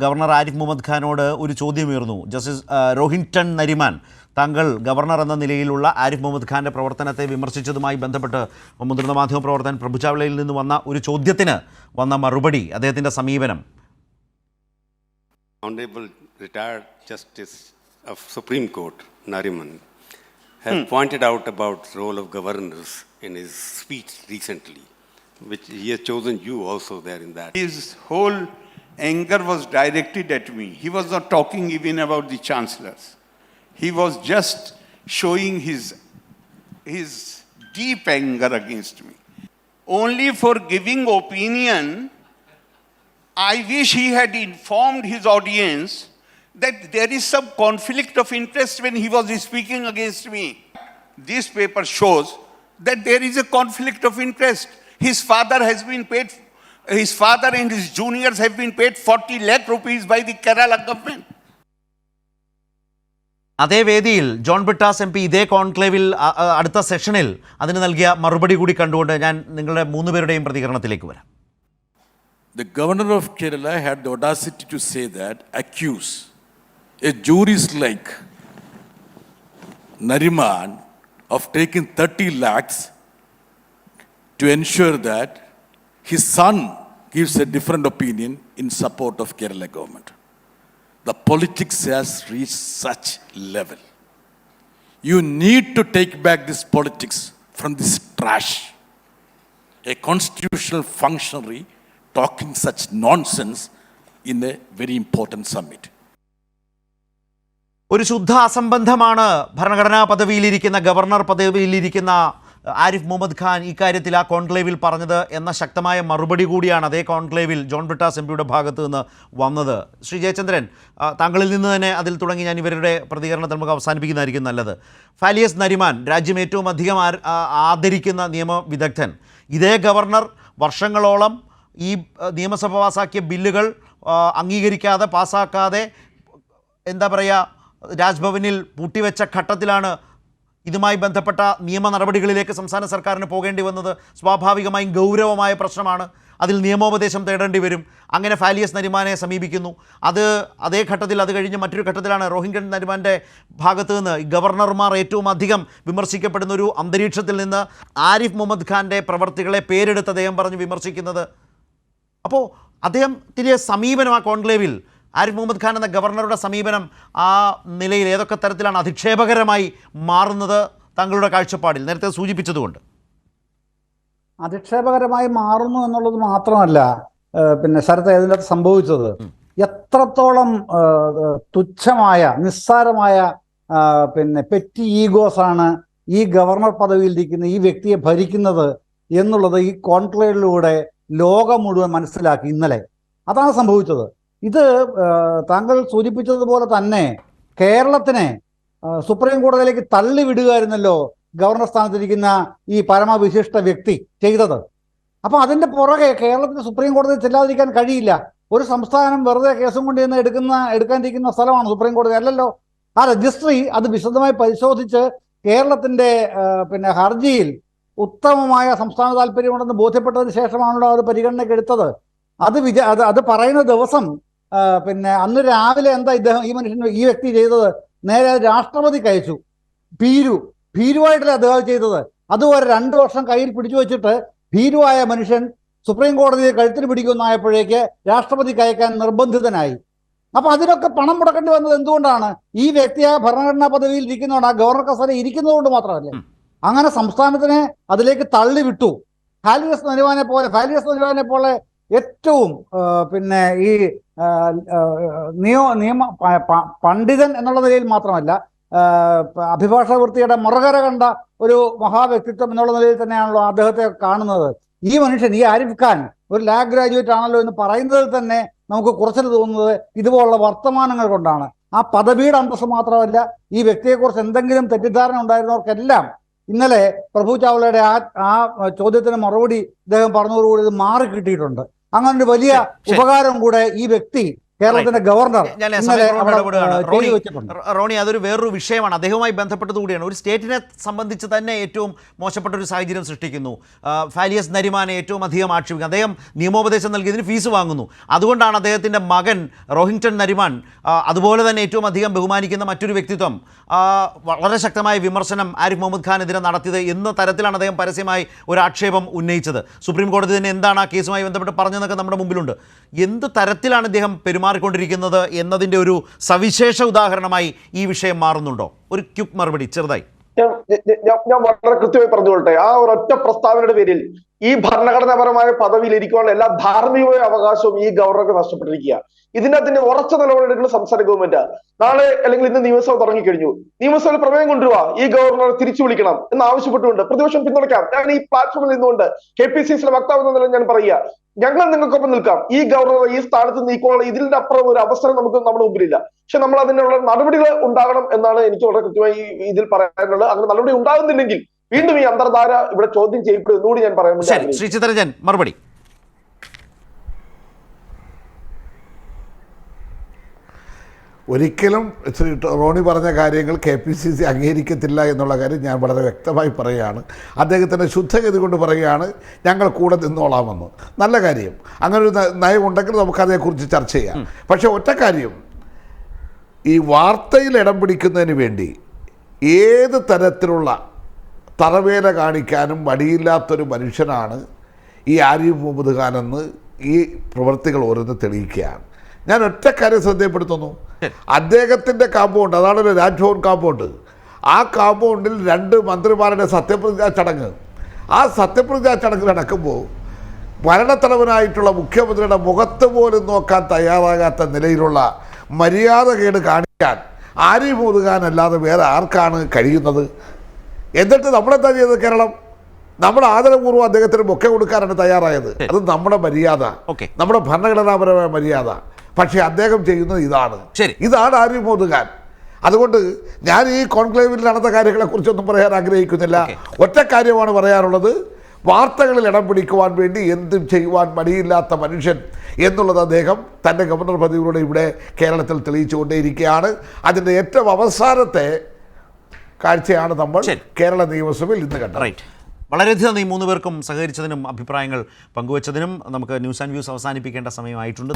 ഗവർണർ ആരിഫ് മുഹമ്മദ് ഖാനോട് ഒരു ചോദ്യം ഉയർന്നു. ജസ്റ്റിസ് റോഹിൻടൺ നരിമാൻ, താങ്കൾ ഗവർണർ എന്ന നിലയിലുള്ള ആരിഫ് മുഹമ്മദ് ഖാൻ്റെ പ്രവർത്തനത്തെ വിമർശിച്ചതുമായി ബന്ധപ്പെട്ട് മുതിർന്ന മാധ്യമ പ്രവർത്തകൻ പ്രഭു ചാവ്ലയിൽ നിന്ന് വന്ന ഒരു ചോദ്യത്തിന് വന്ന മറുപടി, അദ്ദേഹത്തിൻ്റെ സമീപനം. Honorable retired Justice of Supreme Court, Nariman, has pointed out about the role of governors in his speech recently, which he has chosen you also there in that. His whole anger was directed at me. He was not talking even about the chancellors. He was just showing his deep anger against me. Only for giving opinion, I wish he had informed his audience that there is some conflict of interest when he was speaking against me. This paper shows that there is a conflict of interest. His father and his juniors have been paid 40 lakh rupees by the Kerala government. അതേ വേദിയിൽ John Brittas MP ഇതേ കോൺക്ലേവിൽ അടുത്ത സെഷനിൽ അതിന് നൽകിയ മറുപടി കൂടി കണ്ടുകൊണ്ട് ഞാൻ നിങ്ങളുടെ മൂന്നുപേരുടെയും പ്രതികരണത്തിലേക്ക് വരാം. The governor of Kerala had the audacity to say that, accuse a jurist like Nariman of taking 30 lakhs to ensure that his son gives a different opinion in support of Kerala government. The politics has reached such level. You need to take back this politics from this trash. A constitutional functionary talking such nonsense in a very important summit. ഒരു ശുദ്ധ അസംബന്ധമാണ് ഭരണഘടനാ പദവിയിലിരിക്കുന്ന governor പദവിയിലിരിക്കുന്ന Arif Muhammad Khan ഇക്കാര്യത്തിൽ ആ കോൺക്ലേവിൽ പറഞ്ഞത് എന്ന ശക്തമായ മറുപടി കൂടിയാണ് അതേ കോൺക്ലേവിൽ ജോൺ ബ്രിട്ടാസ് MPയുടെ ഭാഗത്ത് നിന്ന് വന്നത്. ശ്രീ ജയചന്ദ്രൻ, താങ്കളിൽ നിന്ന് തന്നെ അതിൽ തുടങ്ങി ഞാൻ ഇവരുടെ പ്രതികരണത്തിൽ നമുക്ക് അവസാനിപ്പിക്കുന്നതായിരിക്കും നല്ലത്. ഫാലിയസ് നരിമാൻ, രാജ്യം ഏറ്റവും അധികം ആദരിക്കുന്ന നിയമ വിദഗ്ധൻ, ഇതേ ഗവർണർ വർഷങ്ങളോളം ഈ നിയമസഭ പാസാക്കിയ ബില്ലുകൾ അംഗീകരിക്കാതെ പാസ്സാക്കാതെ എന്താ പറയുക രാജ്ഭവനിൽ പൂട്ടിവെച്ച ഘട്ടത്തിലാണ് ഇതുമായി ബന്ധപ്പെട്ട നിയമ നടപടികളിലേക്ക് സംസ്ഥാന സർക്കാരിന് പോകേണ്ടി വന്നത്. സ്വാഭാവികമായും ഗൗരവമായ പ്രശ്നമാണ്. അതിൽ നിയമോപദേശം തേടേണ്ടി വരും. അങ്ങനെ ഫാലിയസ് നരിമാനെ സമീപിക്കുന്നു. അതേ ഘട്ടത്തിൽ അത് കഴിഞ്ഞ് മറ്റൊരു ഘട്ടത്തിലാണ് റോഹിൻടൺ നരിമാൻ്റെ ഭാഗത്ത് നിന്ന് ഗവർണർമാർ ഏറ്റവും അധികം വിമർശിക്കപ്പെടുന്ന ഒരു അന്തരീക്ഷത്തിൽ നിന്ന് ആരിഫ് മുഹമ്മദ് ഖാൻ്റെ പ്രവർത്തികളെ പേരെടുത്ത് അദ്ദേഹം പറഞ്ഞ് വിമർശിക്കുന്നത്. അപ്പോൾ അദ്ദേഹത്തിൻ്റെ സമീപനം ആ കോൺക്ലേവിൽ ആരിഫ് മുഹമ്മദ് ഖാൻ എന്ന ഗവർണറുടെ സമീപനം ആ നിലയിൽ ഏതൊക്കെ തരത്തിലാണ് അധിക്ഷേപകരമായി മാറുന്നത് താങ്കളുടെ കാഴ്ചപ്പാടിൽ നേരത്തെ സൂചിപ്പിച്ചതുകൊണ്ട്? അധിക്ഷേപകരമായി മാറുന്നു എന്നുള്ളത് മാത്രമല്ല, പിന്നെ ശരത്ത് ഇതിനകത്ത് സംഭവിച്ചത് എത്രത്തോളം തുച്ഛമായ നിസ്സാരമായ പിന്നെ പെറ്റി ഈഗോസ് ആണ് ഈ ഗവർണർ പദവിയിലിരിക്കുന്ന ഈ വ്യക്തിയെ ഭരിക്കുന്നത് എന്നുള്ളത് ഈ കോൺക്ലേവിലൂടെ ലോകം മുഴുവൻ മനസ്സിലാക്കി ഇന്നലെ. അതാണ് സംഭവിച്ചത്. ഇത് താങ്കൾ സൂചിപ്പിച്ചതുപോലെ തന്നെ കേരളത്തിനെ സുപ്രീം കോടതിയിലേക്ക് തള്ളിവിടുകയായിരുന്നല്ലോ ഗവർണർ സ്ഥാനത്തിരിക്കുന്ന ഈ പരമവിശിഷ്ട വ്യക്തി ചെയ്തത്. അപ്പൊ അതിന്റെ പുറകെ കേരളത്തിന് സുപ്രീം കോടതിയിൽ ചെല്ലാതിരിക്കാൻ കഴിയില്ല. ഒരു സംസ്ഥാനം വെറുതെ കേസും കൊണ്ട് ചെന്ന് എടുക്കാനിരിക്കുന്ന സ്ഥലമാണ് സുപ്രീം കോടതി അല്ലല്ലോ. ആ രജിസ്ട്രി അത് വിശദമായി പരിശോധിച്ച് കേരളത്തിന്റെ പിന്നെ ഹർജിയിൽ ഉത്തമമായ സംസ്ഥാന താല്പര്യമുണ്ടെന്ന് ബോധ്യപ്പെട്ടതിന് ശേഷമാണല്ലോ അത് പരിഗണനയ്ക്ക് എടുത്തത്. അത് പറയുന്ന ദിവസം പിന്നെ അന്ന് രാവിലെ എന്താ ഈ വ്യക്തി ചെയ്തത്? നേരെ രാഷ്ട്രപതിക്ക് അയച്ചു. ഭീരുവായിട്ടല്ലേ അദ്ദേഹം ചെയ്തത്. അതുവരെ 2 വർഷം കയ്യിൽ പിടിച്ചു വെച്ചിട്ട് ഭീരുവായ മനുഷ്യൻ സുപ്രീം കോടതിയെ കഴുത്തിന് പിടിക്കുന്നായപ്പോഴേക്ക് രാഷ്ട്രപതിക്ക് അയക്കാൻ നിർബന്ധിതനായി. അപ്പൊ അതിനൊക്കെ പണം മുടക്കേണ്ടി വന്നത് എന്തുകൊണ്ടാണ്? ഈ വ്യക്തിയെ ഭരണഘടനാ പദവിയിൽ ഇരിക്കുന്നതുകൊണ്ട്, ആ ഗവർണർ കസേര ഇരിക്കുന്നതുകൊണ്ട് മാത്രമല്ലേ. അങ്ങനെ സംസ്ഥാനത്തിനെ അതിലേക്ക് തള്ളിവിട്ടു. ഫാലിയസ് നരിമാനെ പോലെ ഏറ്റവും പിന്നെ ഈ നിയമ പണ്ഡിതൻ എന്നുള്ള നിലയിൽ മാത്രമല്ല, അഭിഭാഷക വൃത്തിയുടെ മുറകര കണ്ട ഒരു മഹാവ്യക്തിത്വം എന്നുള്ള നിലയിൽ തന്നെയാണല്ലോ അദ്ദേഹത്തെ കാണുന്നത്. ഈ മനുഷ്യൻ, ഈ ആരിഫ് ഖാൻ ഒരു ലാ ഗ്രാജുവേറ്റ് ആണല്ലോ എന്ന് പറയുന്നതിൽ തന്നെ നമുക്ക് കുറച്ചിൽ തോന്നുന്നത് ഇതുപോലുള്ള വർത്തമാനങ്ങൾ കൊണ്ടാണ്. ആ പദവിയുടെ അന്തസ്സ് മാത്രമല്ല, ഈ വ്യക്തിയെക്കുറിച്ച് എന്തെങ്കിലും തെറ്റിദ്ധാരണ ഉണ്ടായിരുന്നവർക്കെല്ലാം ഇന്നലെ പ്രഭു ചാവലയുടെ ആ ചോദ്യത്തിന് മറുപടി ഇദ്ദേഹം പറഞ്ഞതോടുകൂടി ഇത് മാറി കിട്ടിയിട്ടുണ്ട്. അങ്ങനെ ഒരു വലിയ ഉപകാരം കൂടെ ഈ വ്യക്തി കേരളത്തിന്റെ ഗവർണർ റോണി, അതൊരു വേറൊരു വിഷയമാണ്, അദ്ദേഹവുമായി ബന്ധപ്പെട്ടതുകൂടിയാണ്. ഒരു സ്റ്റേറ്റിനെ സംബന്ധിച്ച് തന്നെ ഏറ്റവും മോശപ്പെട്ട ഒരു സാഹചര്യം സൃഷ്ടിക്കുന്നു. ഫാലിയസ് നരിമാനെ ഏറ്റവും അധികം ആക്ഷേപിക്കുന്നു. അദ്ദേഹം നിയമോപദേശം നൽകിയതിന് ഫീസ് വാങ്ങുന്നു. അതുകൊണ്ടാണ് അദ്ദേഹത്തിൻ്റെ മകൻ റോഹിങ്ടൺ നരിമാൻ അതുപോലെ തന്നെ ഏറ്റവും അധികം ബഹുമാനിക്കുന്ന മറ്റൊരു വ്യക്തിത്വം വളരെ ശക്തമായ വിമർശനം ആരിഫ് മുഹമ്മദ് ഖാനെതിരെ നടത്തിയത് എന്ന തരത്തിലാണ് അദ്ദേഹം പരസ്യമായി ഒരു ആക്ഷേപം ഉന്നയിച്ചത്. സുപ്രീം കോടതി തന്നെ എന്താണ് ആ കേസുമായി ബന്ധപ്പെട്ട് പറഞ്ഞതെന്നൊക്കെ നമ്മുടെ മുമ്പിലുണ്ട്. എന്ത് തരത്തിലാണ് ഇദ്ദേഹം പെരുമാറിക്കൊണ്ടിരിക്കുന്നത് എന്നതിൻ്റെ ഒരു സവിശേഷ ഉദാഹരണമായി ഈ വിഷയം മാറുന്നുണ്ടോ? ഒരു ക്യുക്ക് മറുപടി ചെറുതായി. ഞാൻ വളരെ കൃത്യമായി പറഞ്ഞുകൊള്ളട്ടെ. ആ ഒരൊറ്റ പ്രസ്താവനയുടെ പേരിൽ ഈ ഭരണഘടനാപരമായ പദവിയിൽ ഇരിക്കാനുള്ള എല്ലാ ധാർമ്മികമായ അവകാശവും ഈ ഗവർണർക്ക് നഷ്ടപ്പെട്ടിരിക്കുക. ഇതിന്റെ ഉറച്ച നിലപാടെടുക്കുന്ന സംസ്ഥാന ഗവൺമെന്റ് നാളെ അല്ലെങ്കിൽ ഇന്ന് നിയമസഭ തുടങ്ങിക്കഴിഞ്ഞു. നിയമസഭയിൽ പ്രമേയം കൊണ്ടുവരിക, ഈ ഗവർണറെ തിരിച്ചു വിളിക്കണം എന്ന് ആവശ്യപ്പെട്ടുകൊണ്ട് പ്രതിപക്ഷം പിന്തുണയ്ക്കാം. ഞാൻ ഈ പ്ലാറ്റ്ഫോമിൽ നിന്നുകൊണ്ട് KPCCയിലെ വക്താവ് എന്ന നിലയിൽ ഞാൻ പറയുക, ഞങ്ങൾ നിങ്ങൾക്കൊപ്പം നിൽക്കാം. ഈ ഗവർണറെ ഈ സ്ഥാനത്ത് നീക്കുവാനുള്ള ഇതിന്റെ അപ്പുറം ഒരു അവസരം നമുക്ക് നമ്മുടെ മുമ്പിലില്ല. പക്ഷെ നമ്മൾ അതിനുള്ള നടപടികൾ ഉണ്ടാകണം എന്നാണ് എനിക്ക് വളരെ കൃത്യമായി ഇതിൽ പറയാനുള്ളത്. അങ്ങനെ നടപടി ഉണ്ടാകുന്നില്ലെങ്കിൽ വീണ്ടും ഈ അന്തർധാര ഇവിടെ ചോദ്യം ചെയ്യപ്പെടും എന്നുകൂടി ഞാൻ പറയാൻ. ശ്രീ ചിത്തരഞ്ജൻ മറുപടി. ഒരിക്കലും ശ്രീ റോണി പറഞ്ഞ കാര്യങ്ങൾ KPCC അംഗീകരിക്കത്തില്ല എന്നുള്ള കാര്യം ഞാൻ വളരെ വ്യക്തമായി പറയുകയാണ്. അദ്ദേഹത്തിൻ്റെ ശുദ്ധഗതി കൊണ്ട് പറയുകയാണ് ഞങ്ങൾ കൂടെ നിന്നോളാമെന്ന്. നല്ല കാര്യം, അങ്ങനെ ഒരു നയമുണ്ടെങ്കിൽ നമുക്കതേക്കുറിച്ച് ചർച്ച ചെയ്യാം. പക്ഷേ ഒറ്റ കാര്യം, ഈ വാർത്തയിൽ ഇടം പിടിക്കുന്നതിന് വേണ്ടി ഏത് തരത്തിലുള്ള തറവേല കാണിക്കാനും മടിയില്ലാത്തൊരു മനുഷ്യനാണ് ഈ ആരിഫ് മുഹമ്മദ് ഖാൻ എന്ന് ഈ പ്രവൃത്തികൾ ഓരോന്ന് തെളിയിക്കുകയാണ്. ഞാൻ ഒറ്റ കാര്യം ശ്രദ്ധയപ്പെടുത്തുന്നു, അദ്ദേഹത്തിൻ്റെ കാമ്പൗണ്ട്, അതാണല്ലോ രാജ്ഭവൻ കാമ്പൗണ്ട്, ആ കാമ്പൗണ്ടിൽ 2 മന്ത്രിമാരുടെ സത്യപ്രതിജ്ഞാ ചടങ്ങ്, ആ സത്യപ്രതിജ്ഞാ ചടങ്ങ് നടക്കുമ്പോൾ ഭരണത്തലവനായിട്ടുള്ള മുഖ്യമന്ത്രിയുടെ മുഖത്ത് പോലും നോക്കാൻ തയ്യാറാകാത്ത നിലയിലുള്ള മര്യാദകേട് കാണിക്കാൻ ആരിഫ് മുഹമ്മദ് ഖാൻ അല്ലാതെ വേറെ ആർക്കാണ് കഴിയുന്നത്? എന്നിട്ട് നമ്മളെന്താ ചെയ്തത്? കേരളം നമ്മൾ ആദരപൂർവ്വം അദ്ദേഹത്തിന് ബൊക്കെ കൊടുക്കാനാണ് തയ്യാറായത്. അത് നമ്മുടെ മര്യാദ, നമ്മുടെ ഭരണഘടനാപരമായ മര്യാദ. പക്ഷേ അദ്ദേഹം ചെയ്യുന്നത് ഇതാണ് ആരിഫ് മുഹമ്മദ് ഖാൻ. അതുകൊണ്ട് ഞാൻ ഈ കോൺക്ലേവിൽ നടന്ന കാര്യങ്ങളെക്കുറിച്ചൊന്നും പറയാൻ ആഗ്രഹിക്കുന്നില്ല. ഒറ്റ കാര്യമാണ് പറയാനുള്ളത്, വാർത്തകളിൽ ഇടം പിടിക്കുവാൻ വേണ്ടി എന്തും ചെയ്യുവാൻ മടിയില്ലാത്ത മനുഷ്യൻ എന്നുള്ളത് അദ്ദേഹം തൻ്റെ ഗവർണർ പദവിയിലൂടെ ഇവിടെ കേരളത്തിൽ തെളിയിച്ചുകൊണ്ടേയിരിക്കുകയാണ്. അതിൻ്റെ ഏറ്റവും അവസാനത്തെ കാഴ്ചയാണ് നമ്മൾ കേരള നിയമസഭയിൽ ഇന്ന് കണ്ടത്. വളരെയധികം നന്ദി 3 പേർക്കും സഹകരിച്ചതിനും അഭിപ്രായങ്ങൾ പങ്കുവച്ചതിനും. നമുക്ക് ന്യൂസ് ആൻഡ് വ്യൂസ് അവസാനിപ്പിക്കേണ്ട സമയമായിട്ടുണ്ട്.